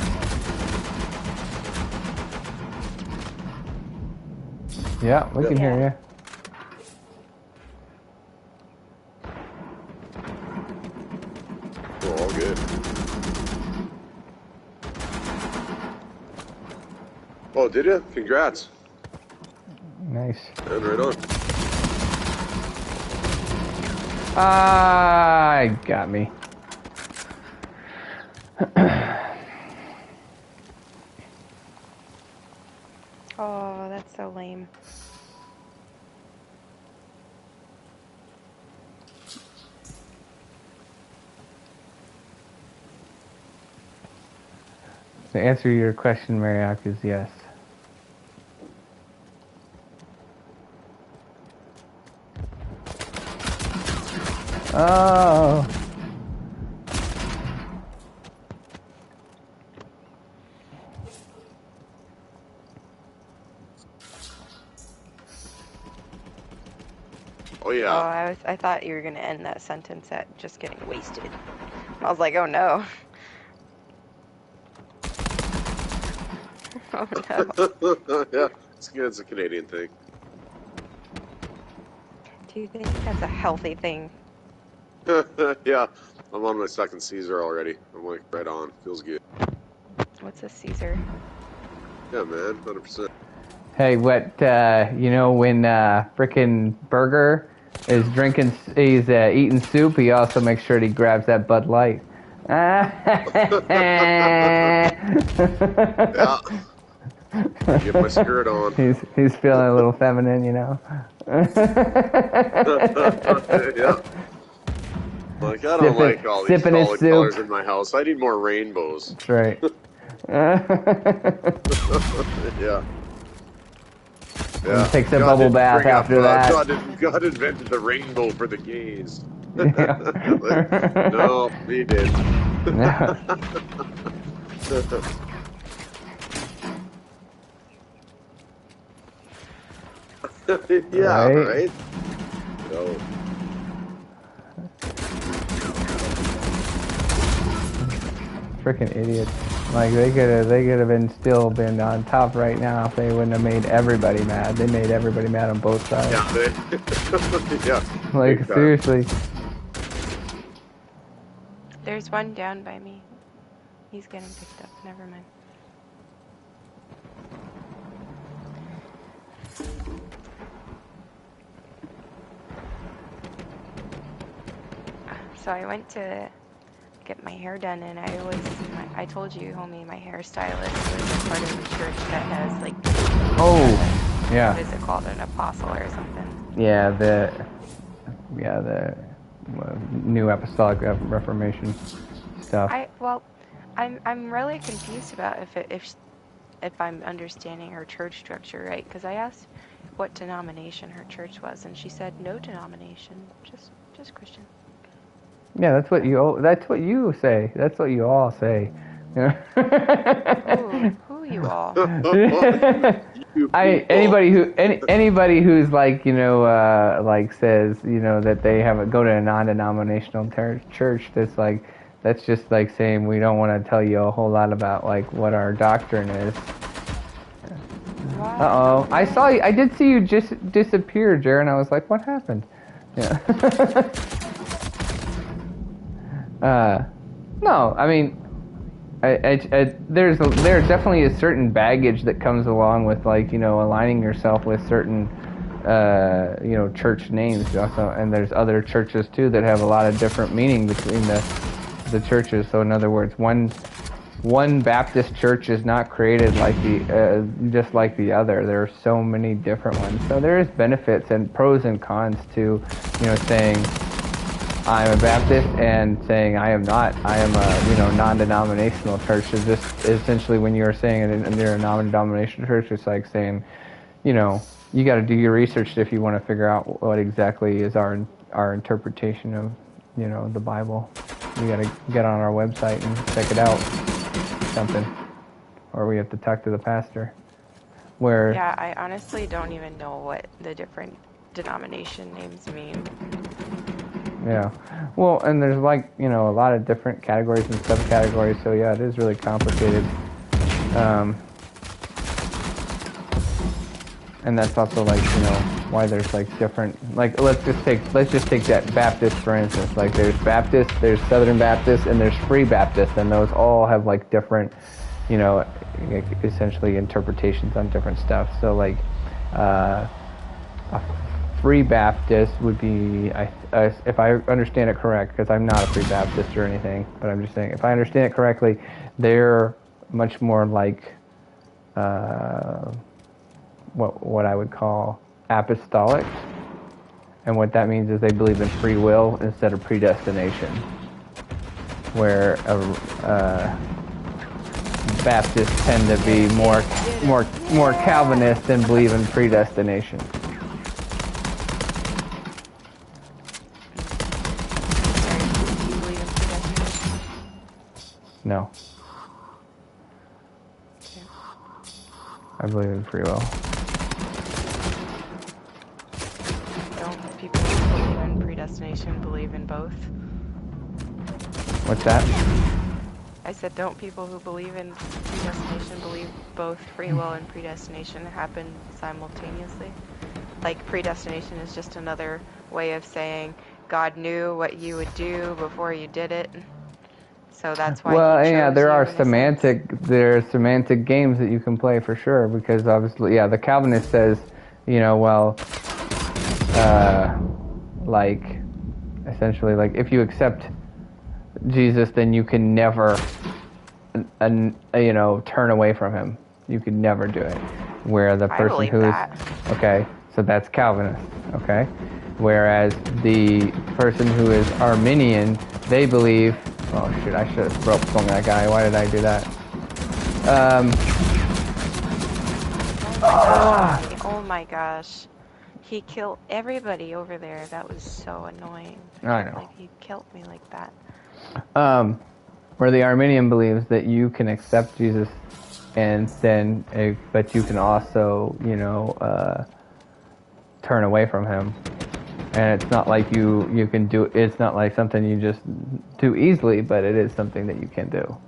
Yeah, we can hear you. Cool, all good. Oh, did you? Congrats. Nice. And right on. Ah, got me. Oh, that's so lame. The answer to your question, Mariak, is yes. Oh. Oh yeah. Oh, I thought you were gonna end that sentence at just getting wasted. I was like, oh no. Oh no. Yeah, it's a Canadian thing. Do you think that's a healthy thing? Yeah, I'm on my 2nd Caesar already. I'm like right on. Feels good. What's a Caesar? Yeah, man, 100%. Hey, what, you know, when frickin' Burger is he's eating soup, he also makes sure he grabs that Bud Light. Yeah. Get my skirt on. He's feeling a little feminine, you know. Yeah. Like, I don't like all these sipping his solid soup. colors in my house. I need more rainbows. That's right. Yeah. And takes a bubble bath after that. God invented the rainbow for the gays. Yeah. Like, no, he did. Yeah, right? No. Freaking idiots. Like they could have been on top right now if they wouldn't have made everybody mad. They made everybody mad on both sides. Yeah, yeah. Like seriously. There's one down by me. He's getting picked up. Never mind. So I went to get my hair done, and I told you, homie, my hairstylist was a part of the church that has like. Yeah. What is it called? An apostle or something? Yeah, the New Apostolic Reformation stuff. I'm really confused about if I'm understanding her church structure right, because I asked what denomination her church was, and she said no denomination, just Christian. Yeah, that's what you say. That's what you all say. Who you all? Anybody who's like, you know, like says, you know, that they go to a non-denominational church, that's just like saying we don't want to tell you a whole lot about like what our doctrine is. Uh-oh. I did see you just disappear, Jared, and I was like, what happened? Yeah. No, I mean, there's definitely a certain baggage that comes along with, like, you know, aligning yourself with certain, you know, church names. Also, and there's other churches too that have a lot of different meaning between the churches. So in other words, one Baptist church is not created like just like the other. There are so many different ones. So there is benefits and pros and cons to, you know, saying, I'm a Baptist and saying I am not. I am a non-denominational church. Is just essentially when you're saying you're a non-denominational church, it's like saying, you got to do your research if you want to figure out what exactly is our interpretation of the Bible. You got to get on our website and check it out. Something, or we have to talk to the pastor. Where Yeah, I honestly don't even know what the different denomination names mean. Yeah. Well, and there's a lot of different categories and subcategories, so yeah, it is really complicated. And that's also why there's different, let's just take that Baptist for instance. There's Baptist, there's Southern Baptist, and there's Free Baptist, and those all have different, essentially interpretations on different stuff. So a Free Baptist would be, if I understand it correct, because I'm not a Free Baptist or anything, but I'm just saying, if I understand it correctly, they're much more what I would call apostolic, and what that means is they believe in free will instead of predestination, where Baptists tend to be more Calvinist and believe in predestination. Do you believe in predestination? No. Okay. I believe in free will. Don't people who believe in predestination believe in both? What's that? I said, don't people who believe in predestination believe both free will and predestination happen simultaneously? Predestination is just another way of saying God knew what you would do before you did it. So that's why Well, he chose yeah, there you are in a sense. there are semantic games that you can play for sure, because obviously, yeah, the Calvinist says, essentially, if you accept Jesus, then you can never, turn away from him. You could never do it. Where the person believe who is, that. okay, so that's Calvinist, okay? Whereas the person who is Arminian, they believe, oh shit, I should have swung that guy. Why did I do that? Oh my gosh. He killed everybody over there. That was so annoying. I know. He killed me like that. Where the Arminian believes that you can accept Jesus, and then, but you can also, turn away from him. And it's not like you can do, it's not like something you just do easily, but it is something that you can do.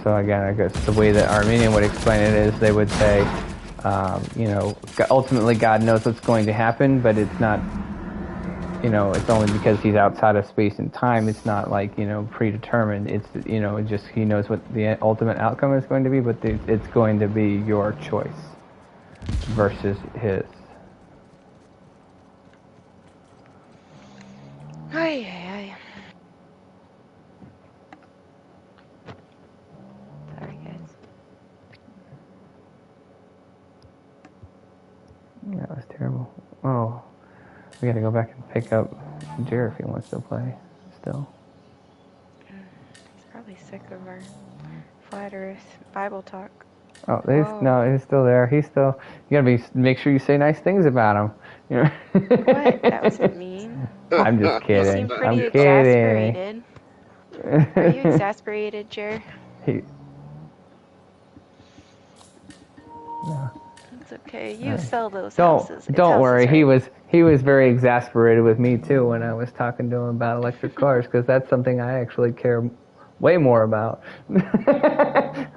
So again, I guess the way that Arminian would explain it is they would say, ultimately God knows what's going to happen, but it's not, it's only because he's outside of space and time. It's not predetermined. It's, just he knows what the ultimate outcome is going to be, but it's going to be your choice versus his. Ay. Sorry, guys. That was terrible. Oh, we got to go back and pick up Jer if he wants to play still. He's probably sick of our flat Earth Bible talk. Oh, he's still there. He's still. You gotta make sure you say nice things about him. What? That wasn't mean. I'm just kidding. You seem pretty I'm exasperated. kidding. Are you exasperated, Jer? No. It's okay. You sell those Don't houses. don't worry. Right? He was very exasperated with me too when I was talking to him about electric cars, because that's something I actually care way more about. I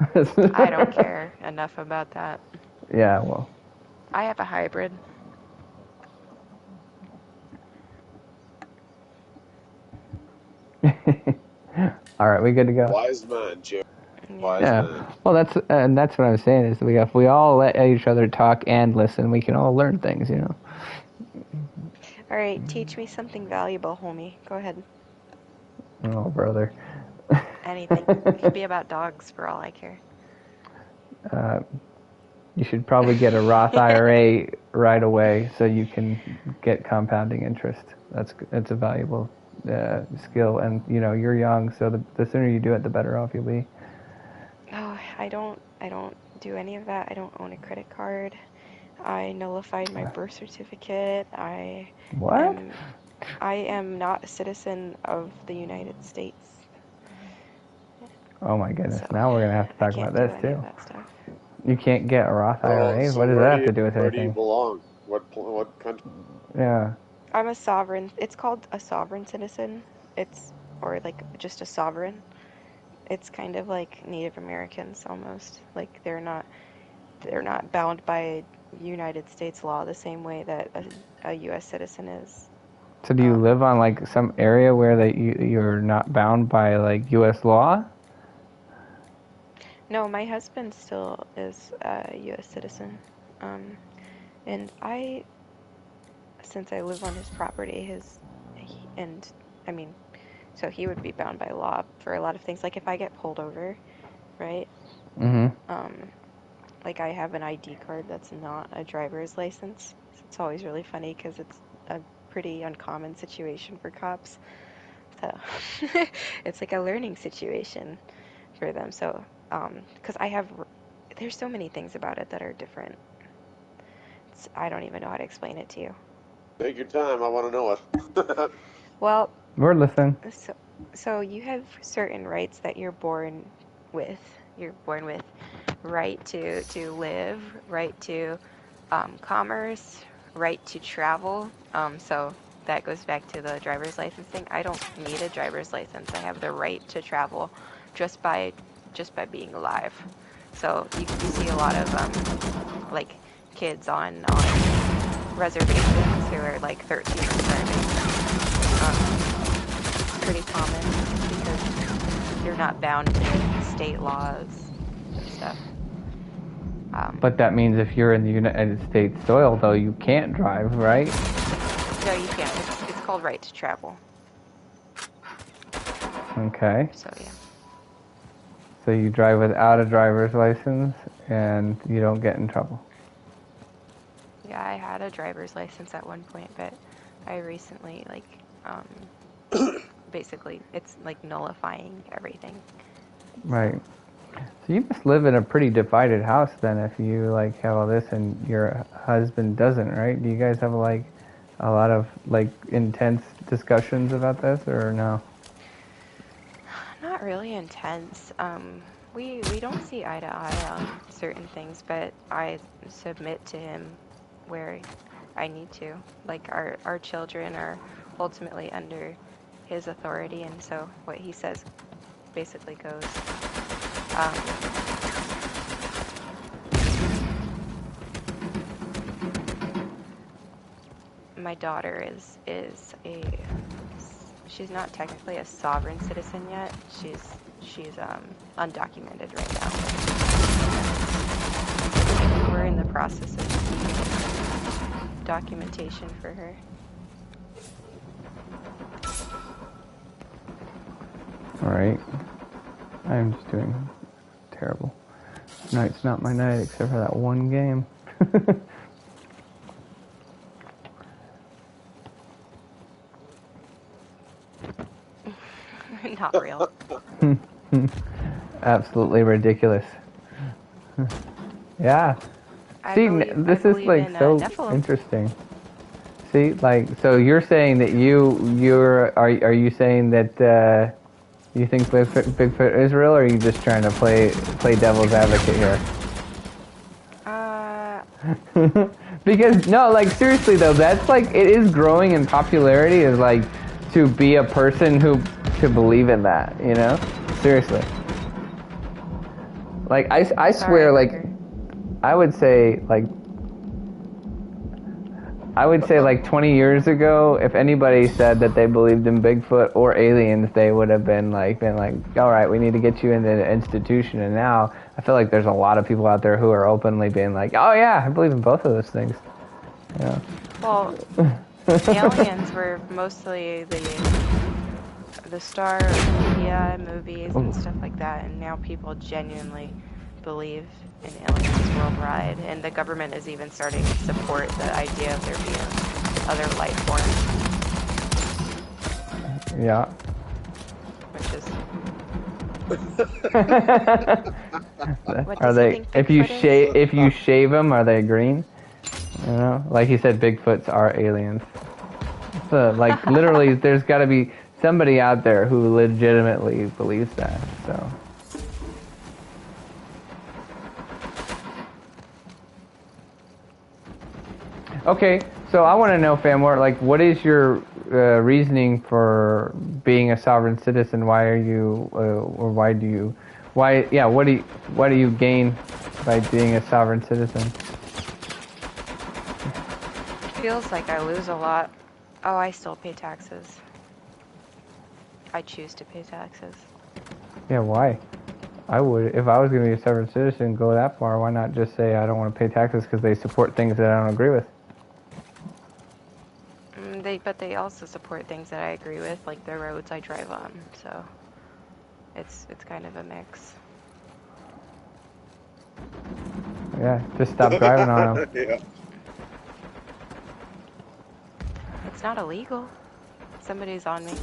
don't care enough about that. Yeah, well. I have a hybrid. All right, we good to go? Wise man, Jerry. Wise Yeah. man. Well, that's what I'm saying is if we all let each other talk and listen, we can all learn things, All right, teach me something valuable, homie. Go ahead. Oh, brother. Anything. It could be about dogs for all I care. You should probably get a Roth IRA right away so you can get compounding interest. It's a valuable skill, and you're young, so the sooner you do it, the better off you'll be. Oh, I don't do any of that. I don't own a credit card. I nullified my birth certificate. What? I am not a citizen of the United States. Oh my goodness! So Now we're gonna have to I talk can't about do this any too. of that stuff. You can't get a Roth IRA. So What does that have to do with where do you anything? belong? What country? Yeah. I'm a sovereign. It's called a sovereign citizen. Or like just a sovereign. It's kind of like Native Americans almost. Like they're not bound by United States law the same way that a U.S. citizen is. So do you live on like some area where you're not bound by like U.S. law? No, my husband still is a U.S. citizen, and since I live on his property, so he would be bound by law for a lot of things. Like if I get pulled over, right? Mm-hmm. Like I have an ID card that's not a driver's license. So it's always really funny because it's a pretty uncommon situation for cops. So it's like a learning situation for them. So, because there's so many things about it that are different. I don't even know how to explain it to you. Take your time. I want to know it. Well, We're listening. so you have certain rights that you're born with. You're born with right to live, right to commerce, right to travel. So that goes back to the driver's license thing. I don't need a driver's license. I have the right to travel just by being alive. So you see a lot of like kids on reservations who are like 13 or starving. It's pretty common because you're not bound to state laws and stuff. But that means if you're in the United States soil, though, you can't drive, right? No, you can't. It's called right to travel. Okay. So yeah. So you drive without a driver's license, and you don't get in trouble. Yeah, I had a driver's license at one point, but I recently basically it's like nullifying everything. Right. So you must live in a pretty divided house then if you like have all this and your husband doesn't, right? Do you guys have like a lot of like intense discussions about this or no? Not really intense. We don't see eye to eye on certain things, but I submit to him where I need to. Like our children are ultimately under his authority, and so what he says basically goes. My daughter she's not technically a sovereign citizen yet. She's undocumented right now. We're in the process of documentation for her. All right. I'm just doing terrible. Tonight's not my night except for that one game. Not real. Absolutely ridiculous. Yeah. See, this is like so interesting. See, like, so you're saying that are you saying that you think Bigfoot is real, or are you just trying to play devil's advocate here? Because no, like seriously though, that's like it is growing in popularity. Is like to be a person who to believe in that, you know? Seriously. Like I swear, like I would say like 20 years ago, if anybody said that they believed in Bigfoot or aliens, they would have been like, all right, we need to get you into the institution. And now I feel like there's a lot of people out there who are openly being like, oh yeah, I believe in both of those things. Yeah. Well, aliens were mostly the star of media, movies, and stuff like that, and now people genuinely believe in aliens worldwide, and the government is even starting to support the idea of there being other life forms. Yeah. Which is... What Are does he they? think If you Bigfoot is? shave them, are they green? You know, like he said, Bigfoots are aliens. So, like, literally, there's got to be somebody out there who legitimately believes that. So. Okay, so I want to know, Famor, like, what is your reasoning for being a sovereign citizen? Why are you, or why do you, why, yeah, what do you gain by being a sovereign citizen? Feels like I lose a lot. Oh, I still pay taxes. I choose to pay taxes. Yeah, why? I would, if I was going to be a sovereign citizen, go that far. Why not just say I don't want to pay taxes because they support things that I don't agree with? But they also support things that I agree with, like the roads I drive on. So it's kind of a mix. Yeah, just stop driving on them. Yeah. It's not illegal. Somebody's on me.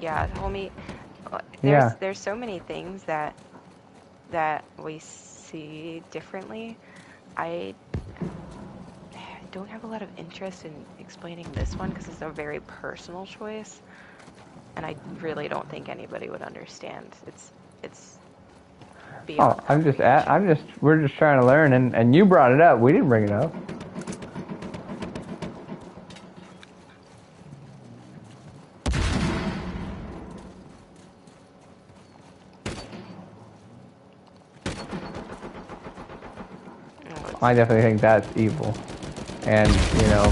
Yeah, homie. There's so many things that we see differently. I don't have a lot of interest in explaining this one because it's a very personal choice, and I really don't think anybody would understand. It's beyond comprehension. we're just trying to learn, and you brought it up. We didn't bring it up. I definitely think that's evil. And, you know,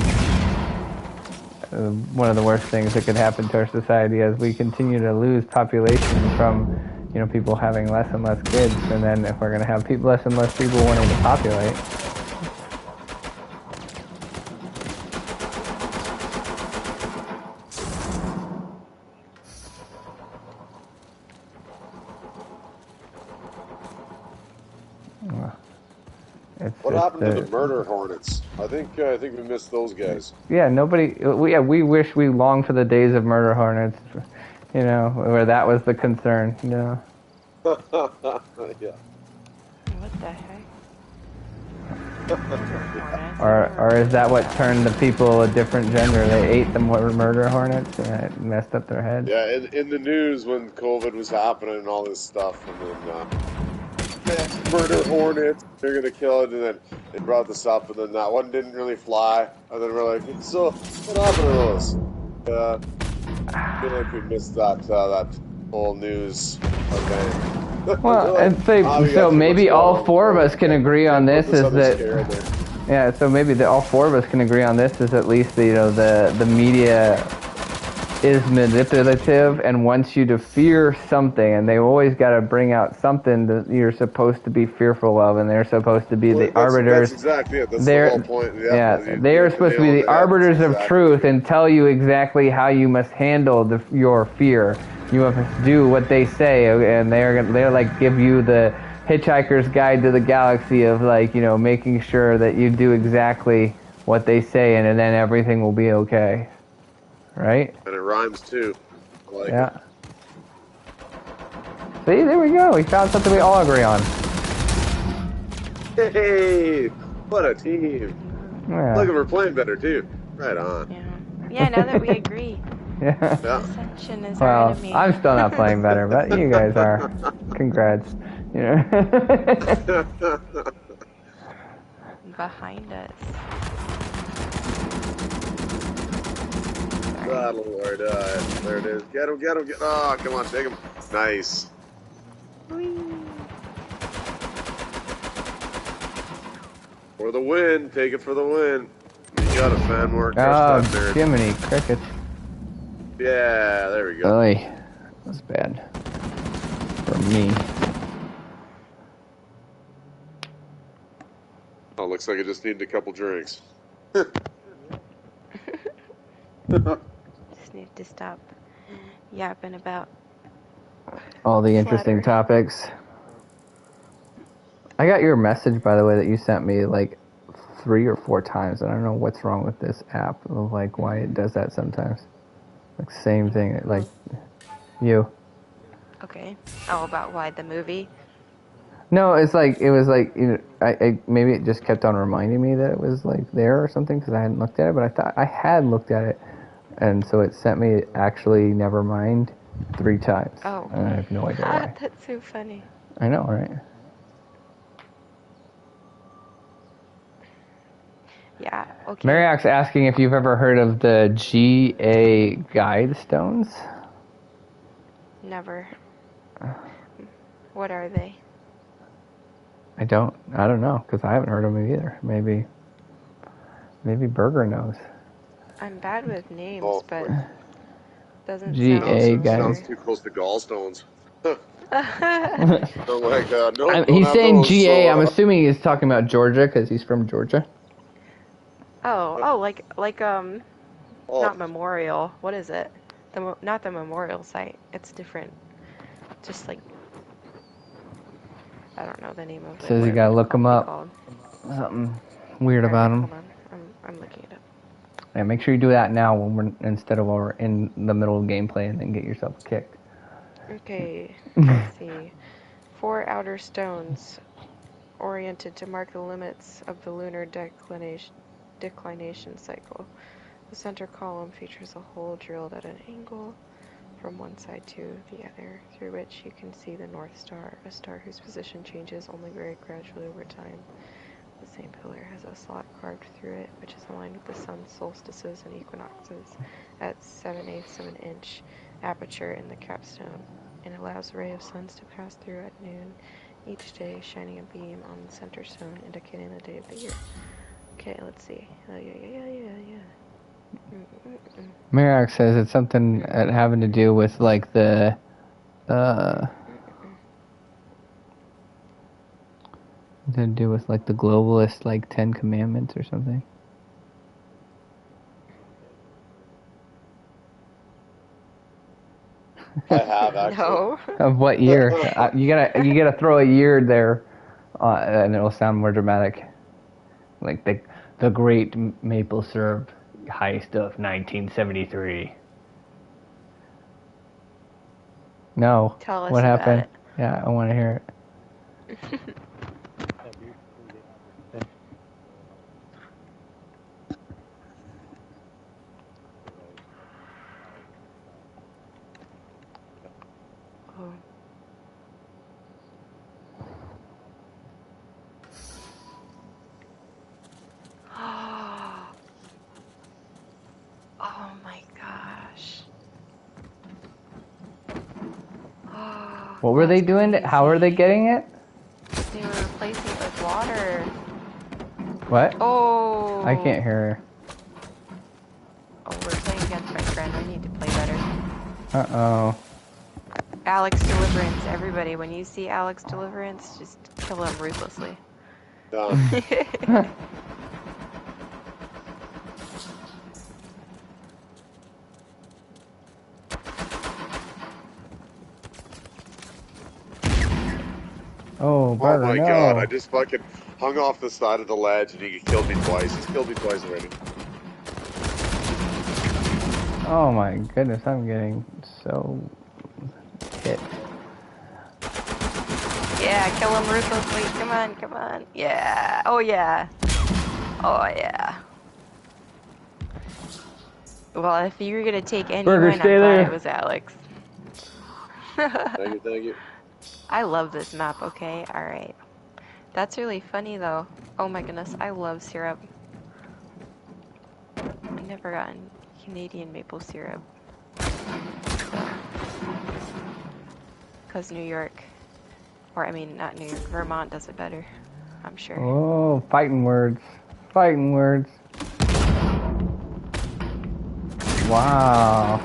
one of the worst things that could happen to our society as we continue to lose population from, you know, people having less and less kids. And then if we're going to have less and less people wanting to populate. What happened to the murder hornets? I think we missed those guys. Yeah, we wish we longed for the days of murder hornets, you know, where that was the concern, you know. Yeah. What the heck? Or is that what turned the people a different gender? They ate the murder hornets and it messed up their heads? Yeah, in the news when COVID was happening and all this stuff, and then murder hornets, they're gonna kill it, and then they brought this up, and then that one didn't really fly, and then we're like, so what happened to those? I feel like we missed that whole news event. Well, and so maybe all four of us can agree on this is that. Yeah, so maybe all four of us can agree on this is at least the media is manipulative and wants you to fear something, and they always got to bring out something that you're supposed to be fearful of, and they're supposed to be the arbiters. That's exactly it. That's the whole point. Yeah, they are supposed to be the arbiters of truth and tell you exactly how you must handle your fear. You must do what they say, and they're like give you the Hitchhiker's Guide to the Galaxy of, like, you know, making sure that you do exactly what they say, and then everything will be okay. Right? And it rhymes too. I like it. See, there we go. We found something we all agree on. Hey, what a team. Yeah. Look, we're playing better too. Right on. Yeah, now that we agree. Yeah. Ascension is our enemy. I'm still not playing better, but you guys are. Congrats. You know. Behind us. God, Lord. There it is. Get him, get him, get him. Oh, come on, take him. Nice. Whee. For the win. Take it for the win. You got a fan work. Oh, Jiminy Crickets. Yeah, there we go. Really? That's bad. For me. Oh, looks like I just needed a couple drinks. Just need to stop yapping about all the interesting Flat Earth. topics. I got your message, by the way, that you sent me like 3 or 4 times. I don't know what's wrong with this app, of like why it does that sometimes. Like same thing, like you. Okay. Oh, about why the movie? No, it was like you know, I maybe it just kept on reminding me that it was like there or something because I hadn't looked at it, but I thought I had looked at it, and so it sent me actually never mind 3 times. Oh. And I have no idea why. That's so funny. I know, right? Yeah, okay. Mariak's asking if you've ever heard of the GA guide stones. Never. What are they? I don't know because I haven't heard of them either. Maybe Burger knows. I'm bad with names, Oh. but doesn't GA sound guys. Sounds too close to gallstones. I'm like, no, don't He's have saying those, GA. so, I'm assuming he's talking about Georgia because he's from Georgia. like oh, not memorial. What is it? Not the memorial site. It's different. Just like I don't know the name of it. Says you gotta look him up. Something weird about him. Hold on. I'm looking it up. Yeah, make sure you do that now instead of while we're in the middle of gameplay and then get yourself kicked. Okay, let's see. 4 outer stones oriented to mark the limits of the lunar declination cycle. The center column features a hole drilled at an angle from one side to the other, through which you can see the North Star, a star whose position changes only very gradually over time. The same pillar has a slot carved through it, which is aligned with the sun's solstices and equinoxes at 7/8 of an inch aperture in the capstone, and allows a ray of suns to pass through at noon each day, shining a beam on the center stone, indicating the day of the year. Okay, let's see. Oh, yeah. Mariak says it's something having to do with like the to do with like the globalist like 10 commandments or something. I have actually. No. Of what year? You gotta throw a year there, and it'll sound more dramatic. Like the Great Maple Syrup Heist of 1973. No. Tell us what about happened? it. Yeah, I want to hear it. Oh my gosh. What were they that's doing? How are they crazy. getting it? They were replacing it with water. What? Oh. I can't hear Oh, we're playing against my friend. I need to play better. her. Uh-oh. Alex Deliverance. Everybody, when you see Alex Deliverance, just kill him ruthlessly. Done. Oh, Burger, Oh my no. god, I just fucking hung off the side of the ledge and he killed me twice. He's killed me twice already. Oh my goodness, I'm getting so hit. Yeah, kill him ruthlessly. Come on. Yeah. Oh yeah. Oh yeah. Well, if you were gonna take anyone, Burger, I'm stay glad there. it was Alex. Thank you. I love this map. Okay, all right. That's really funny though. Oh my goodness, I love syrup. I never gotten Canadian maple syrup. Because New York, or I mean not New York, Vermont does it better, I'm sure. Oh, fighting words. Fighting words. Wow.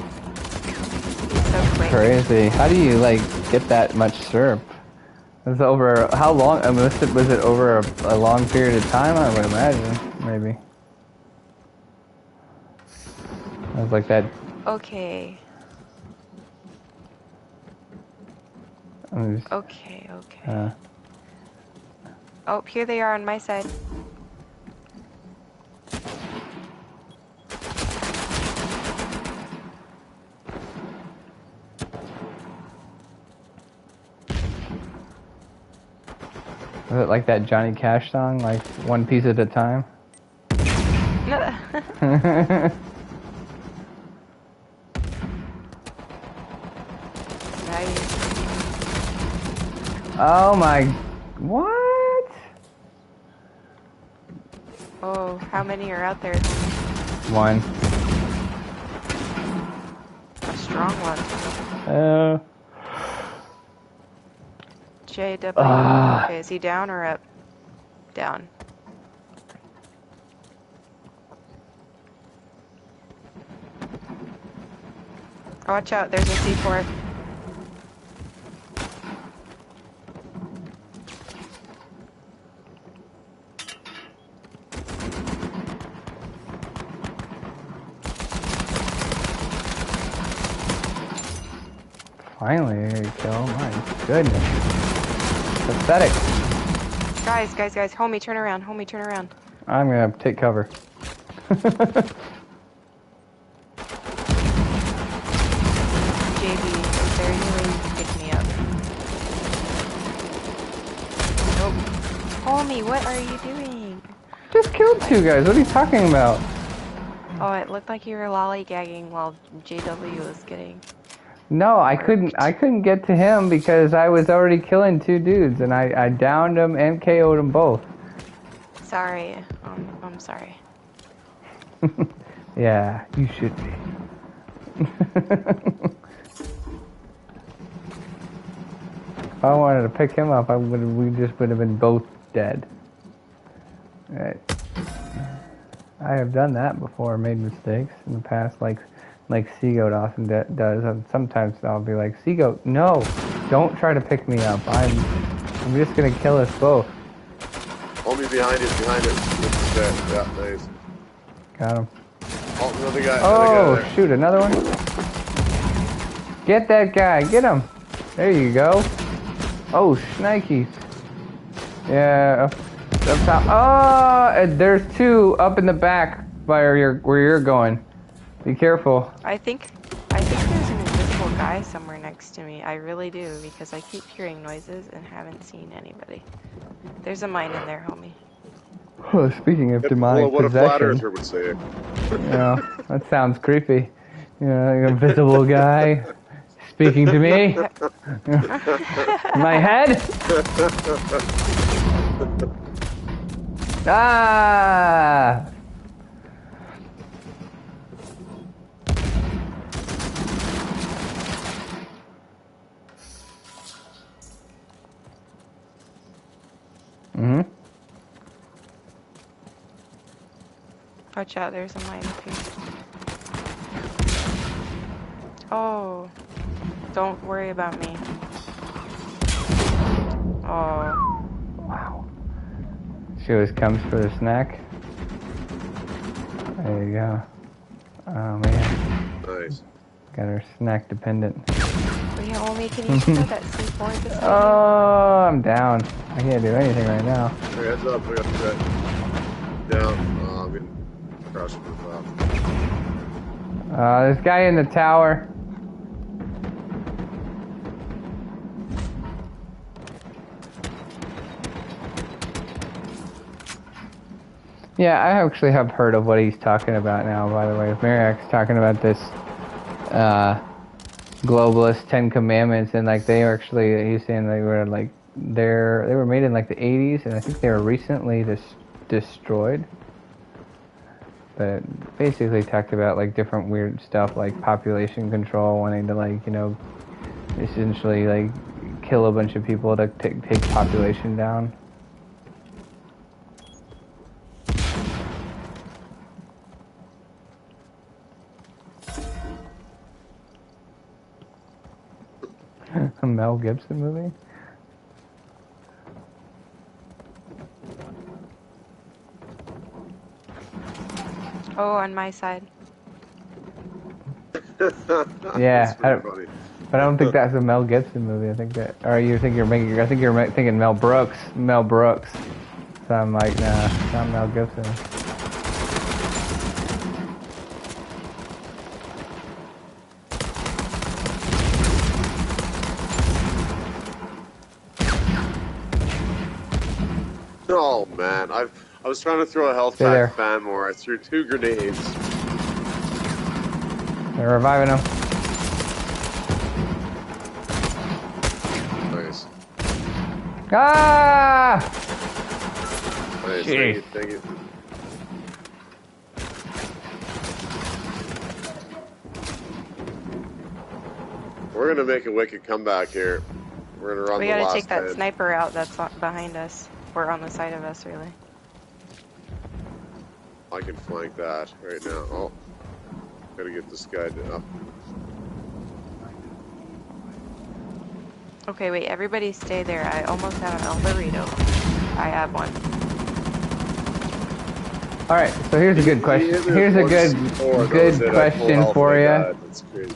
So quick. Crazy. How do you, like, get that much syrup? It was over, how long, was it over a long period of time? I would imagine, maybe. It was like that Okay. I'm just, Okay. Okay. uh, Oh, here they are on my side. is it like that Johnny Cash song, like one piece at a time? Nice. Oh my, what? Oh, how many are out there? One. A strong one. JW. Okay, is he down or up? Down. Watch out, there's a C4. Finally, there you go. My goodness. Pathetic. Guys, homie, turn around, turn around. I'm gonna take cover. JB, is there any way you can pick me up? Nope. Homie, what are you doing? Just killed two guys. What are you talking about? Oh, it looked like you were lollygagging while JW was getting... No, I couldn't get to him because I was already killing two dudes, and I downed them and KO'd them both. Sorry. I'm sorry. Yeah, you should be. If I wanted to pick him up, we just would have been both dead. Right. I have done that before, made mistakes in the past, like Seagoat often does. And sometimes I'll be like, Seagoat, no, don't try to pick me up. I'm just gonna kill us both. Homie behind it. Yeah, nice. Got him. Oh, another guy. Oh, Another guy shoot, another one. Get that guy, get him. There you go. Oh, shnikes. Yeah, up top. Oh, there's two up in the back by where you're going. Be careful. I think there's an invisible guy somewhere next to me. I really do, because I keep hearing noises and haven't seen anybody. There's a mine in there, homie. Oh, speaking of demonic what possession. a flat earther would say. Yeah, that sounds creepy. You know, like an invisible guy speaking to me. My head. Ah. Mm-hmm. Watch out, there's a mine up here. Oh, don't worry about me. Oh. Wow. She always comes for the snack. There you go. Oh man. Nice. Got her snack dependent. Yeah, homie, can you throw that C4 this way? Oh, I'm down. I can't do anything right now. Hey, heads up, we got that down. I'm getting crushed with This guy in the tower. Yeah, I actually have heard of what he's talking about now, by the way. Mariak's talking about this globalist 10 commandments, and like they actually, he's saying they were like, they were made in like the 80s, and I think they were recently destroyed. But basically talked about like different weird stuff like population control, wanting to like, you know, essentially like kill a bunch of people to take population down. A Mel Gibson movie? Oh, on my side. Yeah, That's pretty funny. but I don't think that's a Mel Gibson movie. I think that, or you think you're making? I think you're thinking Mel Brooks. Mel Brooks. So I'm like, nah, not Mel Gibson. Oh man, I was trying to throw a health Stay there. pack fan more. I threw 2 grenades. They're reviving him. Nice. Ah! Nice. Jeez. Thank you. We're gonna make a wicked comeback here. We're gonna run We the gotta last take that 10. sniper out that's behind us. Or on the side of us, really. I can flank that right now. Oh, gotta get this guy up. Okay, wait, everybody stay there. I almost have an El Burrito. I have one. All right, so here's a good question. Here's a good question for you. That's crazy.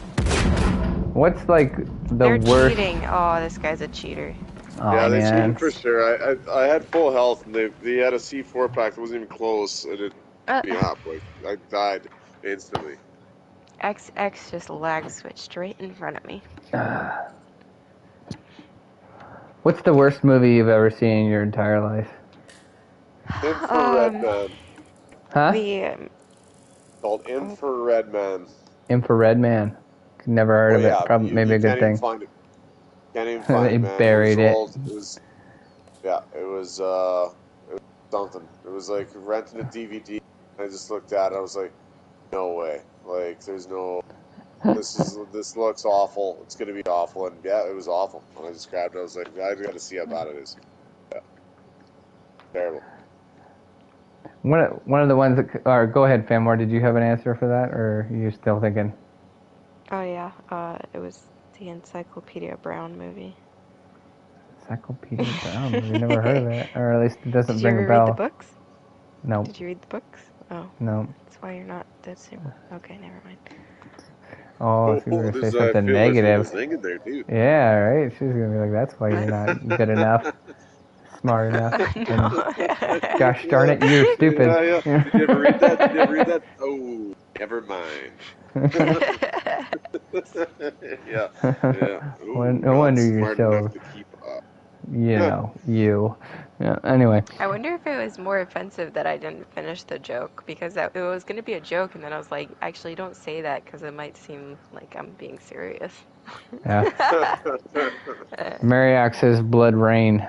What's like the They're worst? cheating. Oh, this guy's a cheater. Oh, Yeah, they man. cheated for sure. I had full health, and they had a C4 pack that wasn't even close, and it beat me up. Like, I died instantly. XX just lag switched right in front of me. What's the worst movie you've ever seen in your entire life? Infrared Man. Huh? The Called Infrared Man. Infrared Man. Never heard of it. Probably maybe a good thing. Find it. Can't even find They it, man. buried it. It was something. It was like renting a DVD. I just looked at it. I was like, no way. Like, there's no. This looks awful. It's gonna be awful, and yeah, it was awful. When I just grabbed it, I was like, I gotta see how bad it is. Yeah, terrible. One of the ones that. Or go ahead, Famore. Did you have an answer for that, or are you still thinking? Oh yeah, it was the Encyclopedia Brown movie. Encyclopedia Brown. We've never heard of it, or at least it doesn't Did you ring a ever bell. read the books? No. Did you read the books? Oh. No. That's why you're not that super. Okay, never mind. Oh, if you were to say I something feel negative. there's a there, dude. Yeah, right. She's gonna be like, "That's why you're not good enough, smart enough." And, gosh darn it, you're stupid. Yeah. Did you ever read that? Did you ever read that? Oh, never mind. Yeah. Ooh, No wonder not you're smart so. enough to keep up. You know, you. Yeah. Anyway. I wonder if it was more offensive that I didn't finish the joke, because it was going to be a joke, and then I was like, actually, don't say that, because it might seem like I'm being serious. Yeah. Mariac says Blood Rain,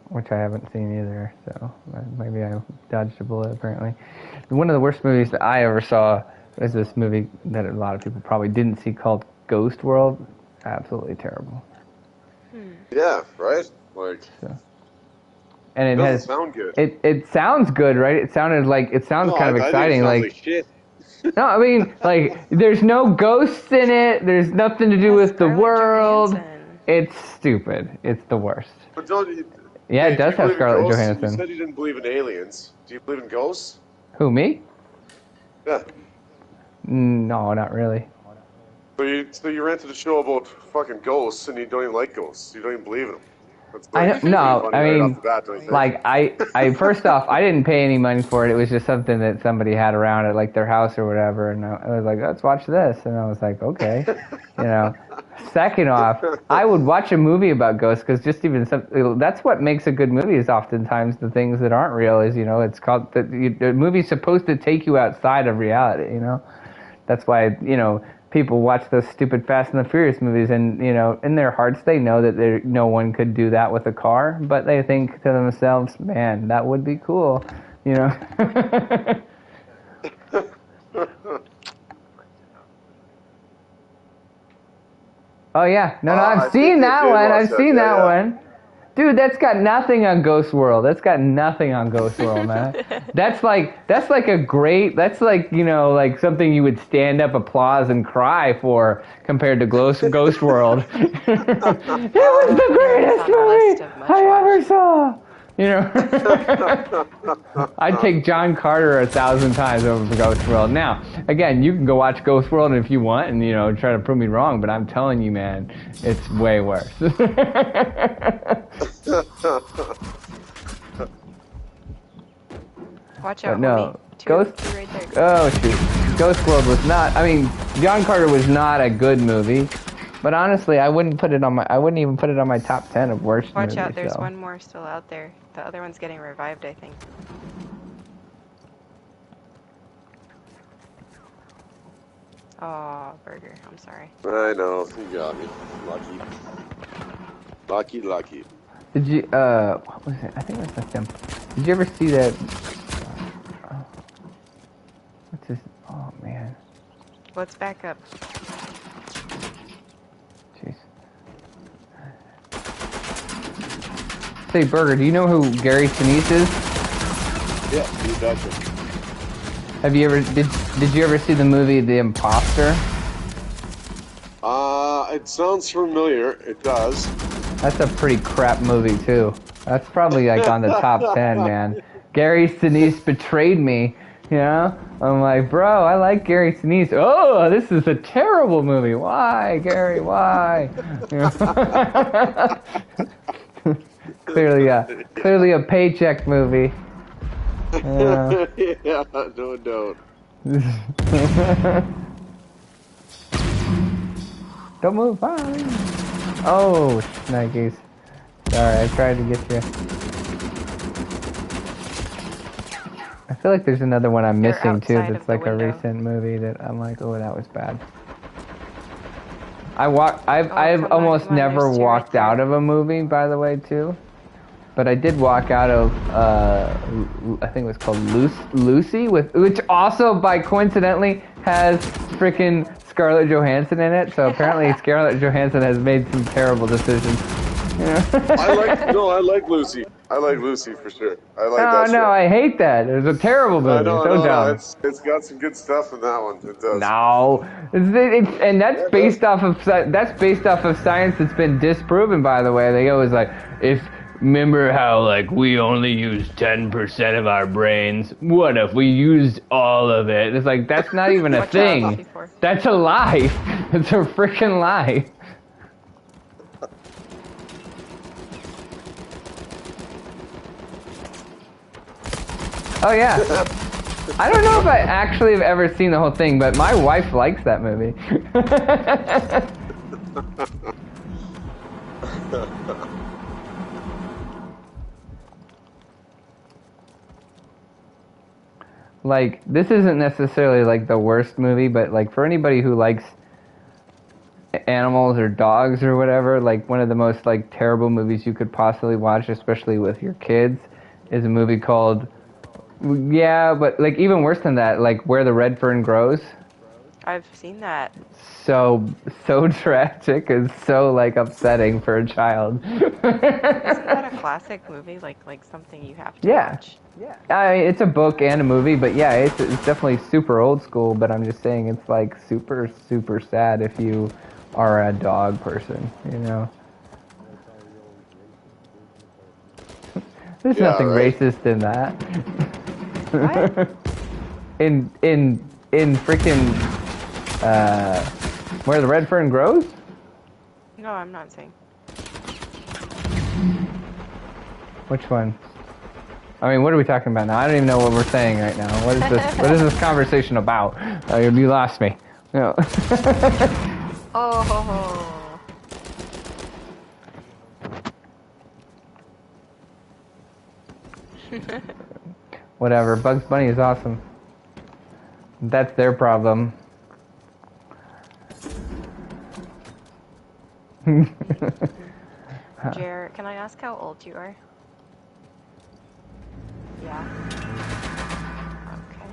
which I haven't seen either, so maybe I dodged a bullet, apparently. One of the worst movies that I ever saw was this movie that a lot of people probably didn't see called Ghost World. Absolutely terrible. Yeah, right? Like, So. And it doesn't has sound good. It sounds good, right? It sounds kind of exciting. I think it sounds like shit. no, I mean, like, there's no ghosts in it. There's nothing to do with the Scarlett world. Johansson. It's stupid. It's the worst. But don't you, Yeah, it does do you have believe in Scarlett ghosts? Johansson. You said you didn't believe in aliens. Do you believe in ghosts? Who, me? Yeah. No, not really. So you rented a show about fucking ghosts, and you don't even like ghosts. You don't even believe in them. That's I pretty don't, no, funny I right mean, off the bat, don't you think? like, I first off, I didn't pay any money for it. It was just something that somebody had around at, like, their house or whatever, and I was like, let's watch this, and I was like, okay, you know. Second off, I would watch a movie about ghosts, because just even that's what makes a good movie is oftentimes the things that aren't real is, you know, it's called, the movie's supposed to take you outside of reality, you know. That's why, you know, people watch those stupid Fast and the Furious movies, and, you know, in their hearts they know that no one could do that with a car, but they think to themselves, man, that would be cool, you know. Oh yeah, no, I've seen that one. I've seen that one. Dude, that's got nothing on Ghost World. That's got nothing on Ghost World, man. That's like a great. That's like, you know, like something you would stand up, applause, and cry for compared to Ghost World. It was the greatest movie I ever saw. You know, I'd take John Carter 1,000 times over Ghost World. Now, again, you can go watch Ghost World if you want, and try to prove me wrong. But I'm telling you, man, it's way worse. Watch out, no, two right there. Oh shoot, Ghost World was not. I mean, John Carter was not a good movie. But honestly, I wouldn't even put it on my top 10 of worst movies. Watch out, there's one more still out there. The other one's getting revived, I think. Oh, Burger, I'm sorry. I know, you got me. Lucky. Did you, what was it? I think it was like them. Did you ever see that, what's this? Oh, man. Let's back up. Jeez. Say, Burger, do you know who Gary Sinise is? Yeah, you betcha. Have you ever, did you ever see the movie The Imposter? It sounds familiar. It does. That's a pretty crap movie, too. That's probably like on the top 10, man. Gary Sinise betrayed me, I'm like, bro, I like Gary Sinise. Oh, this is a terrible movie. Why, Gary, why? Clearly a paycheck movie. Yeah, no doubt. Don't move. Fine. Oh, Nikes. Sorry, I tried to get you. I feel like there's another one I'm missing too. That's like a recent movie that I'm like, oh, that was bad. I've almost never walked out of a movie, by the way, too. But I did walk out of, I think it was called Lucy, which also, by coincidentally, has freaking Scarlett Johansson in it. So apparently Scarlett Johansson has made some terrible decisions. I like Lucy. I like Lucy for sure. I like that show. I hate that. It was a terrible movie. Dumb. It's got some good stuff in that one. It does. No, and that's based off of science that's been disproven. By the way, they always like remember how like we only use 10% of our brains. What if we used all of it? It's like that's not even a thing. That's a lie. It's a freaking lie. Oh yeah. I don't know if I actually have ever seen the whole thing, but my wife likes that movie. Like, this isn't necessarily like the worst movie, but like for anybody who likes animals or dogs or whatever, like one of the most like terrible movies you could possibly watch, especially with your kids, is a movie called but like even worse than that, like Where the Red Fern Grows. I've seen that. So tragic and so like upsetting for a child. Isn't that a classic movie? Like something you have to watch? Yeah. I mean, it's a book and a movie, but yeah, it's definitely super old school, but I'm just saying it's like super, super sad if you are a dog person, There's nothing racist in that. What? in freaking Where the Red Fern Grows? No, I'm not saying. Which one? I mean, what are we talking about now? I don't even know what we're saying right now. What is this? What is this conversation about? You lost me. No. Oh. Whatever. Bugs Bunny is awesome. That's their problem. Jared, can I ask how old you are? Yeah. Okay.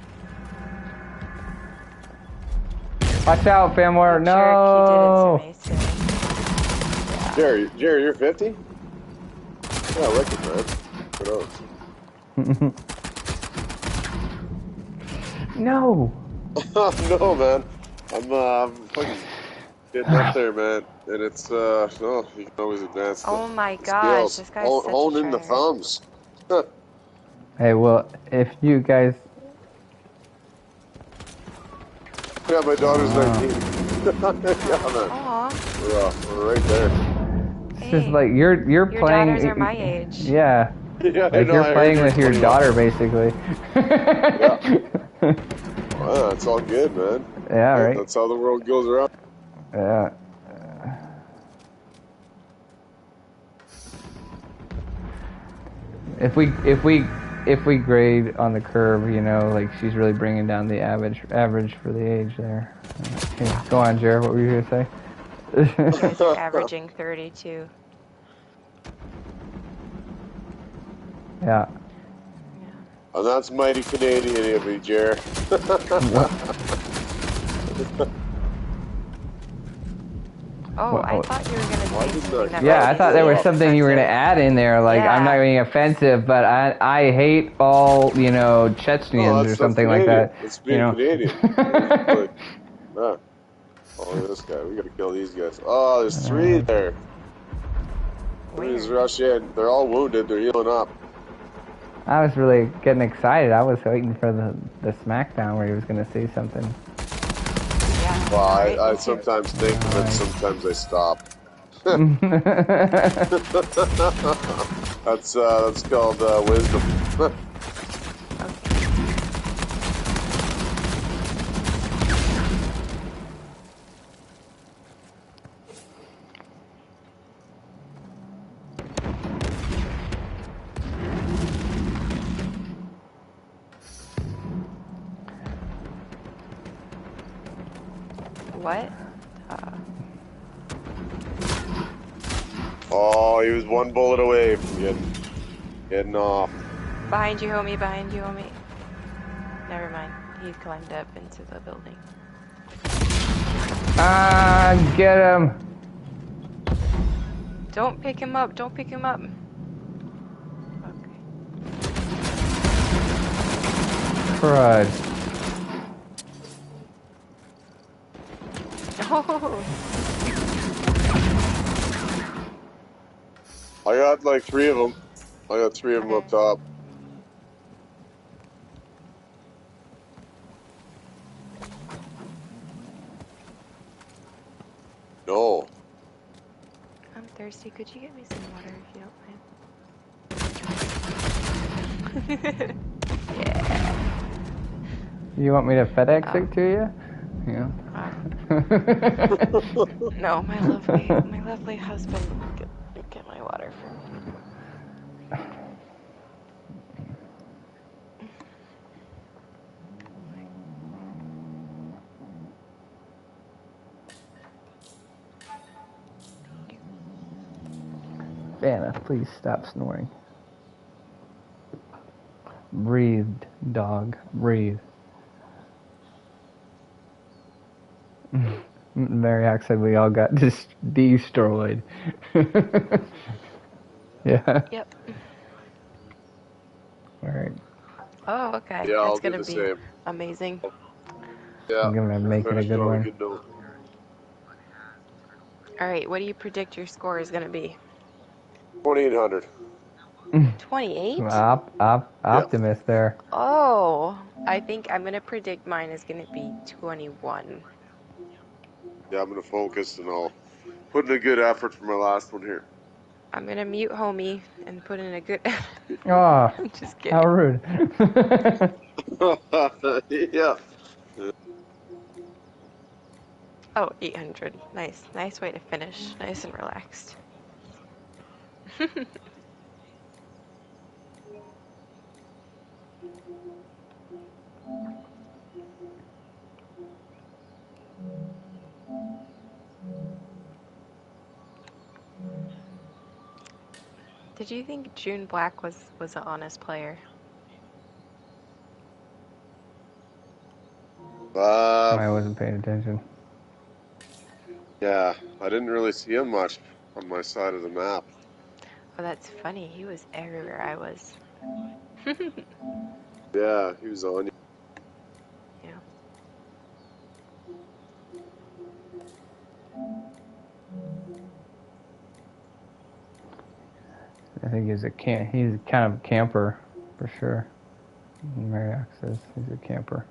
Watch out, Famwar. No. Jerry, you're 50? Yeah, I reckon, man. Who knows? No. No, man. I'm fucking getting up there, man. And it's, no, you can always advance. Oh my gosh, this guy's such a Hone in the tryhard. thumbs. Hey, well, if you guys... Yeah, my daughter's 19. Yeah, man. Aw. We're right there. It's just Hey, like you're your playing... daughters are my age. Yeah. Yeah, I Like know. you're I heard playing you're with your 21. daughter, basically. Yeah. Well, that's all good, man. Yeah, right. That's how the world goes around. Yeah. If we grade on the curve, you know, like she's really bringing down the average for the age there. Okay, go on, Jared. What were you gonna say? You guys are averaging 32. Yeah. Yeah. And that's mighty Canadian of you, Jer. Oh, I thought you were gonna say something that Yeah, might I be thought there was seen as something you were gonna offensive. add in there. Like I'm not Yeah. being offensive, but I hate all No, Chechens or that's something like Canadian. that. That's You being know. Canadian. Like, oh, look at this guy. We gotta kill these guys. Oh, there's 3 there. Let me just Where? rush in. They're all wounded. They're healing up. I was really getting excited. I was waiting for the SmackDown where he was gonna say something. Yeah. Well, Right, I me too. sometimes think, and then sometimes I stop. That's called wisdom. What? Oh, he was 1 bullet away from getting off. Behind you, homie. Behind you, homie. Never mind. He climbed up into the building. Ah, get him! Don't pick him up. Don't pick him up. Okay. Crud. Oh. I got like 3 of them. I got 3 of them up top. No. I'm thirsty. Could you get me some water if you don't mind? Yeah. You want me to FedEx it to you? Yeah. No, my lovely husband get my water for me. Vanna, please stop snoring. Breathe, dog. Breathe. Marioc said we all got destroyed. Yeah. Yep. Alright. Oh, okay. Yeah, I'll That's do gonna the be same. amazing. Yeah. I'm gonna make it a Finished good on a one. good note. All right, what do you predict your score is gonna be? 2,800. 28? Yeah. Optimist there. Oh, I think I'm gonna predict mine is gonna be 21. Yeah, I'm gonna focus and I'll put in a good effort for my last one here. I'm gonna mute homie and put in a good. Oh, I'm just how kidding. rude. Yeah. Oh, 800. Nice. Nice way to finish. Nice and relaxed. Did you think June Black was an honest player? I wasn't paying attention. Yeah, I didn't really see him much on my side of the map. Oh, that's funny. He was everywhere I was. Yeah, he was on you. Yeah. I think he's he's kind of a camper, for sure. Mariak says he's a camper.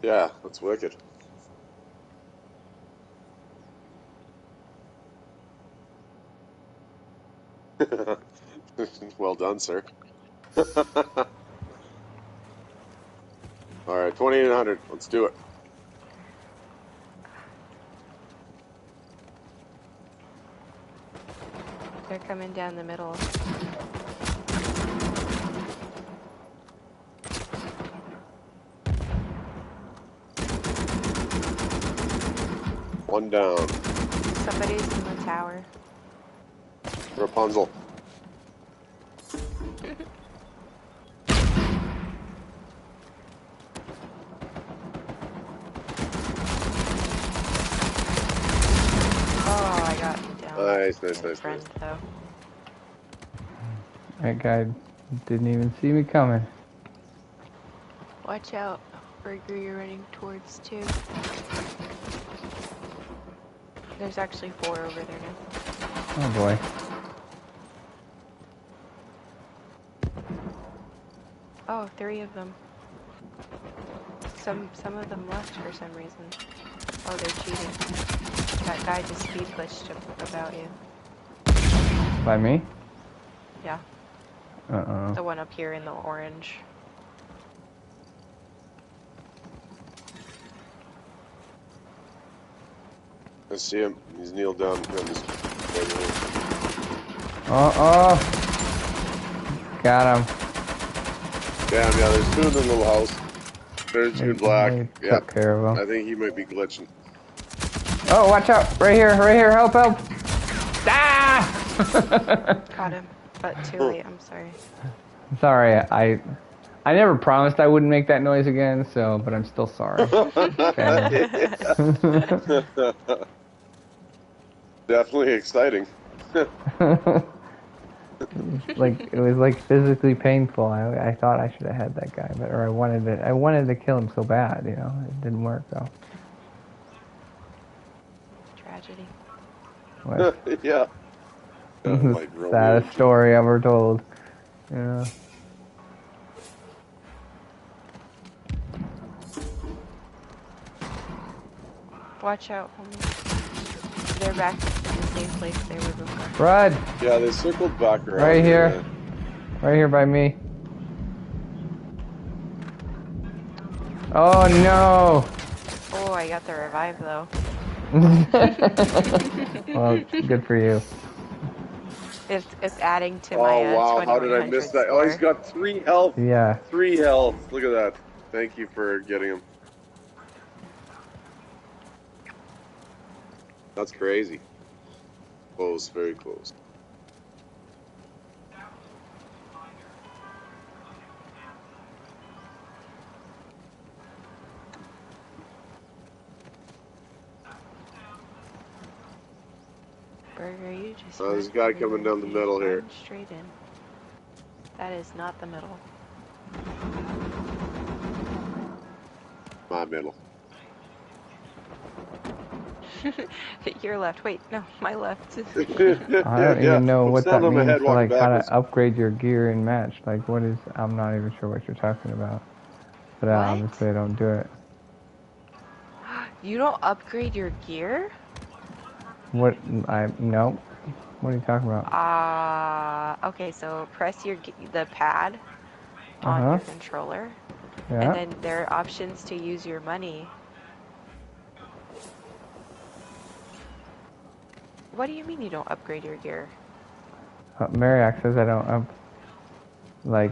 Yeah, that's wicked. Well done, sir. All right, 2,800. Let's do it. They're coming down the middle. One down. Somebody's in the tower. Rapunzel. Oh, I got down. Nice. Friend, though. That guy didn't even see me coming. Watch out. Burger you're running towards, too. There's actually 4 over there now. Oh boy. Oh, 3 of them. Some of them left for some reason. Oh, they're cheating. That guy just speed glitched about you. By me? Yeah. The one up here in the orange. I see him. He's kneeled down. Got him. Damn, yeah, there's 2 in the little house. There's 2 black. Yeah, Took care of him. I think he might be glitching. Oh, watch out! Right here, help! Ah! Got him, but too late, I'm sorry. Sorry, I never promised I wouldn't make that noise again, but I'm still sorry. Definitely exciting. It was like physically painful. I thought I should have had that guy, or I wanted to kill him so bad, It didn't work though. Tragedy. What? Yeah. Like Saddest story ever told. Yeah. Watch out, homie. They're back in the same place they were before. Run! Yeah, they circled back around. Right here. Right here by me. Oh no! Oh, I got the revive though. Well, good for you. It's adding to my Oh wow, how did I miss that? score. Oh, he's got 3 health. Yeah. 3 health. Look at that. Thank you for getting him. That's crazy. Close, very close. Burger, you just. There's a guy coming down the middle here. Straight in. That is not the middle. My middle. Your left. Wait, no, my left. I don't even know what that on my means. head walking Like how to backwards. upgrade your gear in match. Like what is? I'm not even sure what you're talking about. But What? obviously I don't do it. You don't upgrade your gear? What? No. What are you talking about? Okay, so press the pad on your controller, Yeah. and then there are options to use your money. What do you mean you don't upgrade your gear? Mariak says I don't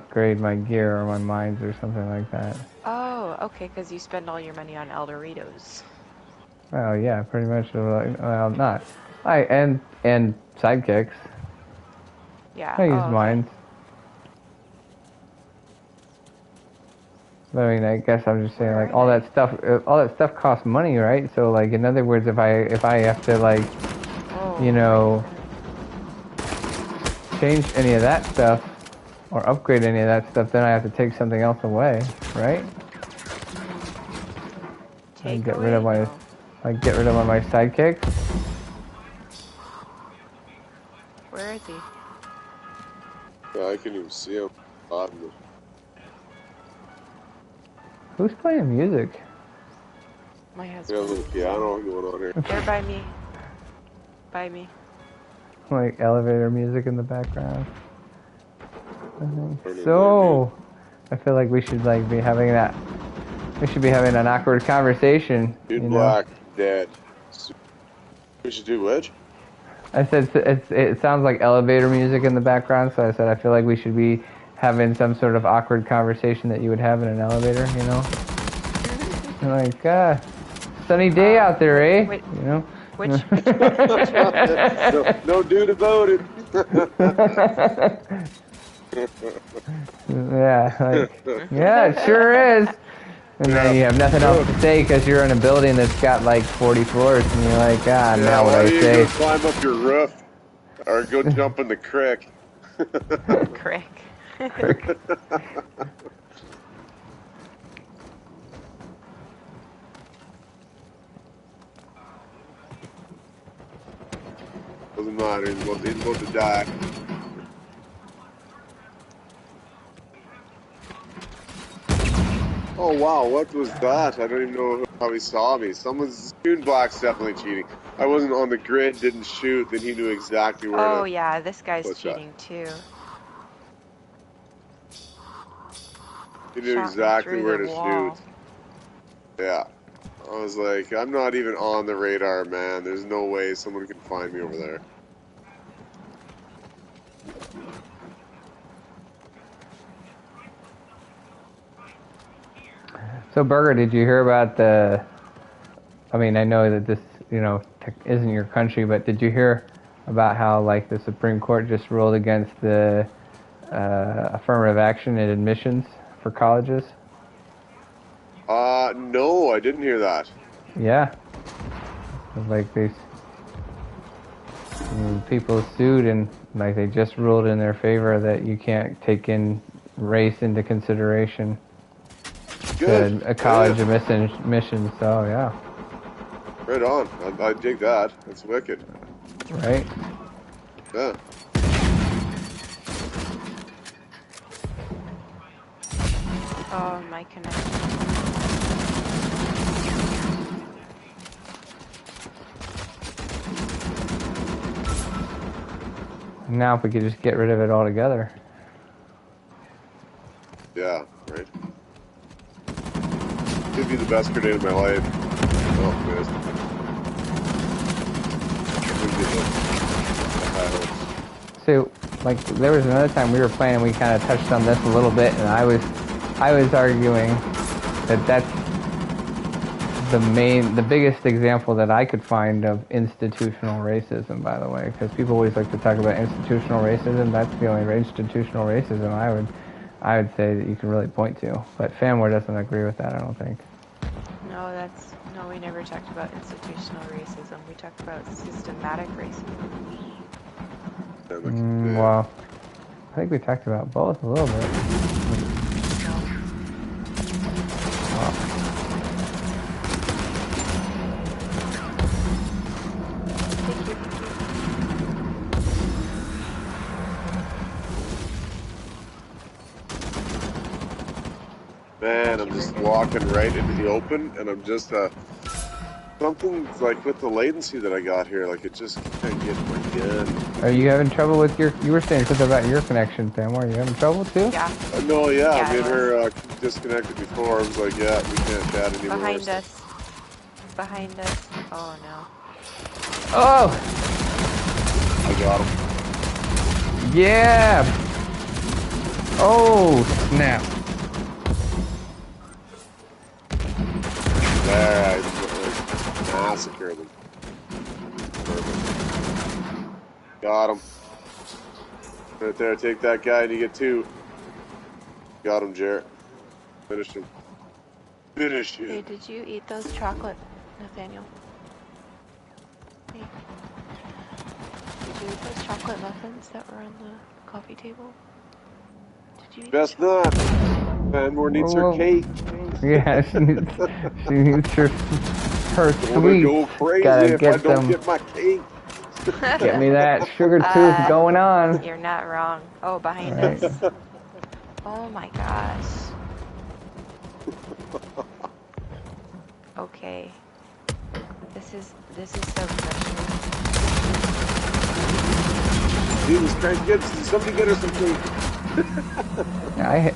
grade my gear or my mines or something like that. Oh, okay, because you spend all your money on El Doritos. Well, yeah, pretty much. Well, not. And sidekicks. Yeah. I use okay. mines. I mean, I guess I'm just saying, like, all that stuff costs money, right? So, like, in other words, if I have to, like, you know, change any of that stuff or upgrade any of that stuff, then I have to take something else away, right? Take get away? rid of my, No. like, get rid of one of my sidekicks. Where is he? Yeah, I can even see him. Who's playing music? My We have a husband. little piano going on here. They're by me. By me. Like elevator music in the background. Turning So, I feel like we should like be having that. We should be having an awkward conversation. Dude, you know? Black, dead. We should do which? I said it sounds like elevator music in the background, so I said I feel like we should be having some sort of awkward conversation that you would have in an elevator, you know? And like, sunny day out there, eh? Wait, you know? which no dude about it. Yeah, like, yeah, it sure is. And then you have nothing else to say because you're in a building that's got like 40 floors, and you're like, now what do I say? Go climb up your roof, or go jump in the creek. Crick. Doesn't matter. He's about to die. Oh wow, what was that? I don't even know how he saw me. Toon Black's definitely cheating. I wasn't on the grid, didn't shoot, then he knew exactly where Oh yeah, this guy's cheating too. He knew exactly where to shoot. Yeah. I was like, I'm not even on the radar, man. There's no way someone can find me over there. So, Burger, did you hear about the? I mean, I know that this, isn't your country, but did you hear about how, like, the Supreme Court just ruled against the affirmative action in admissions for colleges? No, I didn't hear that. Yeah. Like, these people sued, and, like, they just ruled in their favor that you can't take in race into consideration. Good. A college admission, so yeah. Right on. I dig that. That's wicked. Right? Yeah. Oh, my connection. Now if we could just get rid of it altogether. Yeah, right. Could be the best grenade of my life. Oh, missed. So, like, there was another time we were playing and we kind of touched on this a little bit, and I was arguing that that's the biggest example that I could find of institutional racism, by the way, because people always like to talk about institutional racism. That's the only institutional racism I would say that you can really point to. But Fanwar doesn't agree with that, I don't think. No, we never talked about institutional racism. We talked about systematic racism. Well, I think we talked about both a little bit. Man, I'm just walking right into the open, and I'm just something like with the latency that I got here, like it just can't get my gun. Are you having trouble with your? You were saying something about your connection, Sam. Are you having trouble too? Yeah. No, yeah, me and her disconnected before. I was like, yeah, we can't chat anymore. Behind us. Behind us. Oh no. Oh! I got him. Yeah! Oh, snap. There, I massacred them. Perfect. Got him. Right there, take that guy and you get two. Got him, Jarrett. Finish him. Finish him. Hey, did you eat those chocolate, Nathaniel? Hey. Did you eat those chocolate muffins that were on the coffee table? Did you eat Best the chocolate? not. Fanmore needs her Whoa. cake. Yeah, she needs her I'm gonna sweets. go crazy Gotta if I get don't them. get my cake. Get me that sugar tooth going on. You're not wrong. Oh, behind Right. us. Oh my gosh. Okay. This is so frustrating. Jesus Christ, somebody get her some cake. Yeah,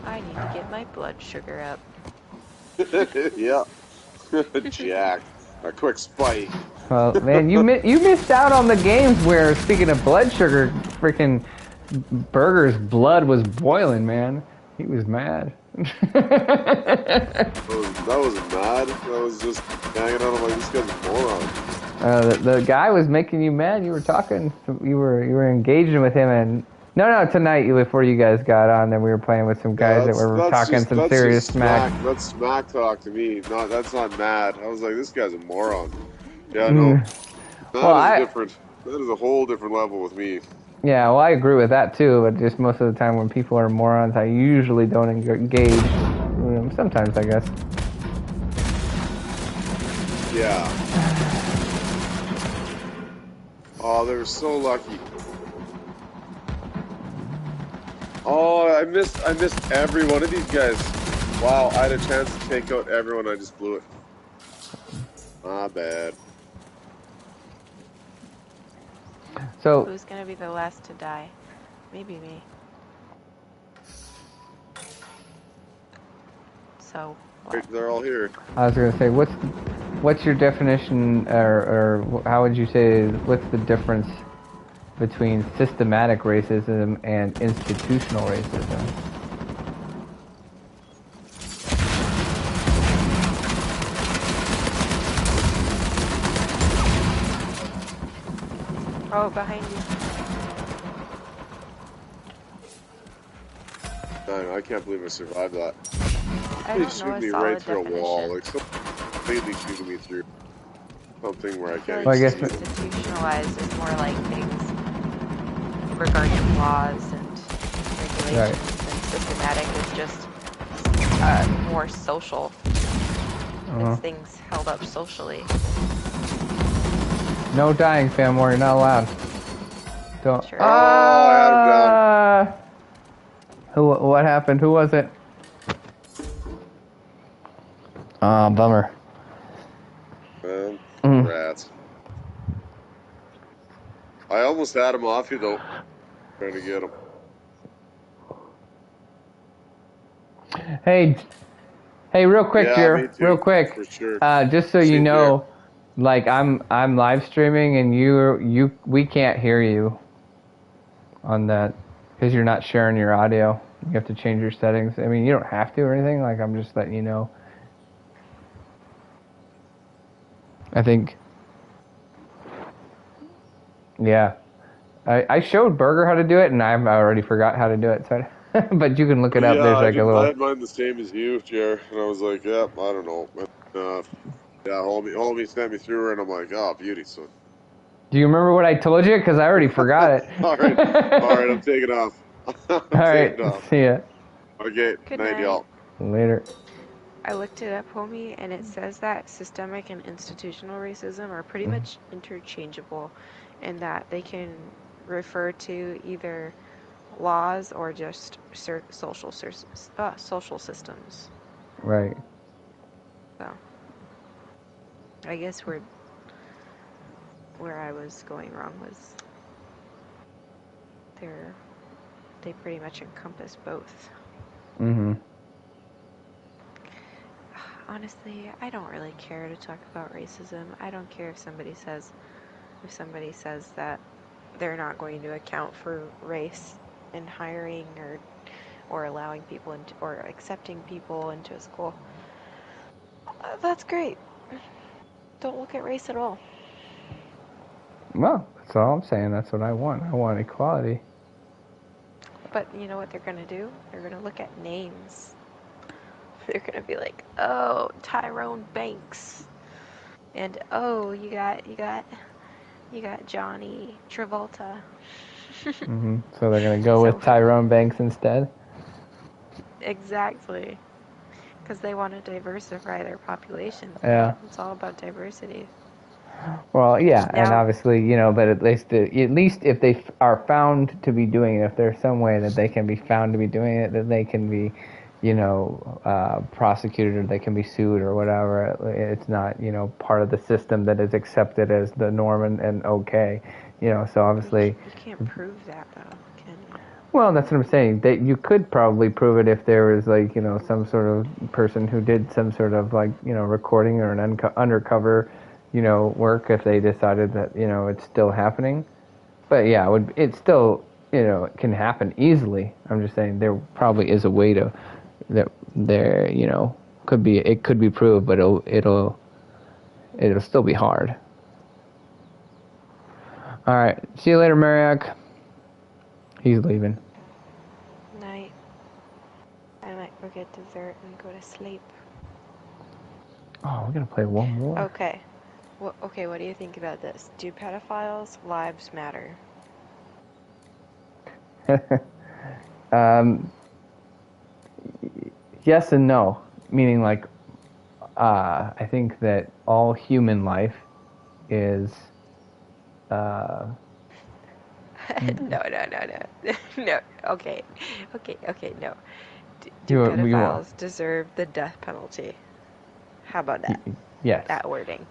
I need to get my blood sugar up. Yeah. Jack. A quick spike. well, man, you missed out on the games where, speaking of blood sugar, freaking Burger's blood was boiling, man. He was mad. That wasn't mad. That was just hanging out. I'm like, this guy's a moron. The guy was making you mad. You were talking. You were engaging with him, and no, tonight before you guys got on, then we were playing with some guys that were talking some serious smack. That's smack talk to me. That's not mad. I was like, this guy's a moron. Yeah, no. That is different. That is a whole different level with me. Yeah, well, I agree with that too. But just most of the time, when people are morons, I usually don't engage. Sometimes, I guess. Yeah. Oh, they were so lucky. Oh, I missed every one of these guys. Wow, I had a chance to take out everyone. I just blew it. Ah, bad. So who's gonna be the last to die? Maybe me. So what? They're all here. I was gonna say, what's your definition, or how would you say, what's the difference between systematic racism and institutional racism? Oh, behind you. I can't believe I survived that. I They don't know shooting a me solid right through definition. a wall. Like, so completely shooting me through something where I can't Well, I even guess see it. Institutionalized is more like things regarding laws and regulations, Right. and systematic is just more social. It's things held up socially. No dying, Famore. You're not allowed. Don't. Sure. Oh, I had him down. What happened? Who was it? Bummer. Rats. I almost had him off you though. Trying to get him. Hey, real quick, Yeah, Jer. me too, Real quick. for sure. Just so you Same know, like I'm live streaming and we can't hear you on that because you're not sharing your audio. You have to change your settings. I mean, you don't have to or anything. Like, I'm just letting you know. I think. Yeah. I showed Burger how to do it, and I've already forgot how to do it. So, but you can look it up. Yeah, There's like a I little. had mine the same as you, Jer, and I was like, yep, I don't know. Yeah, homie sent me through her, and I'm like, oh, beauty, son. Do you remember what I told you? Because I already forgot it. All right, I'm taking off. All right, see ya. Okay, Good night, night. y'all. Later. I looked it up, homie, and it says that systemic and institutional racism are pretty much interchangeable in that they can refer to either laws or just social systems. Right. So I guess where I was going wrong was they pretty much encompass both. Mm-hmm. Honestly, I don't really care to talk about racism. I don't care if somebody says that they're not going to account for race in hiring or allowing people into or accepting people into a school. That's great. Don't look at race at all. Well, That's all I'm saying. That's what I want. I want equality. But you know what they're gonna do? They're gonna look at names. They're gonna be like, oh, Tyrone Banks, and oh, you got Johnny Travolta. So they're gonna go with Tyrone Banks instead. Exactly, because they want to diversify their population. Yeah. It's all about diversity. Well, yeah, and Now- obviously, but at least if they are found to be doing it, if there's some way that they can be found to be doing it, that they can be, prosecuted or they can be sued or whatever. It's not, part of the system that is accepted as the norm and okay. So obviously. You can't prove that though, can you? Well, that's what I'm saying. That you could probably prove it if there was some sort of person who did some sort of recording or an undercover work if they decided that it's still happening. But yeah, it still it can happen easily. I'm just saying there probably is a way to that there it could be proved, but it'll still be hard. All right, see you later, Mariak. He's leaving. Night. I might go get dessert and go to sleep. Oh, we're gonna play one more. Okay. Okay, what do you think about this? Do pedophiles' lives matter? Yes and no. Meaning, I think that all human life is. No. No. Okay, no. Do pedophiles deserve the death penalty? How about that? Yes. That wording.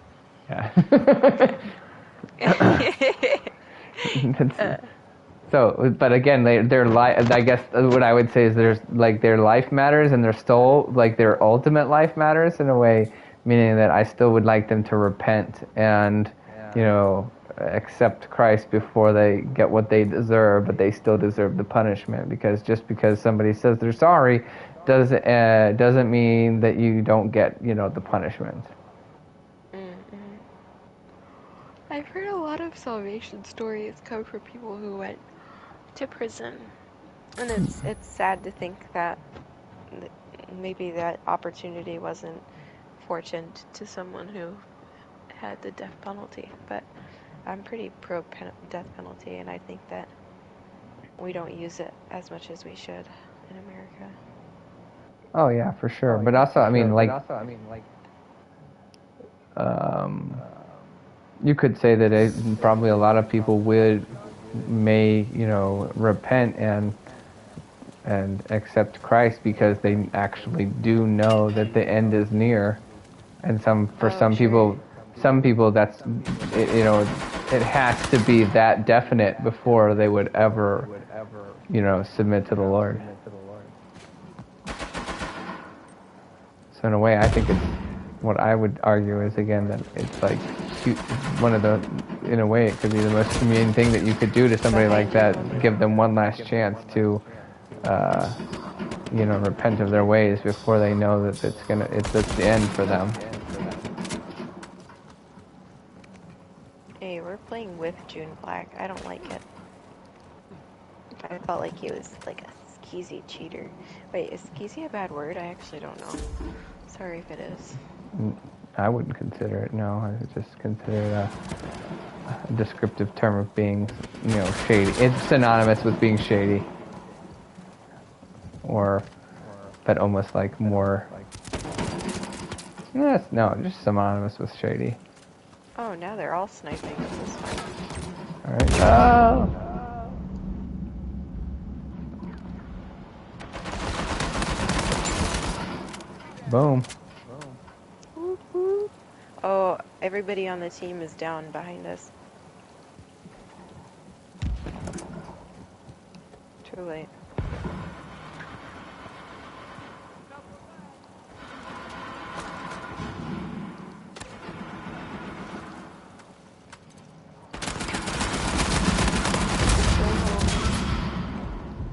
Yeah. So, but again, their life. I guess what I would say is there's their life matters and their soul, their ultimate life matters in a way, meaning that I still would like them to repent and accept Christ before they get what they deserve, but they still deserve the punishment, because just because somebody says they're sorry doesn't mean that you don't get the punishment. Mm-hmm. I've heard a lot of salvation stories come from people who went to prison, and it's sad to think that maybe that opportunity wasn't fortunate to someone who had the death penalty, but I'm pretty pro death penalty, and I think that we don't use it as much as we should in America. Oh yeah, for sure. But also, you could say that probably a lot of people may repent and accept Christ because they actually do know that the end is near, and some people that's it has to be that definite before they would ever submit to the Lord. So in a way, I think it's what I would argue is again that it's one of the, in a way, it could be the most humane thing that you could do to somebody like that. Give them one last chance to, repent of their ways before they know that it's the end for them. Hey, we're playing with June Black. I don't like it. I felt like he was like a skeezy cheater. Wait, is skeezy a bad word? I actually don't know. Sorry if it is. I wouldn't consider it, no. I would just consider it a descriptive term of being, shady. It's synonymous with being shady. But almost more... Yes, no, just synonymous with shady. Oh, now they're all sniping. This is fun. Alright. Oh! Boom. Oh, everybody on the team is down behind us. Too late.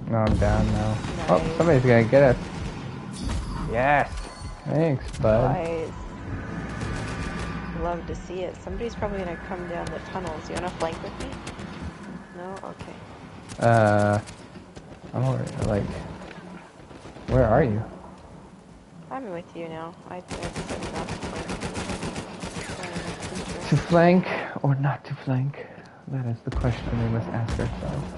No, I'm down now. Nice. Oh, somebody's gonna get us. Yes. Thanks, bud. Nice. Love to see it. Somebody's probably gonna come down the tunnels. You wanna flank with me? No? Okay. I'm already, like, where are you? I'm with you now. I said not to To flank or not to flank? That is the question we must ask ourselves.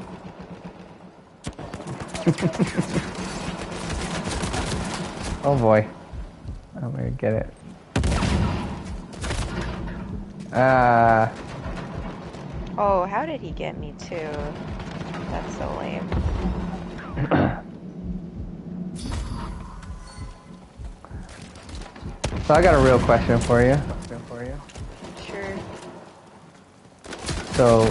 Oh boy. I'm gonna get it. Oh, how did he get me too? That's so lame. So I got a real question for you. Sure. So,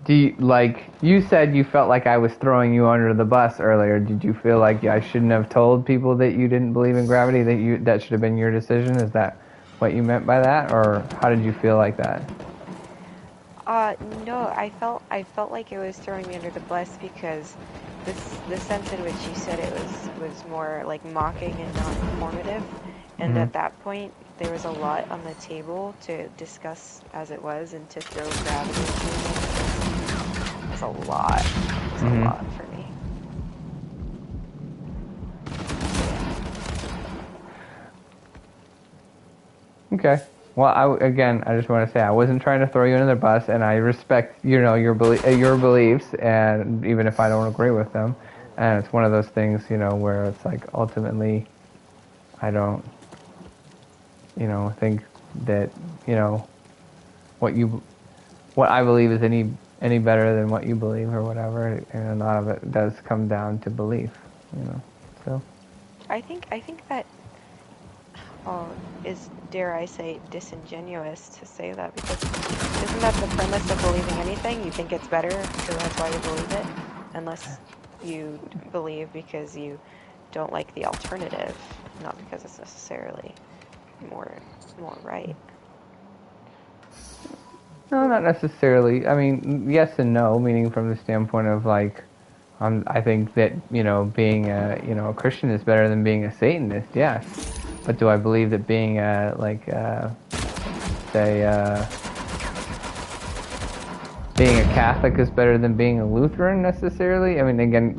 do you, like, you said you felt like I was throwing you under the bus earlier. Did you feel like I shouldn't have told people that you didn't believe in gravity, that should have been your decision? Is that what you meant by that, or how did you feel like that? No, I felt like it was throwing me under the bus because the sense in which you said it was more like mocking and not informative. And Mm-hmm. at that point, there was a lot on the table to discuss as it was, and to throw gravity into it was a lot. It was a lot for me. Okay. Well, I just want to say I wasn't trying to throw you under the bus, and I respect, your beliefs, and even if I don't agree with them, and it's one of those things, where it's like ultimately, I don't, think that, what you, what I believe is any better than what you believe or whatever, and a lot of it does come down to belief, So. I think that is, dare I say, disingenuous to say that, because isn't that the premise of believing anything? You think it's better, so that's why you believe it, unless you believe because you don't like the alternative, not because it's necessarily more right. No, not necessarily. I mean, yes and no, meaning from the standpoint of like, I think that being a Christian is better than being a Satanist. Yes, but do I believe that being say being a Catholic is better than being a Lutheran necessarily? I mean, again,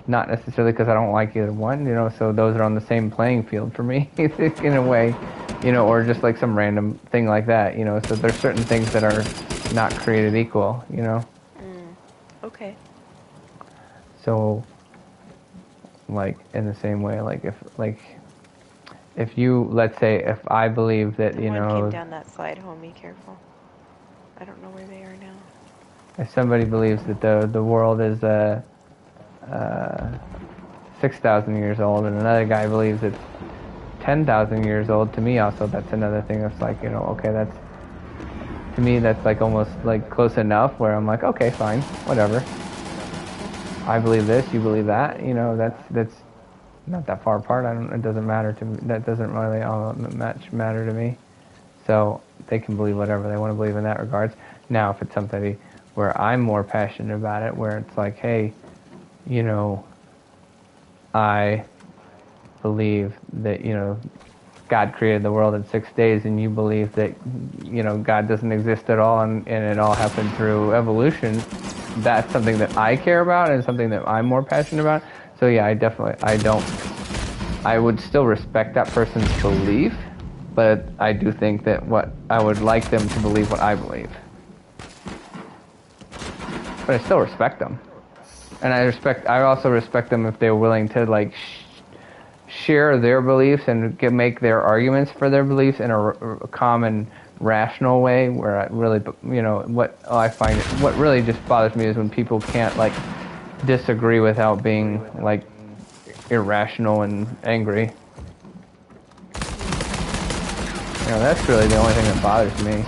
not necessarily because I don't like either one. So those are on the same playing field for me in a way, or just like some random thing like that. So there's certain things that are not created equal. Okay. So, like in the same way, like if you, let's say, if I believe that One came down that slide, homie, careful. I don't know where they are now. if somebody believes that the world is 6,000 years old, and another guy believes it's 10,000 years old, to me also that's another thing that's like, okay, that's, to me that's like almost like close enough where I'm like, okay, fine, whatever. I believe this, you believe that, that's not that far apart. It doesn't matter to me. That doesn't really all much matter to me. So they can believe whatever they want to believe in that regards. Now, if it's something where I'm more passionate about it, where it's like, hey, I believe that, God created the world in 6 days, and you believe that, God doesn't exist at all, and it all happened through evolution, that's something that I care about and something that I'm more passionate about. So yeah, I would still respect that person's belief, but I do think that what I would like them to believe what I believe. But I still respect them. And I also respect them if they're willing to like share their beliefs and make their arguments for their beliefs in a common, rational way. Where I really, what really just bothers me is when people can't like disagree without being like irrational and angry. That's really the only thing that bothers me.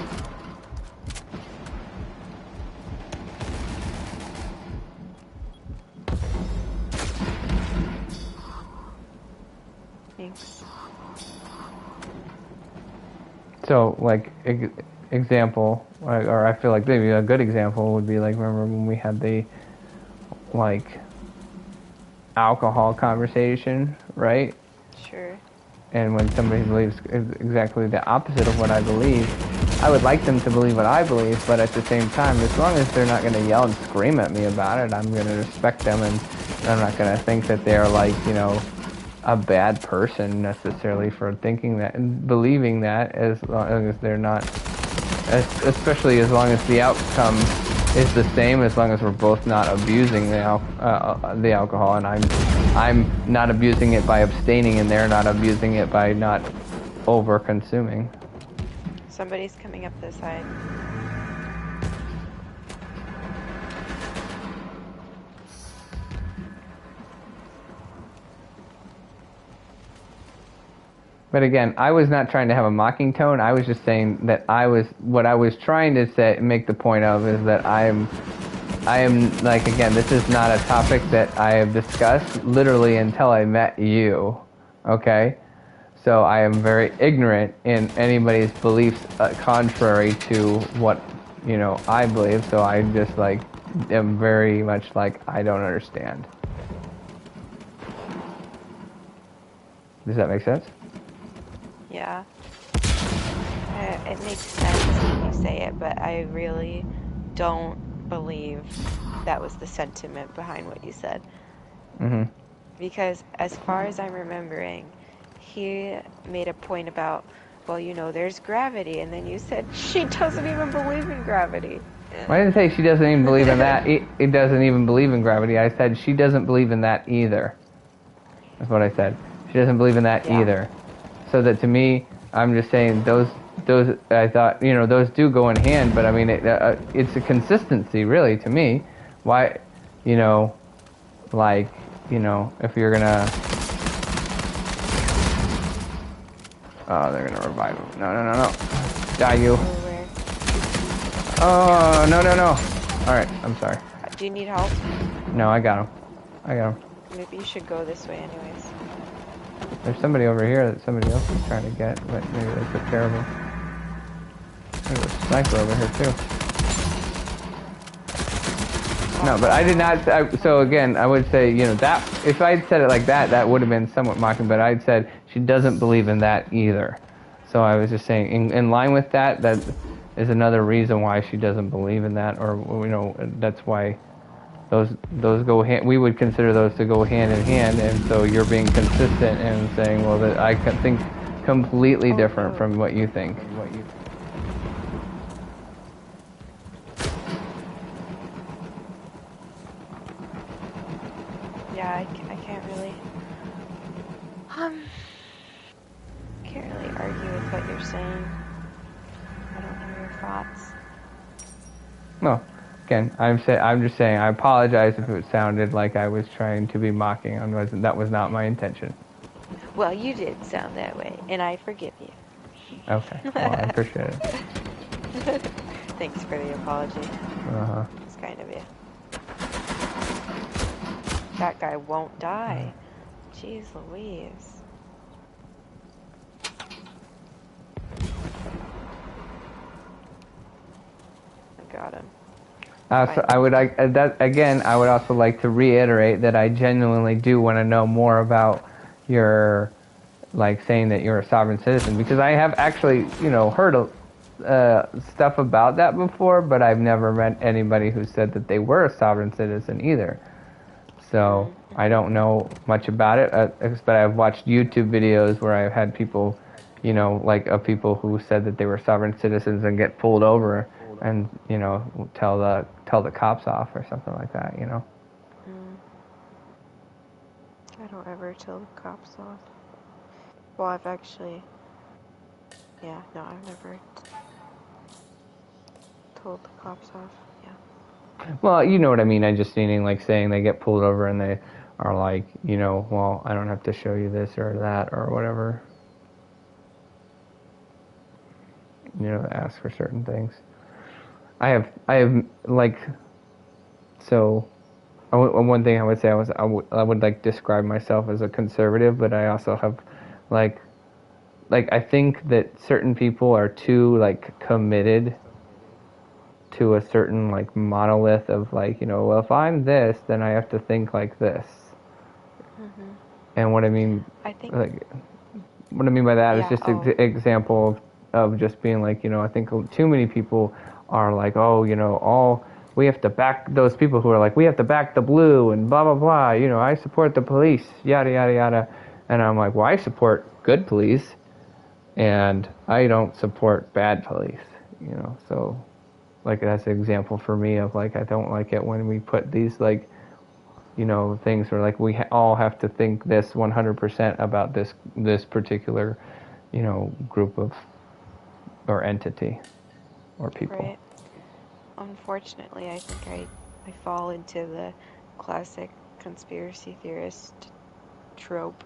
Thanks. So, like, example, or I feel like maybe a good example would be like, remember when we had the, like, alcohol conversation, right? Sure. And when somebody believes exactly the opposite of what I believe, I would like them to believe what I believe, but at the same time, as long as they're not going to yell and scream at me about it, I'm going to respect them, and I'm not going to think that they're like, a bad person necessarily for thinking that and believing that, as long as they're not, especially as long as the outcome is the same, as long as we're both not abusing the alcohol, and I'm not abusing it by abstaining, and they're not abusing it by not over consuming. Somebody's coming up this side. But again, I was not trying to have a mocking tone. I was just saying that what I was trying to say, make the point of, is that I am like, again, this is not a topic that I have discussed literally until I met you, okay? So I am very ignorant in anybody's beliefs contrary to what, I believe. So I just am very much like, I don't understand. Does that make sense? Yeah. It makes sense when you say it, but I really don't believe that was the sentiment behind what you said. Mm-hmm. Because as far as I'm remembering, he made a point about, well, there's gravity, and then you said she doesn't even believe in gravity. I didn't say she doesn't even believe in that. It doesn't even believe in gravity. I said she doesn't believe in that either. That's what I said. She doesn't believe in that either. So that, to me, I'm just saying those I thought, those do go in hand, but I mean it's a consistency really to me. Why, if you're gonna, they're gonna revive him. No. Die, you. Oh, no. All right, I'm sorry. Do you need help? No, I got him. Maybe you should go this way anyways. There's somebody over here that somebody else is trying to get, but maybe they took care of him. There's a sniper over here too. No, but I did not. So again, I would say, that if I'd said it like that, that would have been somewhat mocking. But I'd said she doesn't believe in that either. So I was just saying, in line with that, that is another reason why she doesn't believe in that, or that's why those go hand. We would consider those to go hand in hand, and so you're being consistent and saying, well, that I can think completely different from what you think. Yeah, I can't really argue with what you're saying. I don't know your thoughts. No. Again, I'm just saying, I apologize if it sounded like I was trying to be mocking. That was not my intention. Well, you did sound that way, and I forgive you. Okay, well, I appreciate it. Thanks for the apology. Uh-huh. It's kind of you. That guy won't die. Jeez Louise. I got him. So I would I would also like to reiterate that I genuinely do want to know more about your, saying that you're a sovereign citizen, because I have actually, heard stuff about that before, but I've never met anybody who said that they were a sovereign citizen either. So I don't know much about it, but I've watched YouTube videos where I've had people, of people who said that they were sovereign citizens and get pulled over and, tell the cops off or something like that, I don't ever tell the cops off. Well, I've actually, I've never told the cops off, Well, you know what I mean. I just meaning saying they get pulled over and they are well, I don't have to show you this or that or whatever. Ask for certain things. I have so. One thing I would say I would describe myself as a conservative, but I also have I think that certain people are too committed to a certain monolith of well, if I'm this, then I have to think like this. And what I mean, I think what I mean by that is Yeah. just Oh. an example of just being like, I think too many people are like, oh, we have to back those people who are like, we have to back the blue and blah, blah, blah. I support the police, yada, yada, yada. And I'm like, well, I support good police and I don't support bad police, So, like, that's an example for me of, like, I don't like it when we put these, like, things where, like, we all have to think this 100% about this particular, group of, or entity, or people. Right. Unfortunately, I think I fall into the classic conspiracy theorist trope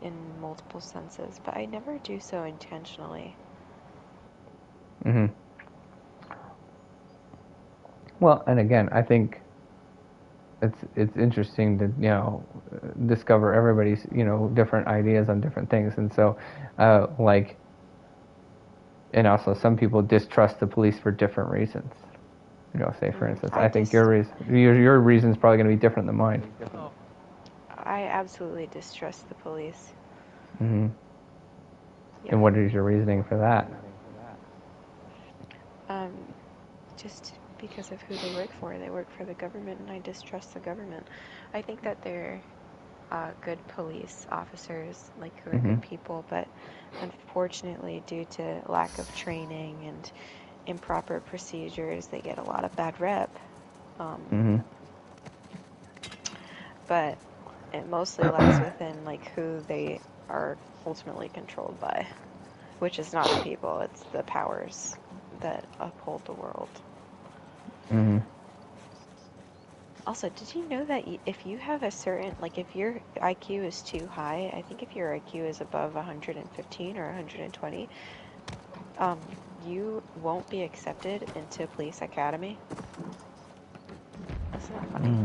in multiple senses, but I never do so intentionally. hmm Well, and again, I think it's interesting to discover everybody's different ideas on different things, and so like, and also some people distrust the police for different reasons. Say for instance, I think your reason is probably going to be different than mine. I absolutely distrust the police. hmm Yeah. And what is your reasoning for that? Just because of who they work for. They work for the government, and I distrust the government. I think that they're good police officers, like who are hmm good people, but unfortunately, due to lack of training and improper procedures, they get a lot of bad rep. hmm But it mostly lies within like who they are ultimately controlled by, which is not the people, it's the powers that uphold the world. hmm Also, did you know that if you have a certain, like if your IQ is too high, I think if your IQ is above 115 or 120, you won't be accepted into police academy? That's not funny.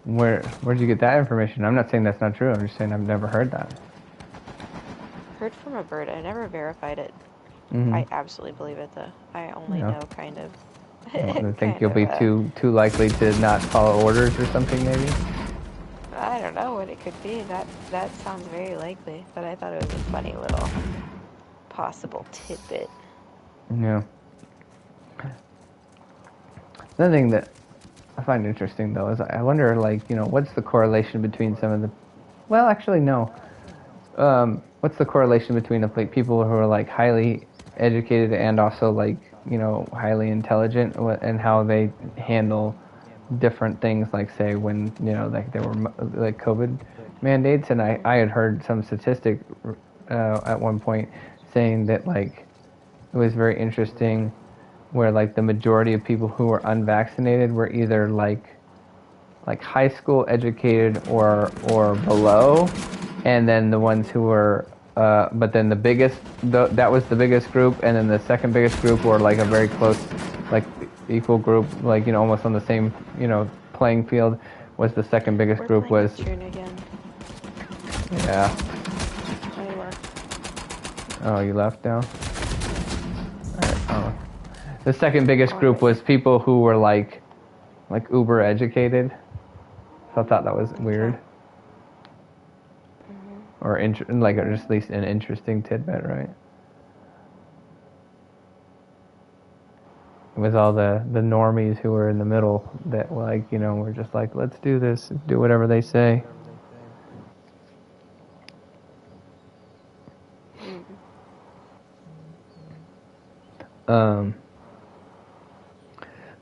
Where'd you get that information? I'm not saying that's not true. I'm just saying I've never heard that. Heard from a bird. I never verified it. hmm I absolutely believe it though. I only know kind of. I think kind you'll of. be too likely to not follow orders or something, maybe. I don't know what it could be. That sounds very likely, but I thought it was a funny little possible tidbit. Yeah. Another thing that I find interesting, though, is I wonder, like, what's the correlation between some of the... Well, actually, no. What's the correlation between like people who are like highly educated and also like highly intelligent, and how they handle different things, like say when like there were like COVID mandates, and I had heard some statistic at one point saying that like it was very interesting where like the majority of people who were unvaccinated were either like high school educated or below, and then the ones who were but then that was the biggest group, and then the second biggest group were like a very close, like equal group, like almost on the same playing field, was the second biggest We're group playing was a tune again. Yeah. Anyway. Oh, you left now? Alright, oh. The second biggest group was people who were like uber educated. So I thought that was weird. Or like, or just at least an interesting tidbit, right? With all the normies who were in the middle that like, were just like, let's do this, do whatever they say.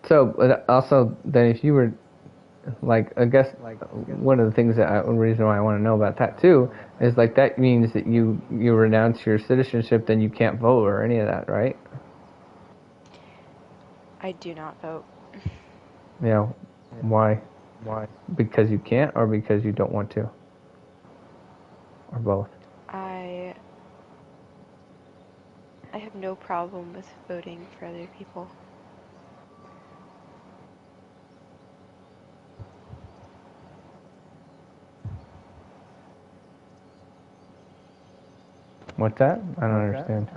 So also then if you were like, I guess one of the things reason why I want to know about that too is like that means that you renounce your citizenship, then you can't vote or any of that, right? I do not vote. Yeah. Why? Because you can't, or because you don't want to? Or both? I have no problem with voting for other people. What's that? I don't understand.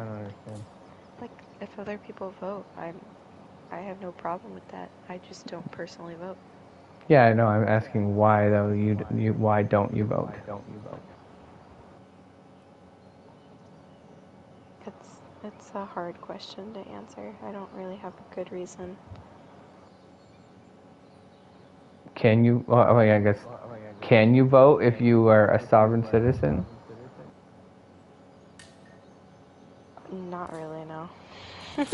Like, if other people vote, I have no problem with that. I just don't personally vote. Yeah, I know. I'm asking why though. Why don't you vote? It's a hard question to answer. I don't really have a good reason. Can you? Well, I guess. Can you vote if you are a sovereign citizen? Not really, no. So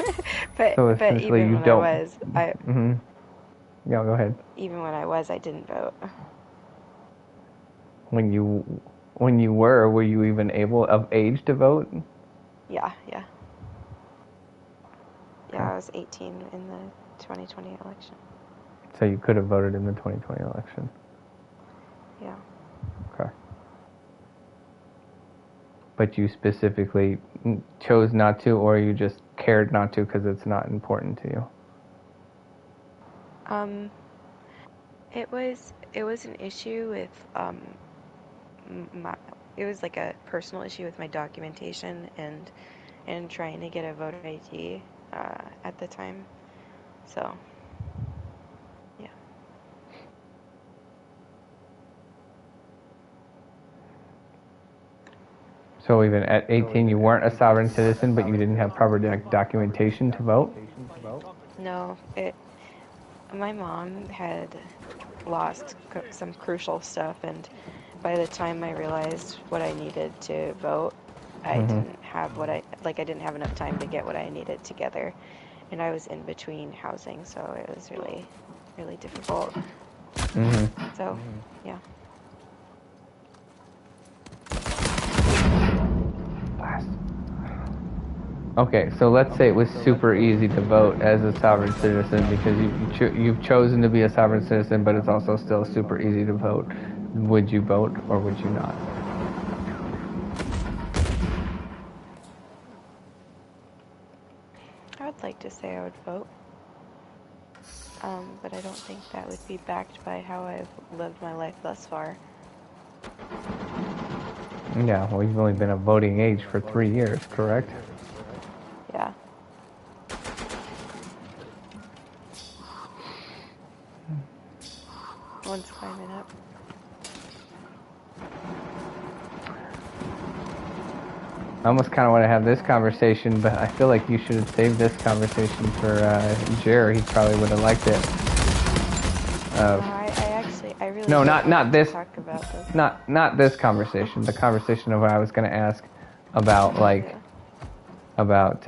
but essentially, even you when don't. Mm-hmm. Yeah, go ahead. even when I was, I didn't vote. When you were you even able of age to vote? Yeah. Okay. I was 18 in the 2020 election. So you could have voted in the 2020 election. Yeah. Okay. But you specifically chose not to, or you just cared not to because it's not important to you? It was an issue with it was like a personal issue with my documentation and trying to get a voter ID at the time. So, yeah. So even at 18, you weren't a sovereign citizen, but you didn't have proper documentation to vote? No, my mom had lost some crucial stuff, and by the time I realized what I needed to vote, I didn't have I didn't have enough time to get what I needed together, and I was in between housing, so it was really, really difficult. So, yeah. Okay, so let's say it was super easy to vote as a sovereign citizen because you've chosen to be a sovereign citizen, but it's also still super easy to vote. Would you vote or would you not? I would like to say I would vote, but I don't think that would be backed by how I've lived my life thus far. Yeah, well, you've only been of voting age for 3 years, correct? Yeah. One's climbing up. I almost kind of want to have this conversation, but I feel like you should have saved this conversation for Jer. He probably would have liked it. I really No, don't not want this. to talk about this. Not this conversation. The conversation of what I was going to ask about, like, about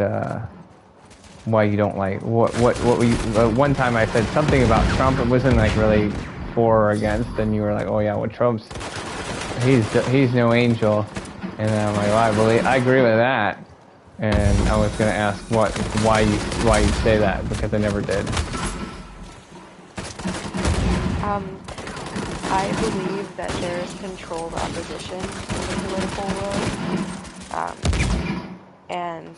why you don't like what were you? One time I said something about Trump. It wasn't like really for or against, and you were like, oh yeah, well Trump's he's no angel, and then I'm like, well, I agree with that, and I was going to ask why you say that because I never did. I believe that there is controlled opposition in the political world, and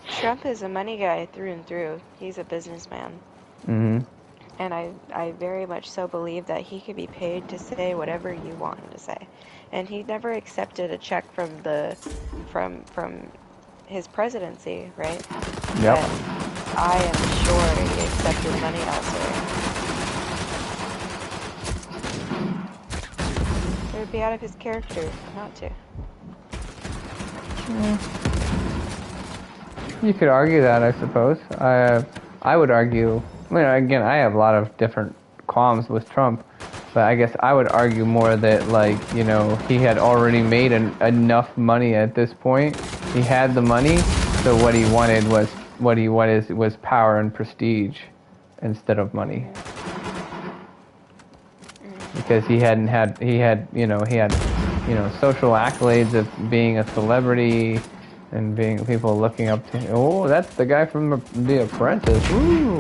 Trump is a money guy through and through. He's a businessman. And I very much so believe that he could be paid to say whatever you want him to say. And he never accepted a check from from his presidency, right? Yep. But I am sure he accepted money elsewhere. It would be out of his character not to. You could argue that, I suppose. I would argue. I mean, again, I have a lot of different qualms with Trump, but I guess I would argue more that, like, you know, he had already made enough money at this point. He had the money, so what he wanted was power and prestige instead of money. Because he had social accolades of being a celebrity and being people looking up to him. Oh, that's the guy from The Apprentice. Ooh,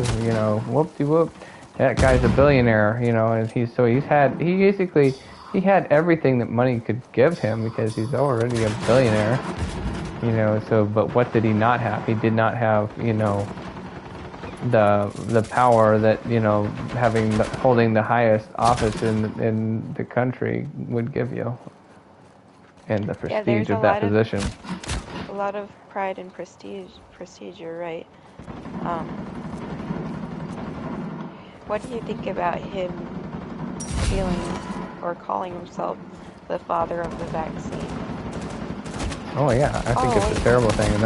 whoop-de-whoop. That guy's a billionaire, and he had everything that money could give him because he's already a billionaire, but what did he not have? He did not have, the power that, holding the highest office in the country would give you, and the prestige of that position. A lot of pride and prestige, you're right. What do you think about him feeling or calling himself the father of the vaccine? Oh yeah, I think it's a terrible thing, and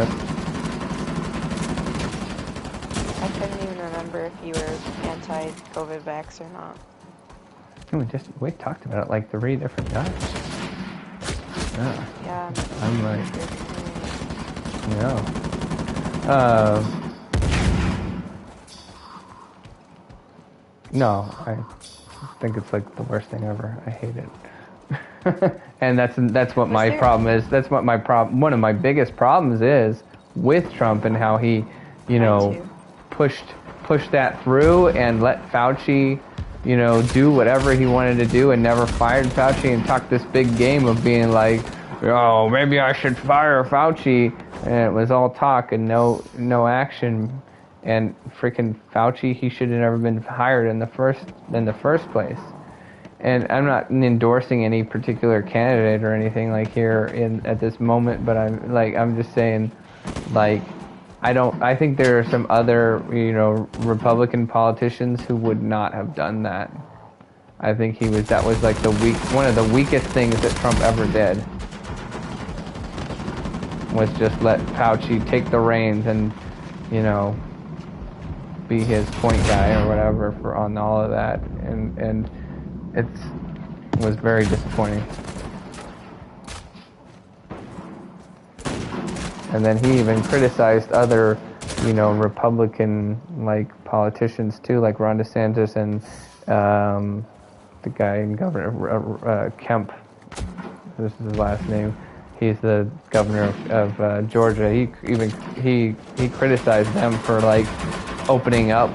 couldn't even remember if you were anti-COVID vax or not. We talked about it like 3 different times. Yeah. Yeah. I'm like, yeah. No, I think it's like the worst thing ever. I hate it. And that's what my problem is. That's what my problem. One of my biggest problems is with Trump and how he, pushed that through and let Fauci, do whatever he wanted to do and never fired Fauci and talked this big game of being like, oh, maybe I should fire Fauci, and it was all talk and no action. And freaking Fauci, he should have never been hired in the first place. And I'm not endorsing any particular candidate or anything like here at this moment, but I'm just saying, like, I think there are some other, Republican politicians who would not have done that. I think that was like one of the weakest things that Trump ever did, was just let Fauci take the reins and, be his point guy or whatever on all of that, and it was very disappointing. And then he even criticized other, Republican politicians too, like Ron DeSantis and the guy in Governor Kemp. This is his last name. He's the governor of Georgia. He criticized them for opening up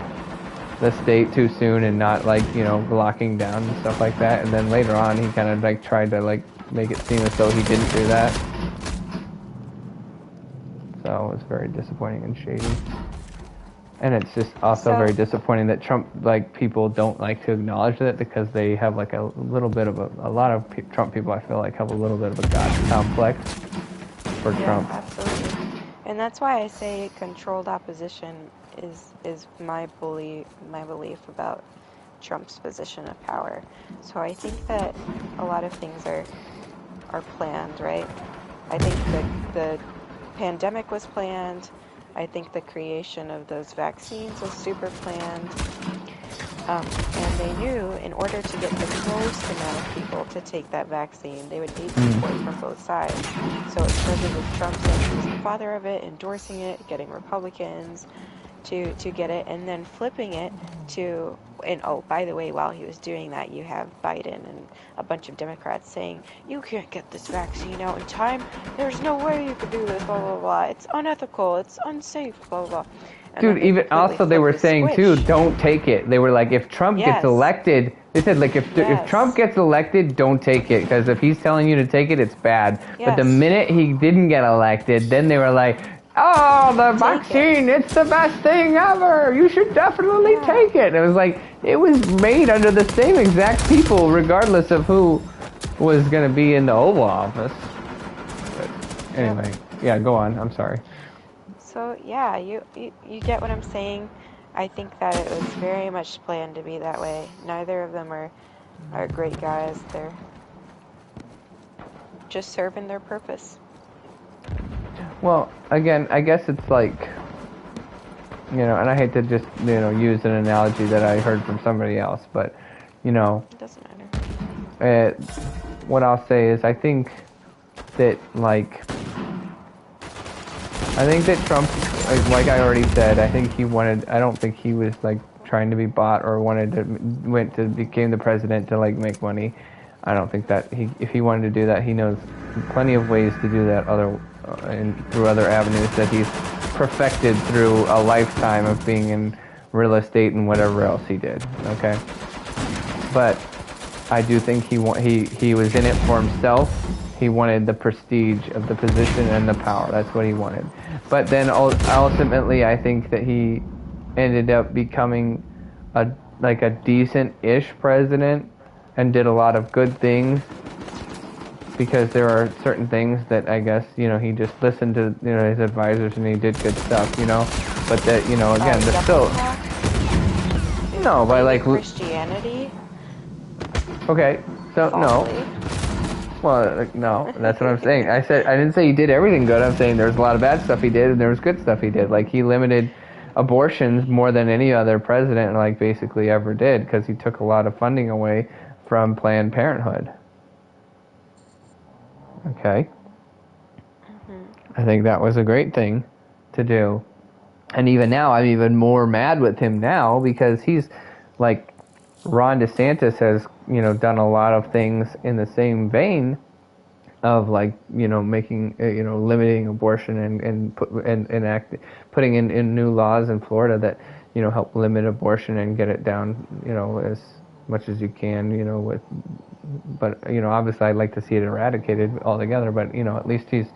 the state too soon and not locking down and stuff like that. And then later on, he kind of tried to make it seem as though he didn't do that. So it was very disappointing and shady. And it's just also very disappointing that Trump, people don't like to acknowledge it because they have a lot of Trump people, I feel like, have a little bit of a God complex for Trump. Absolutely. And that's why I say controlled opposition is my belief about Trump's position of power. So I think that a lot of things are planned, right? I think the pandemic was planned. I think the creation of those vaccines was super planned. And they knew in order to get the most amount of people to take that vaccine, they would need support from both sides. So it started with Trump saying he was the father of it, endorsing it, getting Republicans to get it, and then flipping it to, and oh, by the way, while he was doing that, you have Biden and a bunch of Democrats saying, you can't get this vaccine out in time, there's no way you could do this, blah, blah, blah, it's unethical, it's unsafe, blah, blah, blah. Dude, even also they were saying too, don't take it. They were like, if Trump gets elected, they said if Trump gets elected, don't take it, because if he's telling you to take it, it's bad. But the minute he didn't get elected, then they were like, oh, the vaccine, it's the best thing ever. You should definitely take it. And it was like, it was made under the same exact people, regardless of who was going to be in the Oval Office. But anyway, yeah, go on. I'm sorry. So, yeah, you get what I'm saying. I think that it was very much planned to be that way. Neither of them are great guys. They're just serving their purpose. Well, again, I guess it's like, and I hate to just, use an analogy that I heard from somebody else, but, It doesn't matter. What I'll say is I think that Trump, like I already said, I don't think he was, trying to be bought or became the president to, make money. I don't think that if he wanted to do that, he knows plenty of ways to do that through other avenues that he's perfected through a lifetime of being in real estate and whatever else he did. Okay, but I do think he was in it for himself. He wanted the prestige of the position and the power. That's what he wanted. But then ultimately, I think that he ended up becoming a decent-ish president and did a lot of good things, because there are certain things that I guess, he just listened to, his advisors and he did good stuff, but that, again, there's still, by Christianity? Okay, so, falsely. no. Well, no, that's what I'm saying. I didn't say he did everything good. I'm saying there's a lot of bad stuff he did and there was good stuff he did. He limited abortions more than any other president, like, basically ever did, because he took a lot of funding away from Planned Parenthood. Okay. I think that was a great thing to do. And even now, I'm even more mad with him now because he's, like, Ron DeSantis has, done a lot of things in the same vein of, like, making, limiting abortion and putting in new laws in Florida that, help limit abortion and get it down, as much as you can, but, obviously I'd like to see it eradicated altogether, but, at least he's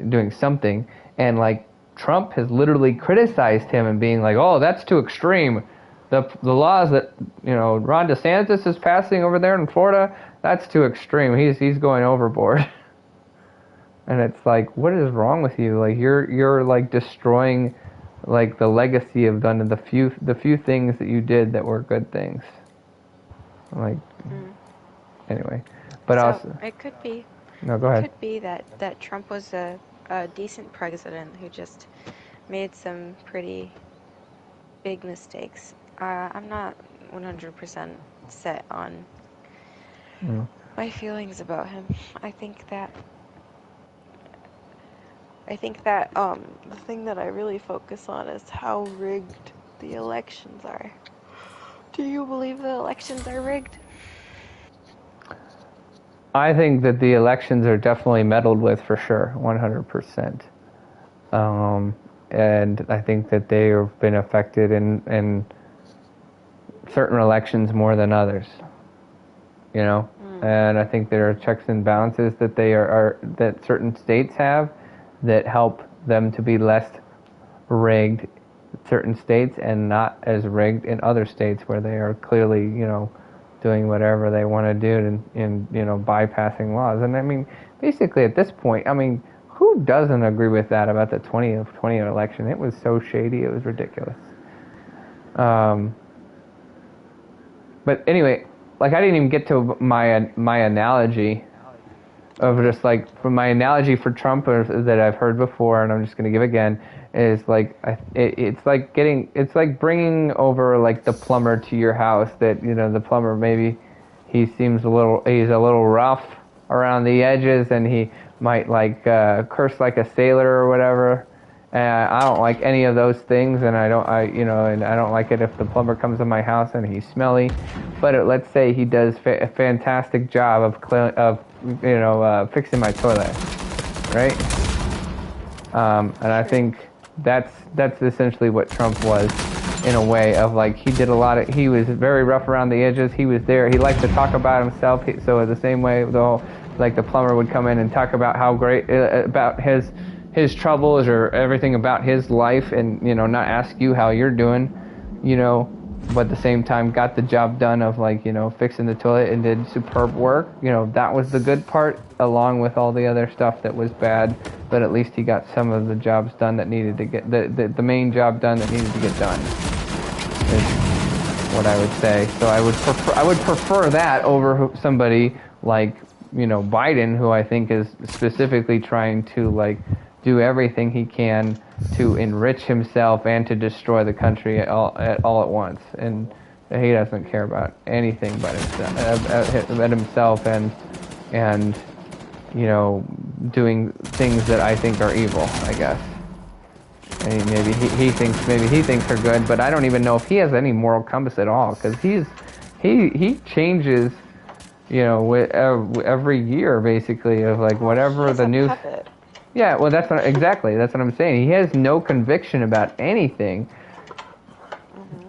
doing something. And, like, Trump has literally criticized him and being like, oh, that's too extreme. The laws that, Ron DeSantis is passing over there in Florida, that's too extreme. He's going overboard. And it's like, what is wrong with you? Like, you're like destroying, like, the legacy of the few things that you did that were good things. Like, anyway, but so also it could be. No, go ahead. It could be that Trump was a decent president who just made some pretty big mistakes. I'm not 100% set on my feelings about him. I think that the thing that I really focus on is how rigged the elections are. Do you believe the elections are rigged? I think that the elections are definitely meddled with for sure, 100%. And I think that they have been affected in certain elections more than others. And I think there are checks and balances that that certain states have that help them to be less rigged in certain states and not as rigged in other states where they are clearly, doing whatever they want to do and bypassing laws. And I mean, basically at this point, I mean, who doesn't agree with that about the 2020 election? It was so shady, it was ridiculous. But anyway, like, I didn't even get to my analogy of just, like, from my analogy for Trump that I've heard before, and I'm just going to give again, is like, it's like bringing over, like, the plumber to your house. That, the plumber, maybe he's a little rough around the edges, and he might, like, curse like a sailor or whatever. I don't like any of those things, and I don't like it if the plumber comes to my house and he's smelly. But let's say he does a fantastic job of fixing my toilet, right? And I think that's essentially what Trump was, in a way of, like, he was very rough around the edges. He was there. He liked to talk about himself. So the same way, the plumber would come in and talk about how great about his troubles or everything about his life, and not ask you how you're doing, but at the same time got the job done of, like, fixing the toilet and did superb work. That was the good part, along with all the other stuff that was bad, but at least he got some of the jobs done that needed to get the main job done that needed to get done, is what I would say. So I would prefer that over somebody like Biden, who I think is specifically trying to, like, do everything he can to enrich himself and to destroy the country all at once. And he doesn't care about anything but himself and doing things that I think are evil, I guess. I mean, maybe he thinks are good, but I don't even know if he has any moral compass at all, because he changes, every year, basically, of, like, whatever the news. Puppet. Yeah, well, that's what I'm saying. He has no conviction about anything.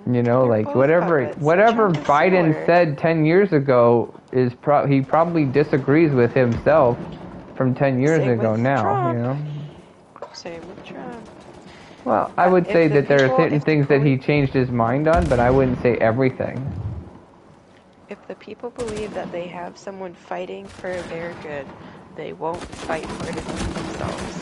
Like, whatever Biden said 10 years ago is he probably disagrees with himself from 10 years ago now. Trump. Same with Trump. Well, I would say that there are certain things that he changed his mind on, but I wouldn't say everything. If the people believe that they have someone fighting for their good, they won't fight for it themselves.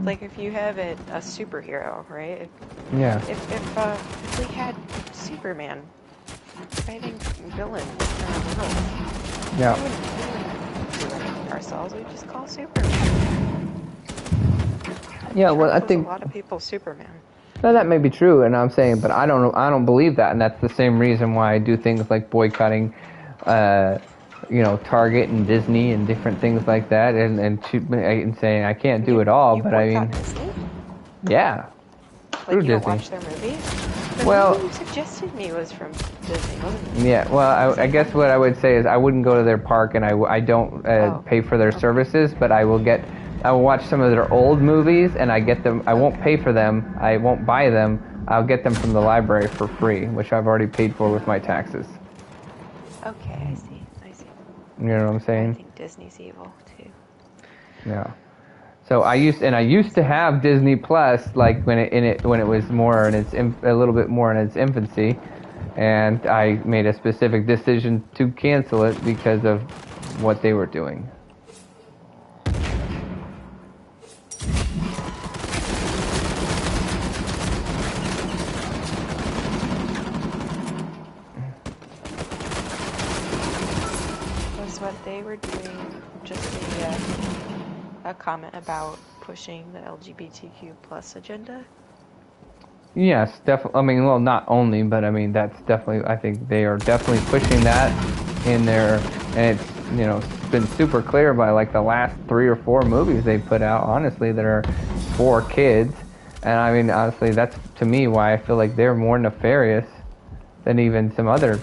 Like, if you have a superhero, right? Yeah. If we had Superman fighting villains in the world, Yeah. we wouldn't do anything ourselves. We'd just call Superman. Yeah, well, I Trump was a think lot of people's Superman. no, that may be true, and I'm saying, but I don't believe that, and that's the same reason why I do things like boycotting, Target and Disney and different things like that, and saying I can't do it all, You but I boycott mean, Disney? yeah, through Like, you don't Disney. watch their movies? The Well, movie you suggested me was from Disney, wasn't it? yeah, well, I guess what I would say is I wouldn't go to their park, and I don't Oh, pay for their okay. services, but I will watch some of their old movies, and I get them. I won't Okay. pay for them. I won't buy them. I'll get them from the library for free, which I've already paid for with my taxes. Okay, I see. You know what I'm I saying? think Disney's evil, too. Yeah. So I used to have Disney Plus, like when it was more in a little bit more in its infancy, and I made a specific decision to cancel it because of what they were doing. Was what they were doing just a comment about pushing the LGBTQ plus agenda? Yes, definitely. I mean, well, not only, but I mean, that's definitely. I think they are definitely pushing that in their, and it's been super clear by like the last 3 or 4 movies they put out. Honestly, that are for kids, and I mean, honestly, that's to me why I feel like they're more nefarious than even some other,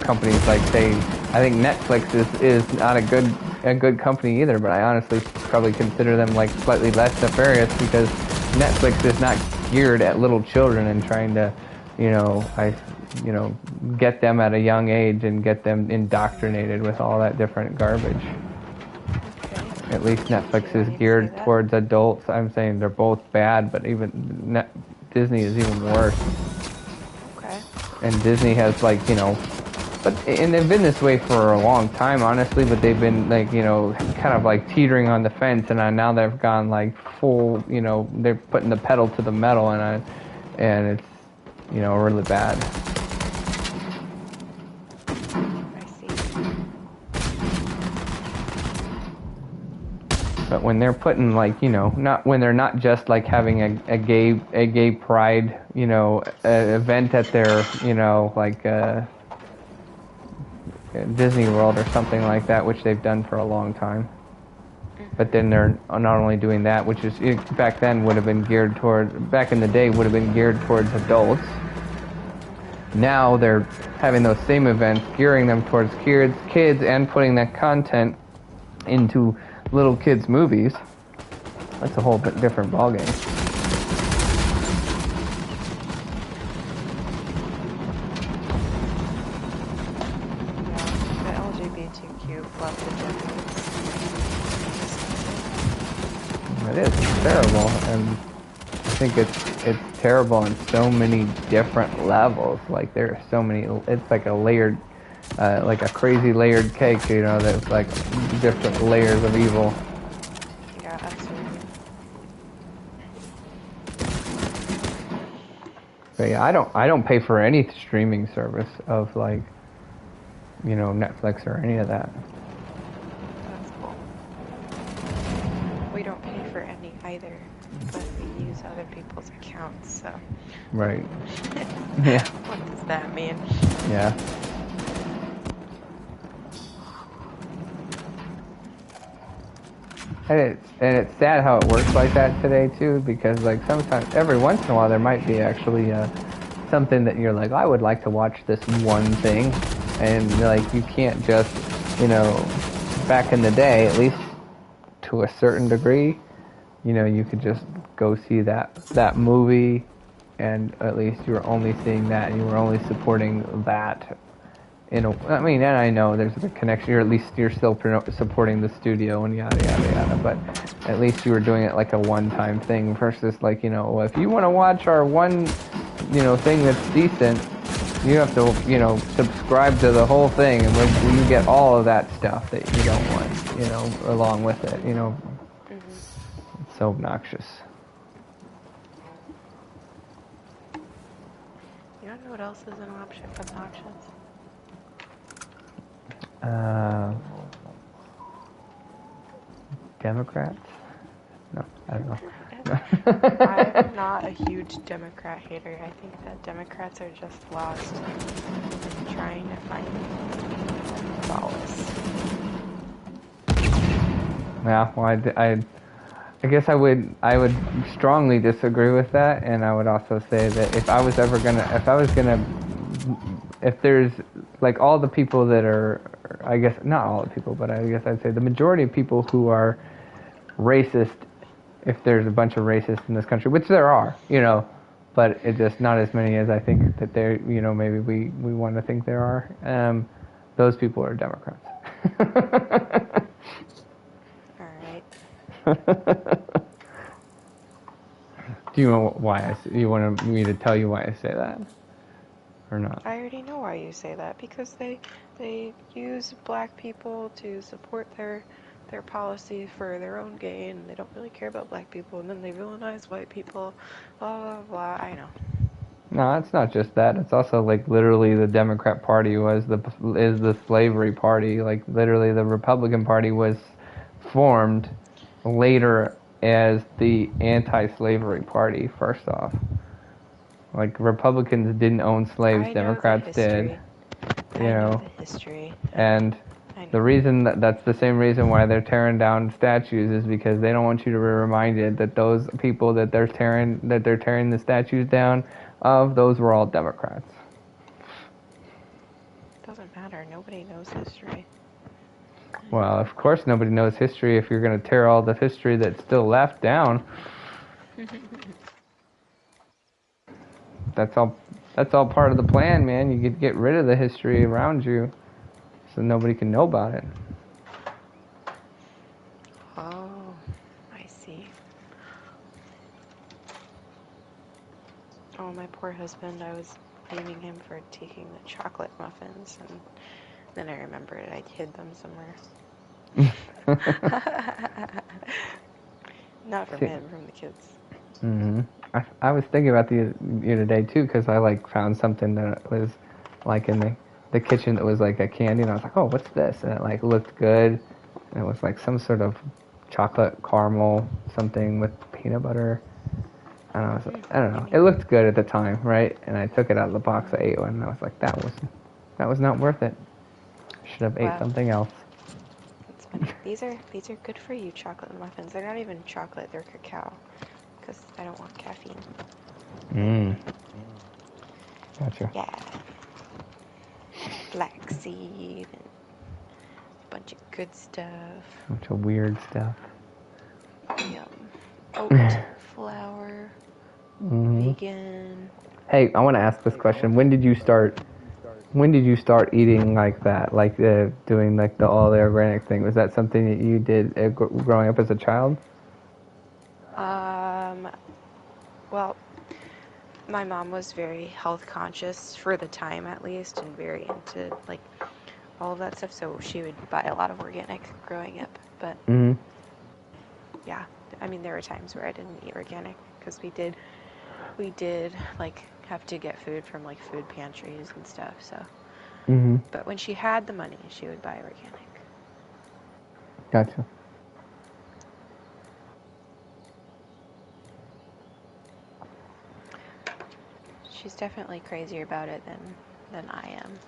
companies. Like say, I think Netflix is not a good company either. But I honestly probably consider them like slightly less nefarious because Netflix is not geared at little children and trying to, get them at a young age and get them indoctrinated with all that different garbage. Okay. At least Netflix See why is you'd say geared that. towards adults. I'm saying they're both bad, but even Disney is even worse. Okay. And Disney has and they've been this way for a long time, honestly. But they've been kind of like teetering on the fence, and now they've gone like full. They're putting the pedal to the metal, and it's really bad. I see. But when they're putting not when they're not just like having a gay pride event at their Disney World or something like that, which they've done for a long time. But then they're not only doing that, which is back then would have been geared toward back in the day would have been geared towards adults. Now they're having those same events, gearing them towards kids, and putting that content into little kids' movies. That's a whole bit different ballgame. Yeah, the LGBTQ plus agenda is It is. It's terrible, and I think it's terrible on so many different levels. Like there are so many. It's like a layered, like a crazy layered cake. That's like different layers of evil. yeah, absolutely. But yeah, I don't pay for any streaming service of Netflix or any of that. That's cool. We don't pay for any either, but we use other people's accounts, so. Right. Yeah. What does that mean? Yeah. And it's sad how it works like that today too, because like sometimes every once in a while there might be actually something that you're like, I would like to watch this one thing, and like you can't just back in the day, at least to a certain degree, you could just go see that movie, and at least you were only seeing that, and you were only supporting that. I mean, and I know there's a connection. At least you're still supporting the studio and yada yada yada. But at least you were doing it like a one-time thing versus like if you want to watch our one thing that's decent, you have to subscribe to the whole thing, and you get all of that stuff that you don't want along with it. It's so obnoxious. You don't know what else is obnoxious? Democrats? No, I don't know. I'm not a huge Democrat hater. I think that Democrats are just lost in trying to find solace. Yeah, well, I guess I would strongly disagree with that, and I would also say that if there's like all the people that are, I guess not all the people, but I guess I'd say the majority of people who are racist, if there's a bunch of racists in this country, which there are, but it's just not as many as I think that there, maybe we want to think there are. Those people are Democrats. All right. Do you know why you want me to tell you why I say that, or not? I already know why you say that, because they use black people to support their policy for their own gain. They don't really care about black people, and then they villainize white people. Blah blah blah. I know. No, it's not just that. It's also like literally the Democrat Party is the slavery party. Like literally the Republican Party was formed later as the anti-slavery party. First off, like Republicans didn't own slaves, I know the Democrats did. history. I know the history. And I know. the reason that's the same reason why they're tearing down statues is because they don't want you to be reminded that those people that they're tearing the statues down of, those were all Democrats. Doesn't matter. Nobody knows history. Well, of course nobody knows history if you're going to tear all the history that's still left down. That's all part of the plan, man. You get rid of the history around you so nobody can know about it. Oh, I see. Oh, my poor husband. I was blaming him for taking the chocolate muffins, and then I remembered I hid them somewhere. Not from him, from the kids. Mm-hmm. I was thinking about you today too, because I like found something that was like in the kitchen that was like a candy, and I was like, oh, what's this? And it like looked good, and it was like some sort of chocolate caramel something with peanut butter. And I don't know. It looked good at the time, right? And I took it out of the box. I ate one, and I was like, that was not worth it. Should have ate something else. It's funny. These are good for you chocolate muffins. They're not even chocolate. They're cacao, because I don't want caffeine. Gotcha. Yeah. Flaxseed and a bunch of good stuff. A bunch of weird stuff. Yum. Oat flour. Vegan. Hey, I want to ask this question. When did you start eating like that, like doing like all the organic thing? Was that something that you did growing up as a child? Well, my mom was very health conscious for the time, at least, and very into like all of that stuff. So she would buy a lot of organic growing up. But yeah, I mean, there were times where I didn't eat organic because we did like have to get food from like food pantries and stuff. So, but when she had the money, she would buy organic. Gotcha. She's definitely crazier about it than I am.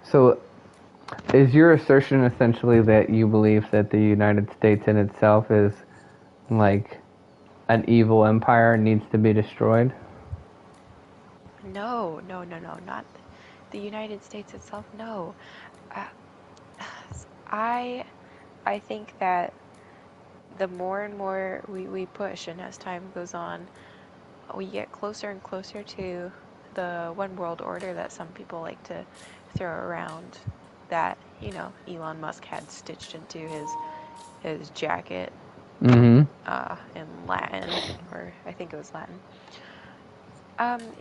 So, is your assertion essentially that you believe that the United States in itself is like an evil empire and needs to be destroyed? No, not the United States itself. No, I think that the more and more we push, and as time goes on, we get closer and closer to the one world order that some people like to throw around, that Elon Musk had stitched into his jacket in Latin, or I think it was Latin.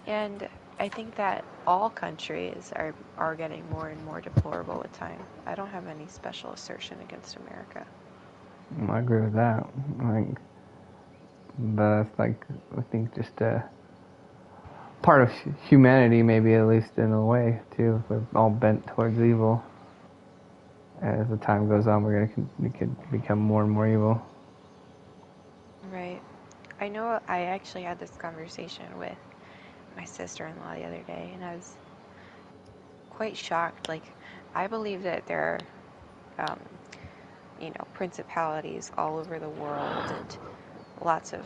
And I think that all countries are getting more and more deplorable with time. I don't have any special assertion against America. I agree with that. Like, but it's like, I think just part of humanity, maybe at least in a way too. We're all bent towards evil. As the time goes on, we could become more and more evil. Right. I know I actually had this conversation with my sister-in-law the other day, and I was quite shocked. Like, I believe that there are, principalities all over the world and lots of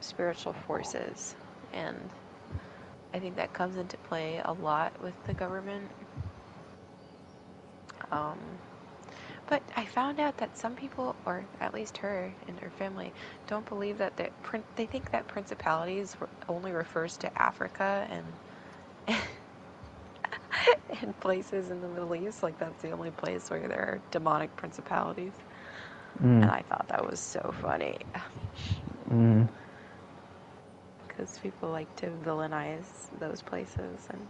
spiritual forces, and I think that comes into play a lot with the government. Um, but I found out that some people, or at least her and her family, don't believe that they think that principalities only refers to Africa and and places in the Middle East. Like that's the only place where there are demonic principalities. And I thought that was so funny. Because people like to villainize those places and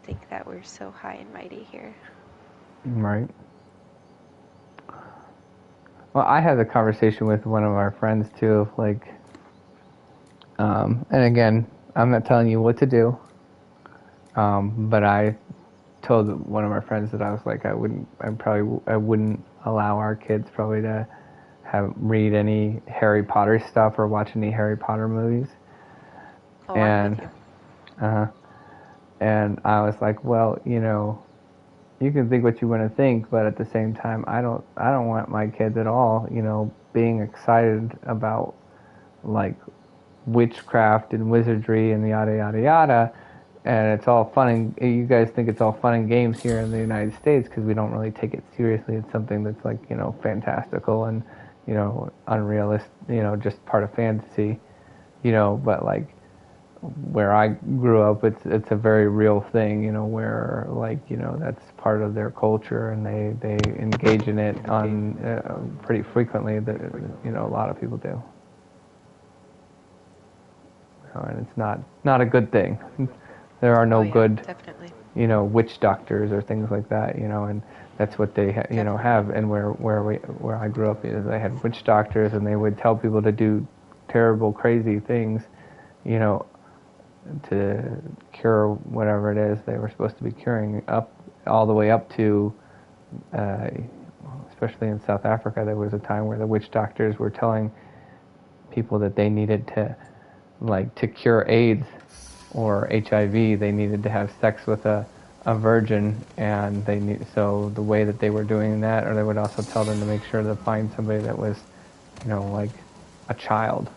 think that we're so high and mighty here. Right. Well, I had a conversation with one of our friends too, like, and again, I'm not telling you what to do, but I told one of our friends that I was like, I wouldn't allow our kids probably to read any Harry Potter stuff or watch any Harry Potter movies. Oh, and, I'm with you. And I was like, well, you can think what you want to think, but at the same time, I don't want my kids at all, being excited about like witchcraft and wizardry and yada yada yada. And it's all fun and you guys think it's all fun and games here in the United States because we don't really take it seriously. It's something that's like fantastical and unrealistic, just part of fantasy, but like where I grew up, it's a very real thing, where like that's part of their culture and they engage in it on pretty frequently. That a lot of people do, and it's not a good thing. There are no good, definitely. Witch doctors or things like that, and that's what they have. And where I grew up, they had witch doctors, and they would tell people to do terrible, crazy things, to cure whatever it is they were supposed to be curing, up all the way up to, especially in South Africa, there was a time where the witch doctors were telling people that they needed to cure AIDS or HIV, they needed to have sex with a virgin, and so the way that they were doing that, or they would also tell them to make sure to find somebody that was, like a child.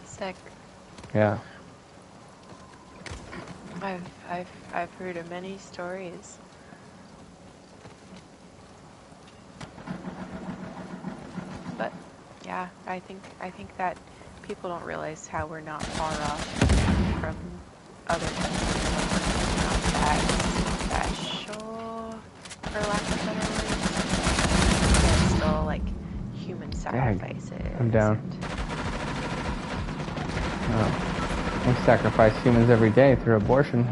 Sick. Yeah. I've heard of many stories. But yeah, I think that people don't realize how we're not far off from other countries. Not that special, for lack of better words. There's still like human sacrifices. I'm down. We sacrifice humans every day through abortion,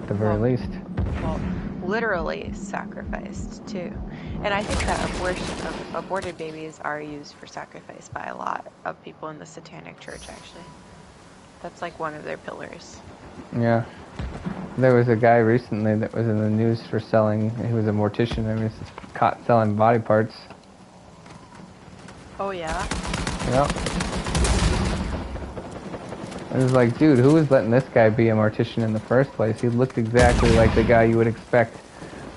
at the very least. Well, literally sacrificed too. And I think that aborted babies are used for sacrifice by a lot of people in the Satanic Church, actually. That's like one of their pillars. Yeah. There was a guy recently that was in the news for selling, he was a mortician, and he was caught selling body parts. Oh, yeah? Yep. It was like, dude, who was letting this guy be a mortician in the first place? He looked exactly like the guy you would expect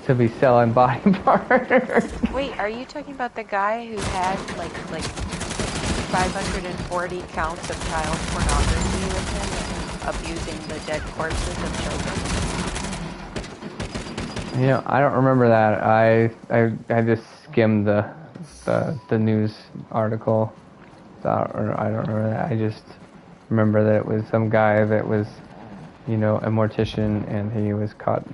to be selling body parts. Wait, are you talking about the guy who had like 540 counts of child pornography with him and abusing the dead corpses of children? I don't remember that. I just skimmed the news article. I don't remember that. I just remember that it was some guy that was, a mortician, and he was caught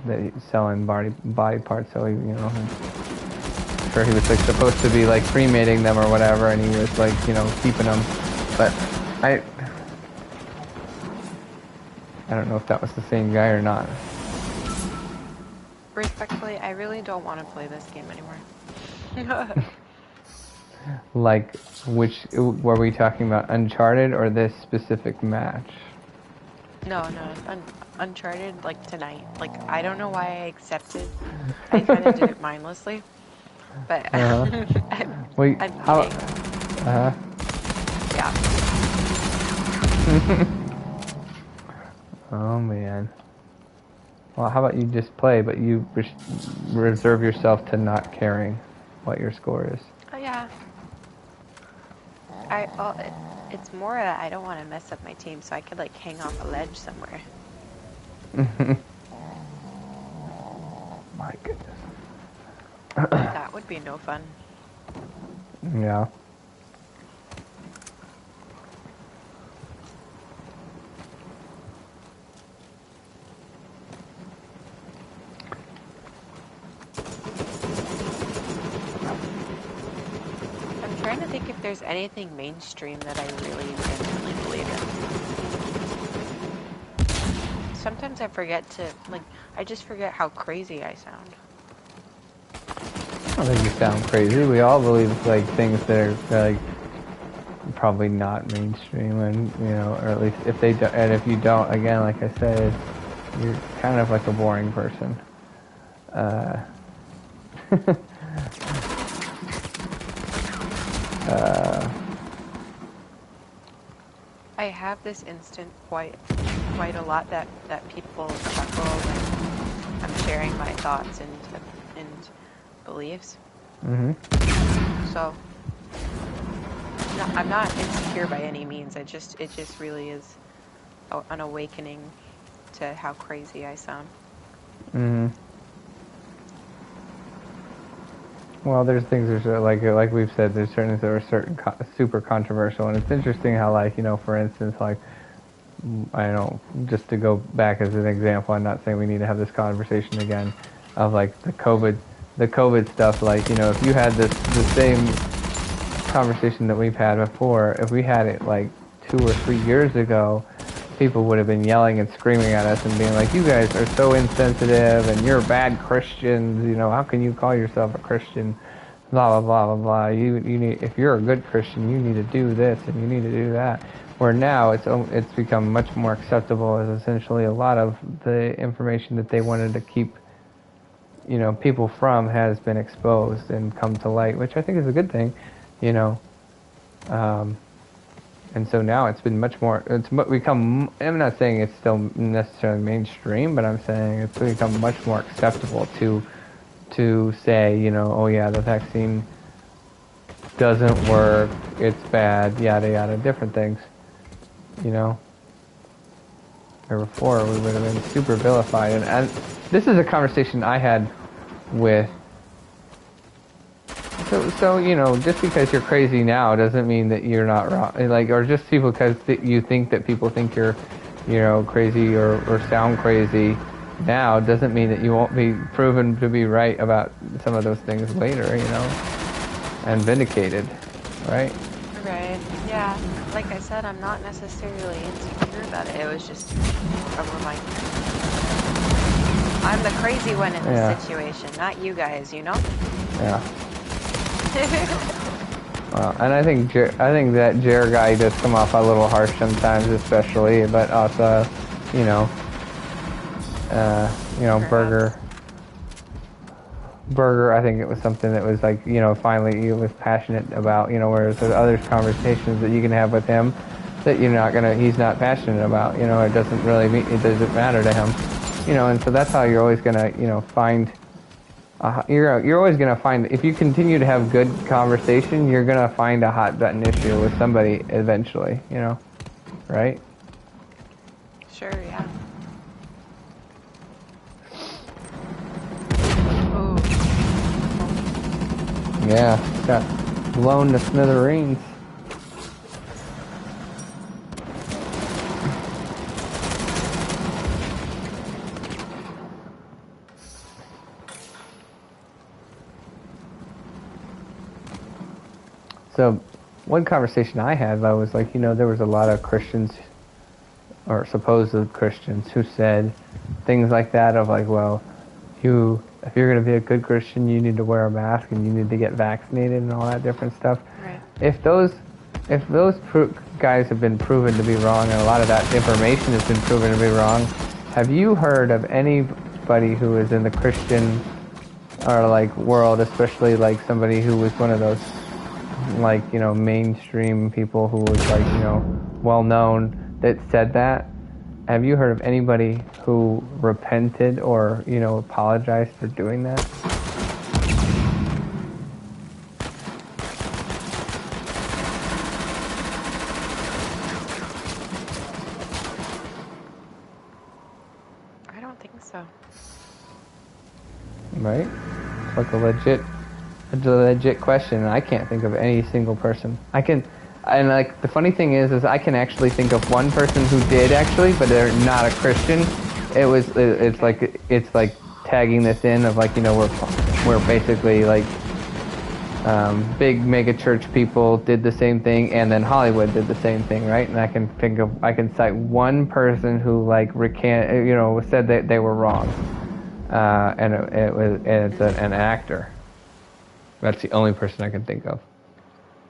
selling body parts. So he, I'm sure he was like supposed to be like cremating them or whatever, and he was like, keeping them. But I don't know if that was the same guy or not. Respectfully, I really don't want to play this game anymore. Like, were we talking about Uncharted or this specific match? No, Uncharted, like tonight. Like, I don't know why I accepted. I kind of did it mindlessly, but Wait, I'm how? eating. Yeah. Oh man. Well, how about you just play, but you reserve yourself to not caring what your score is. Oh yeah. It's more that I don't want to mess up my team, so I could like hang off a ledge somewhere. My goodness. That would be no fun. Yeah. I'm trying to think if there's anything mainstream that I really genuinely believe in. Sometimes I forget to, like, I just forget how crazy I sound. I don't think you sound crazy. We all believe like things that are like probably not mainstream, and or at least if they do, and if you don't, again, like I said, you're kind of like a boring person. I have this instant quite a lot that people chuckle when I'm sharing my thoughts and beliefs. So I'm not insecure by any means. It just really is an awakening to how crazy I sound. Well, there's things that are like we've said. There's certain things that are super controversial, and it's interesting how for instance, I don't know, just to go back as an example. I'm not saying we need to have this conversation again of like the COVID stuff. Like if you had the same conversation that we've had before, if we had it like 2 or 3 years ago, people would have been yelling and screaming at us and being like, you guys are so insensitive and you're bad Christians, how can you call yourself a Christian, blah, blah, blah, blah, blah. You need, if you're a good Christian, you need to do this and you need to do that. Where now it's become much more acceptable, as essentially a lot of the information that they wanted to keep people from has been exposed and come to light, which I think is a good thing, and so now it's been much more, it's become, I'm not saying it's still necessarily mainstream, but I'm saying it's become much more acceptable to say, oh yeah, the vaccine doesn't work, it's bad, yada yada, different things, Or before we would have been super vilified, and this is a conversation I had with. So just because you're crazy now doesn't mean that you're not wrong. Or just because you think that people think you're, crazy or sound crazy now doesn't mean that you won't be proven to be right about some of those things later, and vindicated, right? Right. Yeah. Like I said, I'm not necessarily insecure about it. It was just a reminder. I'm the crazy one in this situation, not you guys, Yeah. Well, and I think that Jer guy does come off a little harsh sometimes, especially, but also, Burger. I think it was something that was like, finally he was passionate about, whereas there's other conversations that you can have with him that he's not passionate about, it doesn't matter to him, and so that's how you're always gonna, find. You're always going to find, if you continue to have good conversation, you're going to find a hot button issue with somebody eventually, right? Sure, yeah. Ooh. Yeah, got blown to smithereens. So, one conversation I had, I was like, there was a lot of Christians, or supposed Christians, who said things like that of like, well, if you're going to be a good Christian, you need to wear a mask and you need to get vaccinated and all that different stuff. if those guys have been proven to be wrong, and a lot of that information has been proven to be wrong, have you heard of anybody who is in the Christian or like world, especially like somebody who was one of those like, you know, mainstream people who was like, you know, well known, that said that? Have you heard of anybody who repented or, you know, apologized for doing that? I don't think so. Right? It's like a legit question, and I can't think of any single person. And like the funny thing is I can actually think of one person who did actually, but they're not a Christian. It's like tagging this in of like, you know, we're basically like big mega church people did the same thing, and then Hollywood did the same thing, right? And I can cite one person who like said that they were wrong, and it's an actor. That's the only person I can think of.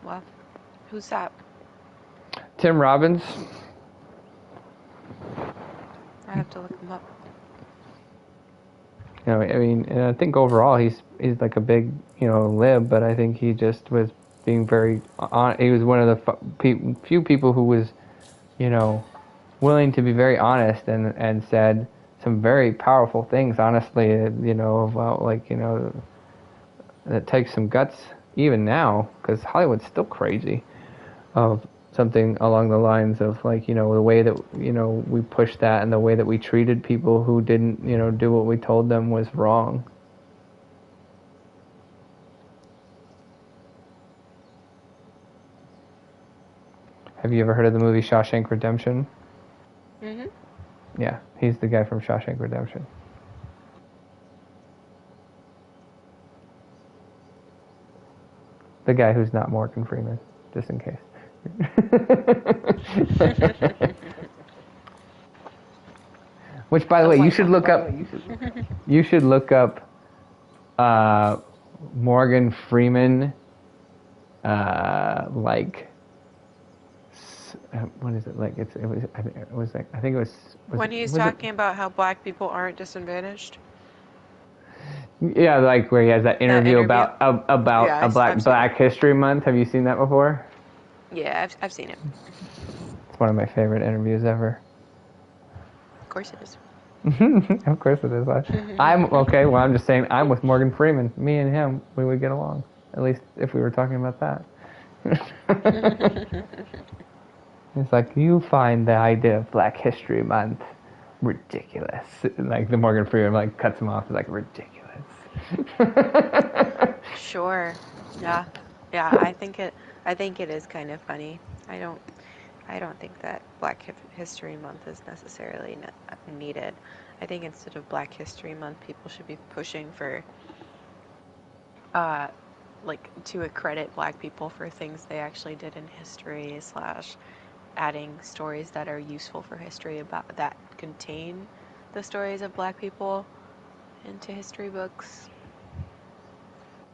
Well, who's that? Tim Robbins. I have to look him up. You know, I mean, and I think overall he's like a big, you know, lib, but I think he just was being very he was one of the few people who was, you know, willing to be very honest and said some very powerful things, honestly, you know, about like, you know, it takes some guts even now, because Hollywood's still crazy, of something along the lines of like, you know, the way that, you know, we pushed that and the way that we treated people who didn't, you know, do what we told them was wrong. Have you ever heard of the movie Shawshank Redemption? Mm-hmm. Yeah, he's the guy from Shawshank Redemption. The guy who's not Morgan Freeman, just in case. Which, by the way, you should look up. You should look up Morgan Freeman. Like, what is it like? It was like, I think it was. When he's talking about how black people aren't disadvantaged. Yeah, like where he has that interview about Yeah, a Black History Month. Have you seen that before? Yeah, I've seen it. It's one of my favorite interviews ever. Of course it is. Of course it is. I'm okay. Well, I'm just saying, I'm with Morgan Freeman. Me and him, we would get along. At least if we were talking about that. It's like, you find the idea of Black History Month ridiculous. Like the Morgan Freeman like cuts him off. It's like, ridiculous. Sure. Yeah. I think it is kind of funny. I don't think that Black History Month is necessarily needed. I think instead of Black History Month, people should be pushing for like to accredit black people for things they actually did in history, / adding stories that are useful for history about that contain the stories of black people into history books.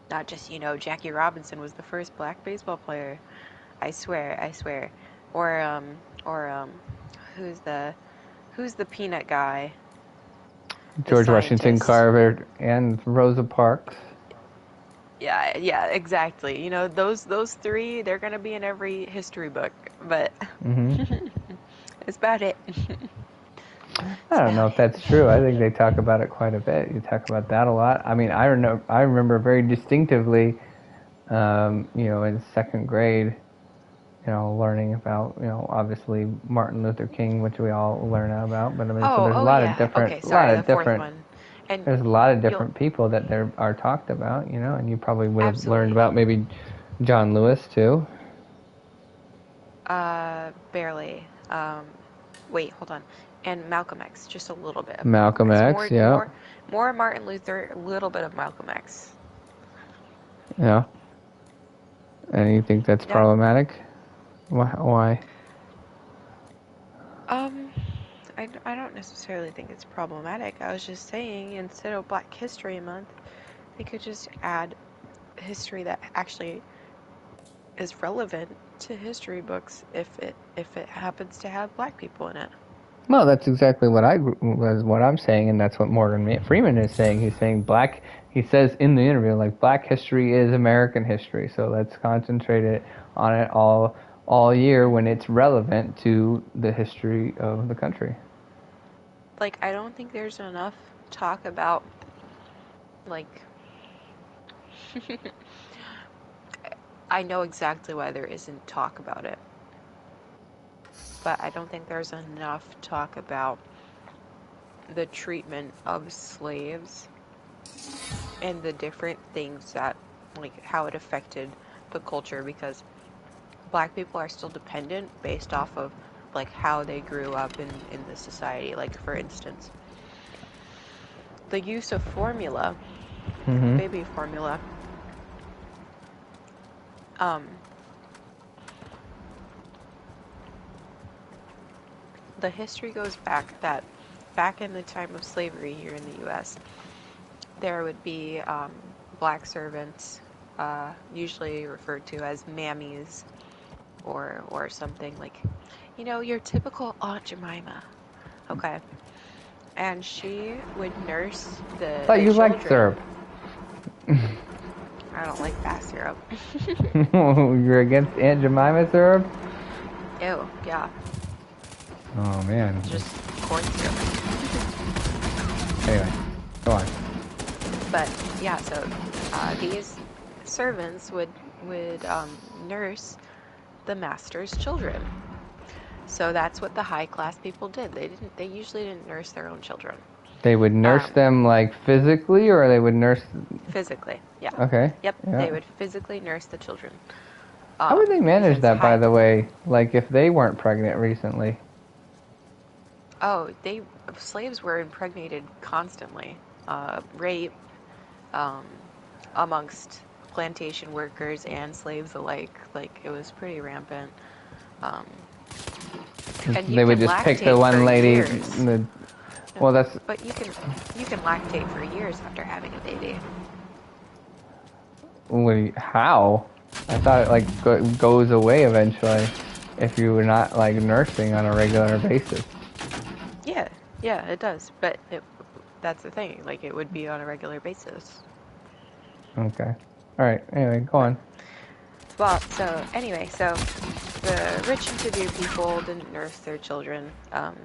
Not just, you know, Jackie Robinson was the first black baseball player. I swear. Or who's the peanut guy? George Washington Carver and Rosa Parks. Yeah, exactly. You know, those three, they're gonna be in every history book, but that's about it. I don't know if that's true. I think they talk about it quite a bit. You talk about that a lot. I mean, I remember very distinctively, you know, in second grade, you know, learning about, you know, obviously Martin Luther King, which we all learn about. But I mean, so there's a lot of different, And there's a lot of different people that there are talked about, you know, and you probably would have learned about maybe John Lewis too. Barely. Wait, hold on. And Malcolm X, just a little bit. Malcolm X, yeah. More Martin Luther, a little bit of Malcolm X. Yeah. And you think that's problematic? Why? I don't necessarily think it's problematic. I was just saying, instead of Black History Month, they could just add history that actually is relevant to history books if it happens to have black people in it. Well, that's exactly what I'm saying, and that's what Morgan Freeman is saying. He's saying black. He says in the interview, like, black history is American history, so let's concentrate it on it all year when it's relevant to the history of the country. Like, I don't think there's enough talk about, like, I know exactly why there isn't talk about it, but I don't think there's enough talk about the treatment of slaves and the different things that, like, how it affected the culture, because black people are still dependent based off of, like, how they grew up in the society. Like, for instance, the use of formula, baby formula, the history goes back that back in the time of slavery here in the U.S., there would be black servants, usually referred to as mammies, or something like, your typical Aunt Jemima. Okay. And she would nurse the But you children. like syrup. I don't like bath syrup. You're against Aunt Jemima syrup? Ew, yeah. Oh, man. Just corn syrup. Anyway, go on. But, yeah, so these servants would nurse the master's children. So that's what the high class people did. They usually didn't nurse their own children. They would nurse them, like, physically, or they would nurse... Physically, yeah. Okay. Yep, yeah. They would physically nurse the children. How would they manage that, by the way? Like, if they weren't pregnant recently? Oh, slaves were impregnated constantly. Rape, amongst plantation workers and slaves alike. Like, it was pretty rampant. And they would just pick the one lady. Well, that's. But you can lactate for years after having a baby. Wait, how? I thought it like goes away eventually if you were not like nursing on a regular basis. Yeah, it does. But that's the thing. Like, it would be on a regular basis. Okay. All right. Anyway, go on. Well, so anyway, so the rich and severe people didn't nurse their children, and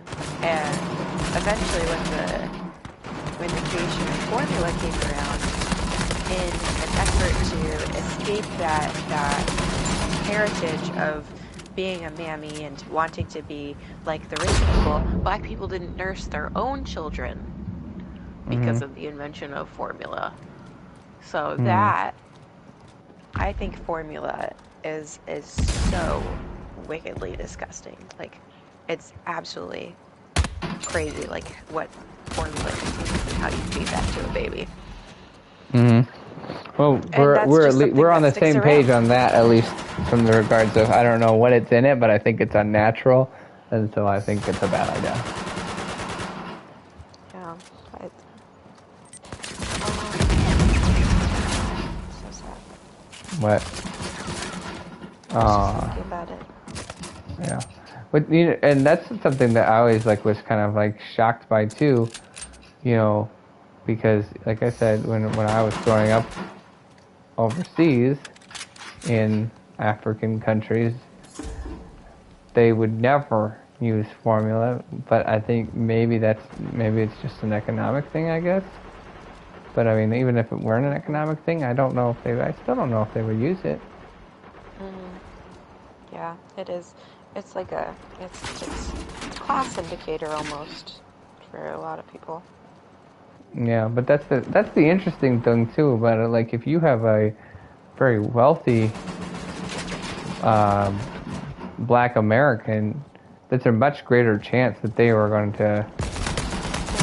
eventually, when the creation of formula came around, in an effort to escape that heritage of being a mammy and wanting to be like the rich people, black people didn't nurse their own children because of the invention of formula. So that, I think formula is so wickedly disgusting. Like, it's absolutely crazy, like, what formula contains and how you feed that to a baby. Well, we're on the same page on that, at least from the regards of, I don't know what it's in it, but I think it's unnatural, and so I think it's a bad idea. Yeah, so sad. What? About it. Yeah, but and that's something that I always like was kind of like shocked by too, because like I said, when I was growing up overseas in African countries, they would never use formula. But I think maybe it's just an economic thing, I guess. But I mean, even if it weren't an economic thing, I still don't know if they would use it. Yeah, it is. It's like it's a class indicator almost for a lot of people. Yeah, but that's the interesting thing too about it. Like, if you have a very wealthy Black American, that's a much greater chance that they are going to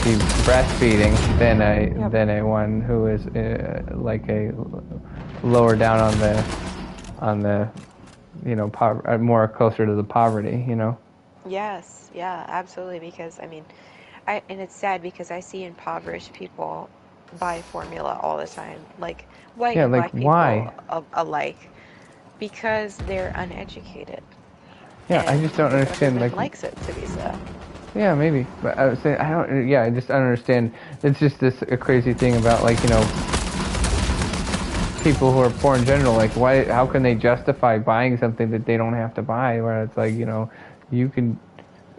be breastfeeding than a one who is like a lower down on the more closer to the poverty. Yes, yeah, absolutely. Because I mean, and it's sad because I see impoverished people buy formula all the time, like white and black people why? alike, Because they're uneducated. Yeah, I And just don't the understand. government Like, likes it to be so. yeah, maybe. But I was saying, I don't. Yeah, I just don't understand. It's just this a crazy thing about like people who are poor in general. Like, why? How can they justify buying something that they don't have to buy? Where it's like you can,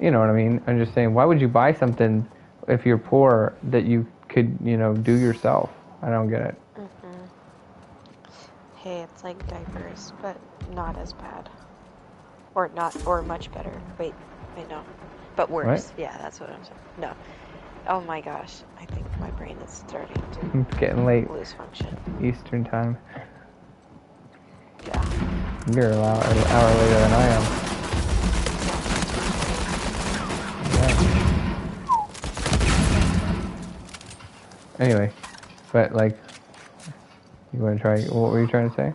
you know what I mean? I'm just saying, why would you buy something if you're poor that you could do yourself? I don't get it. Mm-hmm. Hey, it's like diapers, but not as bad. Or much better. Wait, no. But What? worse. Yeah, that's what I'm saying. No. Oh my gosh. I think my brain is starting It's getting late. to lose function. Eastern time. Yeah. You're an hour later than I am. Yeah. Anyway, but like, you want to try? What were you trying to say?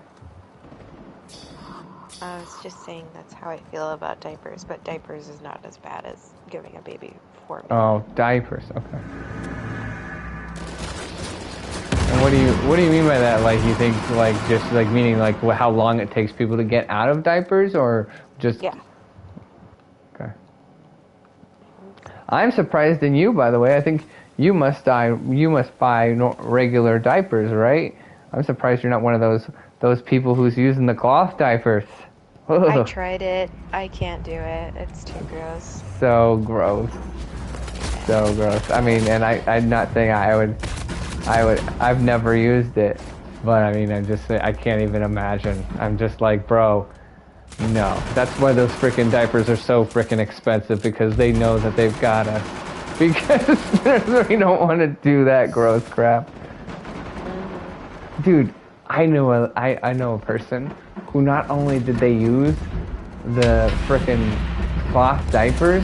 I was just saying that's how I feel about diapers, but diapers is not as bad as giving a baby formula. Oh, diapers. Okay. And what do you mean by that? Like, you think like just like meaning like how long it takes people to get out of diapers, or just? Yeah. Okay. I'm surprised in you, by the way. I think you must buy regular diapers, right? I'm surprised you're not one of those people who's using the cloth diapers. I tried it. I can't do it. It's too gross. So gross. So gross. I mean, and I'm not saying I've never used it, but I mean, I can't even imagine. I'm just like, bro, no. That's why those freaking diapers are so freaking expensive, because they know that they've gotta, because they don't want to do that gross crap. Dude, I know a person who not only did they use the frickin' cloth diapers,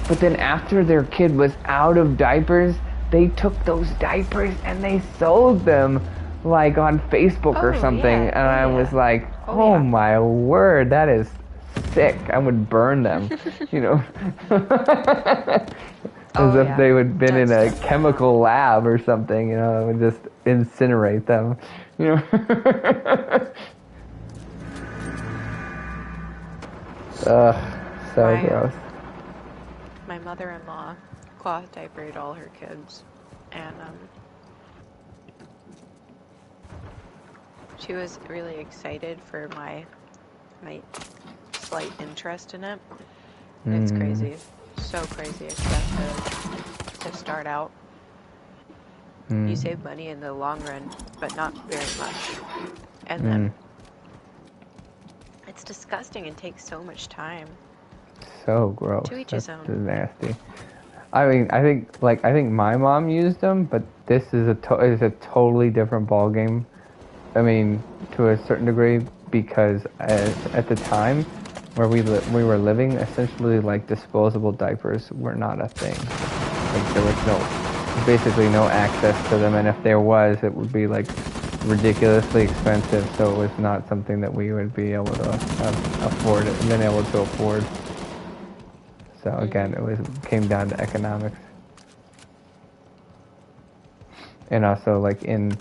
but then after their kid was out of diapers, they took those diapers and they sold them like on Facebook or something. Yeah. And I was like, oh my word, that is sick. I would burn them, As if they would been in a chemical lab or something, I would just incinerate them, Ugh, so gross. My mother-in-law cloth diapered all her kids, and she was really excited for my slight interest in it. It's crazy, so crazy expensive to start out. You save money in the long run, but not very much. And then it's disgusting and takes so much time. So gross. To each his own. That's nasty. I mean, I think my mom used them, but this is a totally different ball game. I mean, to a certain degree, because at the time where we were living, essentially like disposable diapers were not a thing. Like there was basically no access to them, and if there was, it would be like ridiculously expensive. So it was not something that we would be able to afford So again, it came down to economics, and also like in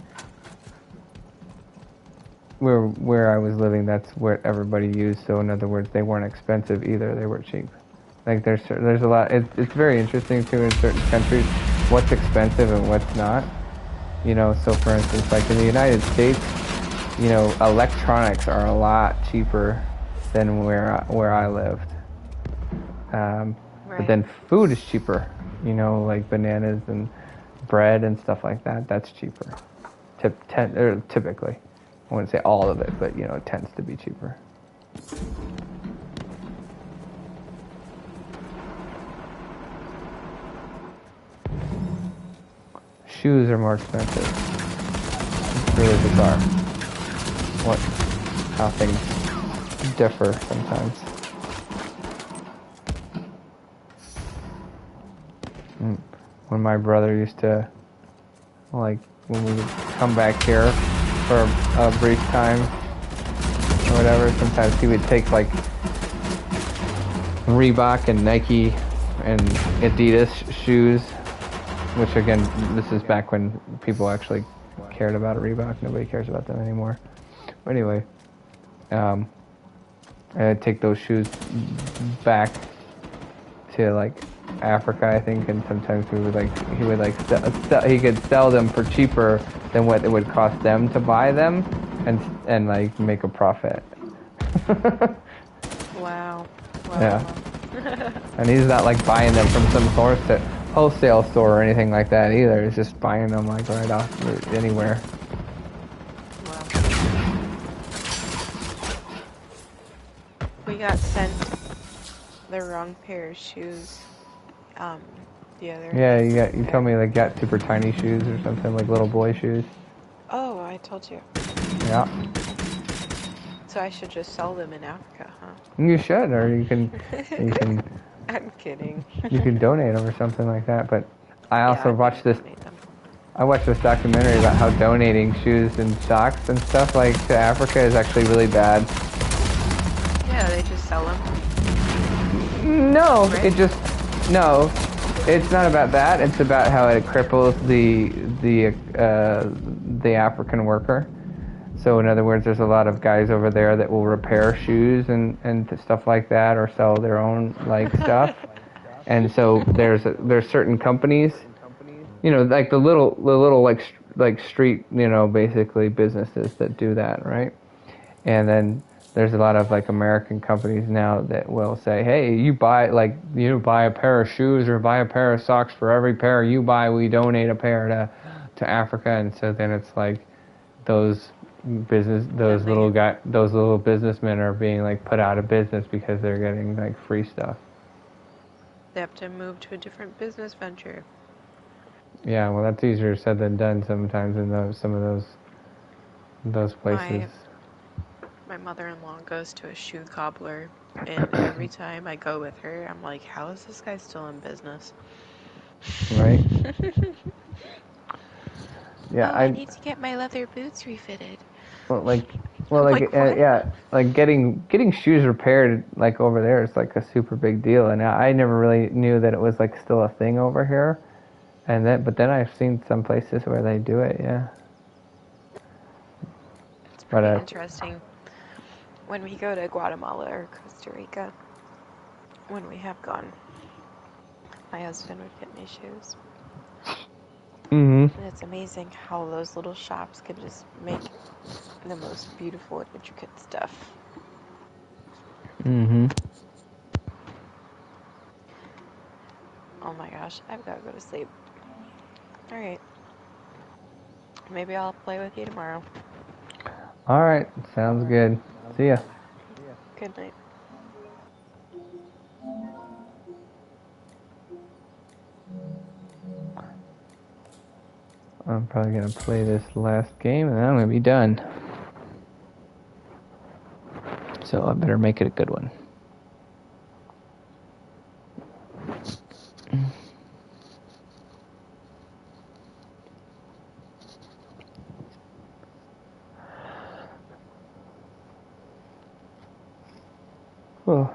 where I was living, that's where everybody used. So in other words, they weren't expensive either; they were cheap. Like there's a lot. It's very interesting too in certain countries what's expensive and what's not. So for instance, like in the United States, electronics are a lot cheaper than where I lived. But then food is cheaper, like bananas and bread and stuff like that. That's cheaper, typically. I wouldn't say all of it, but it tends to be cheaper. Shoes are more expensive. It's really bizarre how things differ sometimes. When my brother used to, like, when we would come back here for a brief time or whatever, sometimes he would take like Reebok and Nike and Adidas shoes, which again, this is back when people actually cared about Reebok. Nobody cares about them anymore. But anyway, take those shoes back to like Africa, I think, and sometimes he could sell them for cheaper than what it would cost them to buy them, and like make a profit. Wow. Yeah. And he's not like buying them from some wholesale store or anything like that either. He's just buying them like right off anywhere. Wow. We got sent the wrong pair of shoes the other Yeah, night. you told me like got super tiny shoes or something, like little boy shoes. Oh, I told you. Yeah. So I should just sell them in Africa, huh? You should, or you can I'm kidding. you can donate them or something like that. But I Yeah, also I'm watched gonna this. donate them. I watched this documentary about how donating shoes and socks and stuff like to Africa is actually really bad. Yeah, they just sell them. No, Right? no, it's not about that. It's about how it cripples the African worker. So in other words, there's a lot of guys over there that will repair shoes and stuff like that, or sell their own like stuff. And so there's certain companies, you know, like the little like street, you know, basically businesses that do that, right? And then there's a lot of like American companies now that will say, hey, you buy a pair of shoes or buy a pair of socks, for every pair you buy, we donate a pair to Africa. And so then it's like those little businessmen are being like put out of business because they're getting like free stuff. They have to move to a different business venture. Yeah, well, that's easier said than done sometimes in some of those places. My mother-in-law goes to a shoe cobbler, and every time I go with her, I'm like, how is this guy still in business? Right? Yeah, I need to get my leather boots refitted. yeah, like getting shoes repaired like over there is like a super big deal, and I never really knew that it was like still a thing over here, but then I've seen some places where they do it, yeah. It's pretty interesting. When we go to Guatemala or Costa Rica, when we have gone, my husband would get me shoes. Mm-hmm. And it's amazing how those little shops can just make the most beautiful and intricate stuff. Mm-hmm. Oh my gosh, I've got to go to sleep. Alright. Maybe I'll play with you tomorrow. All right, sounds good. See ya. Good night. I'm probably gonna play this last game and then I'm gonna be done. So I better make it a good one. Oh.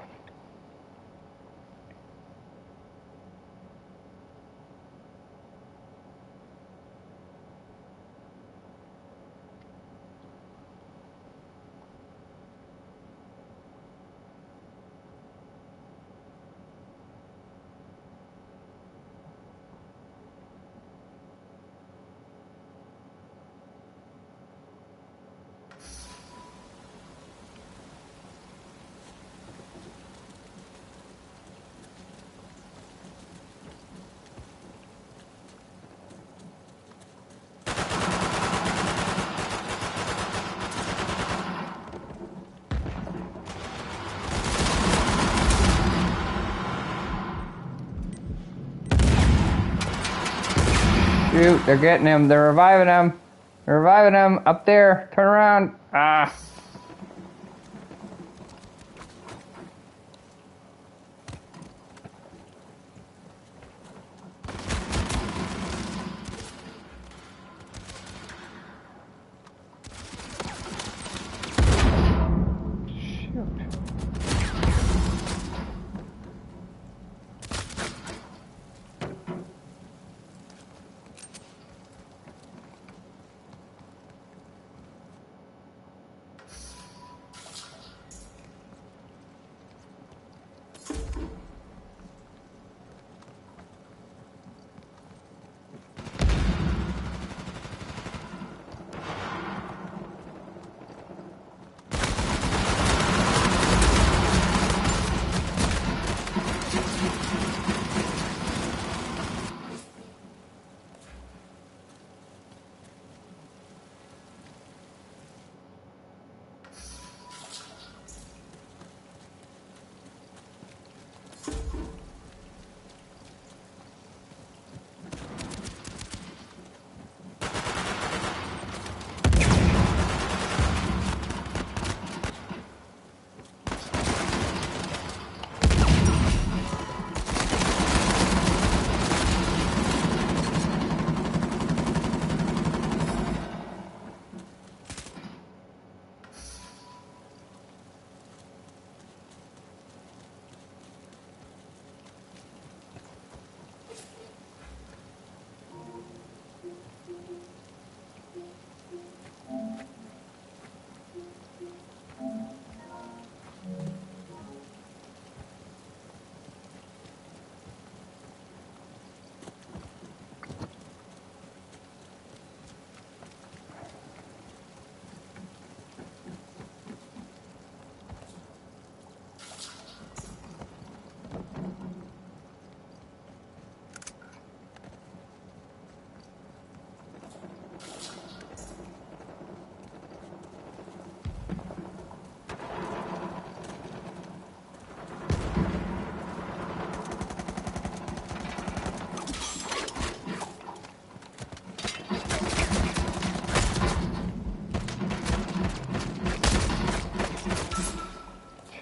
Shoot, they're getting him. They're reviving him. They're reviving him. Up there. Turn around. Ah.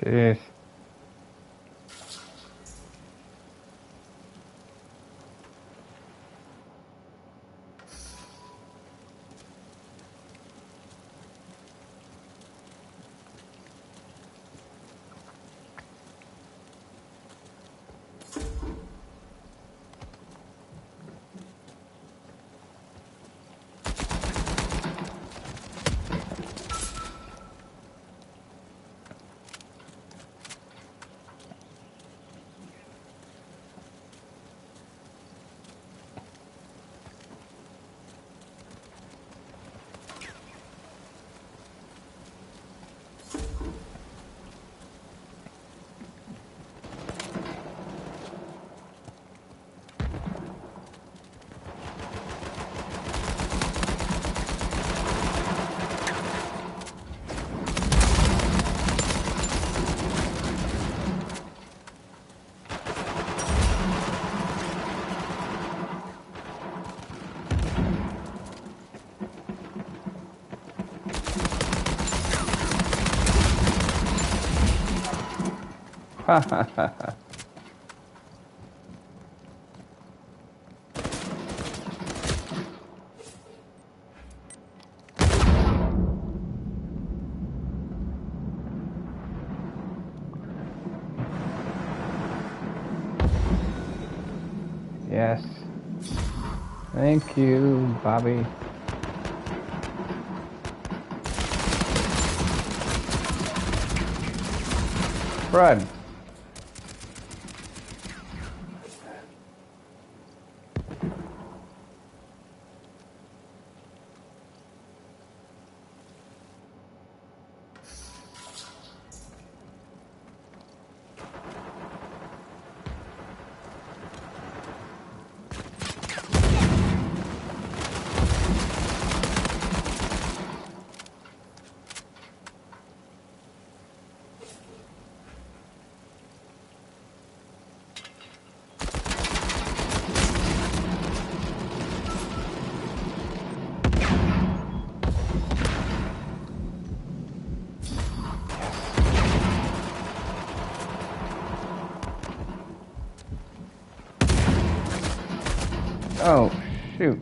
Jeez. Ha ha ha ha. Yes. Thank you, Bobby. Fred. Oh, shoot.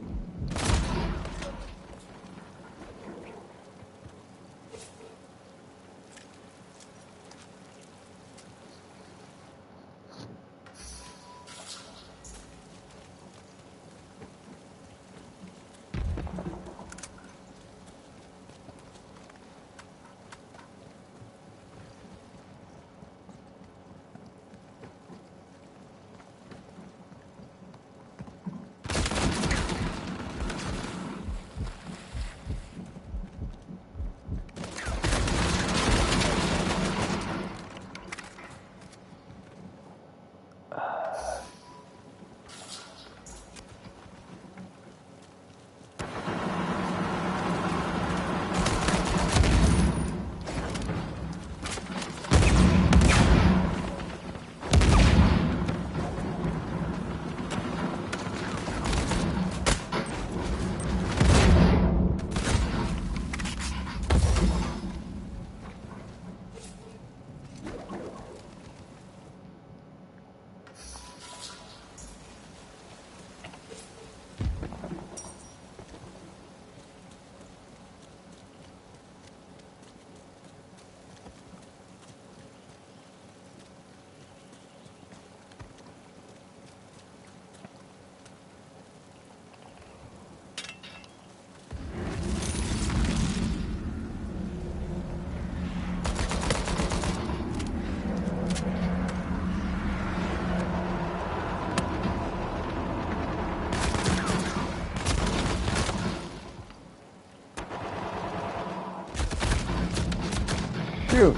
Shoot.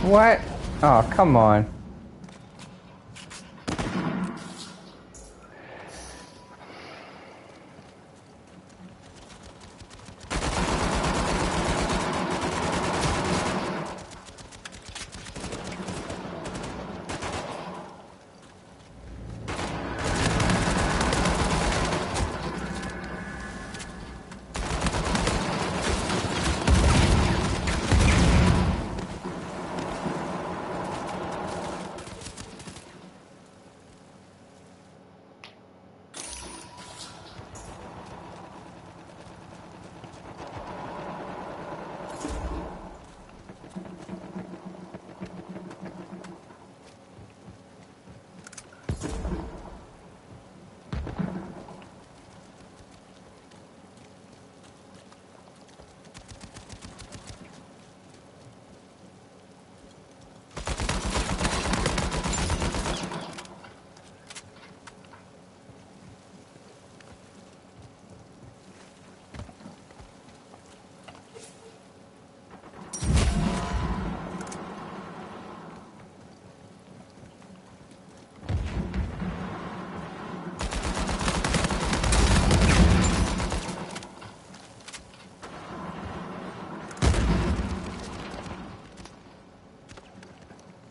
What? Oh, come on.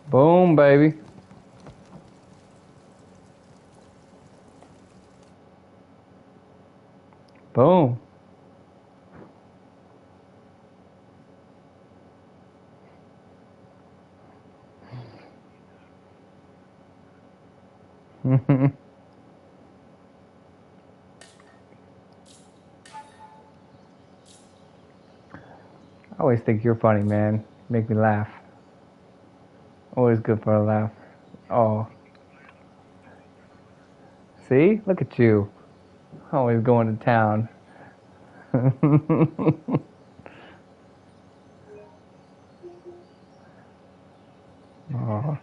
Boom, baby. Boom. I always think you're funny, man. Make me laugh. Always good for a laugh. Oh. See? Look at you. Always going to town. Oh.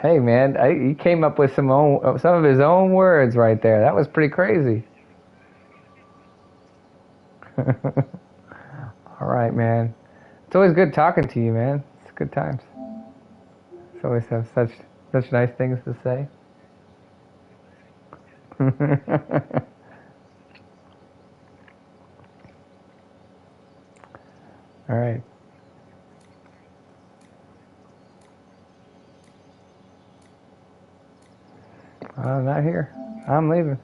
Hey, man, he came up with some of his own words right there. That was pretty crazy. All right, man. It's always good talking to you, man. It's good times. You always have such nice things to say. All right. I'm not here. I'm leaving.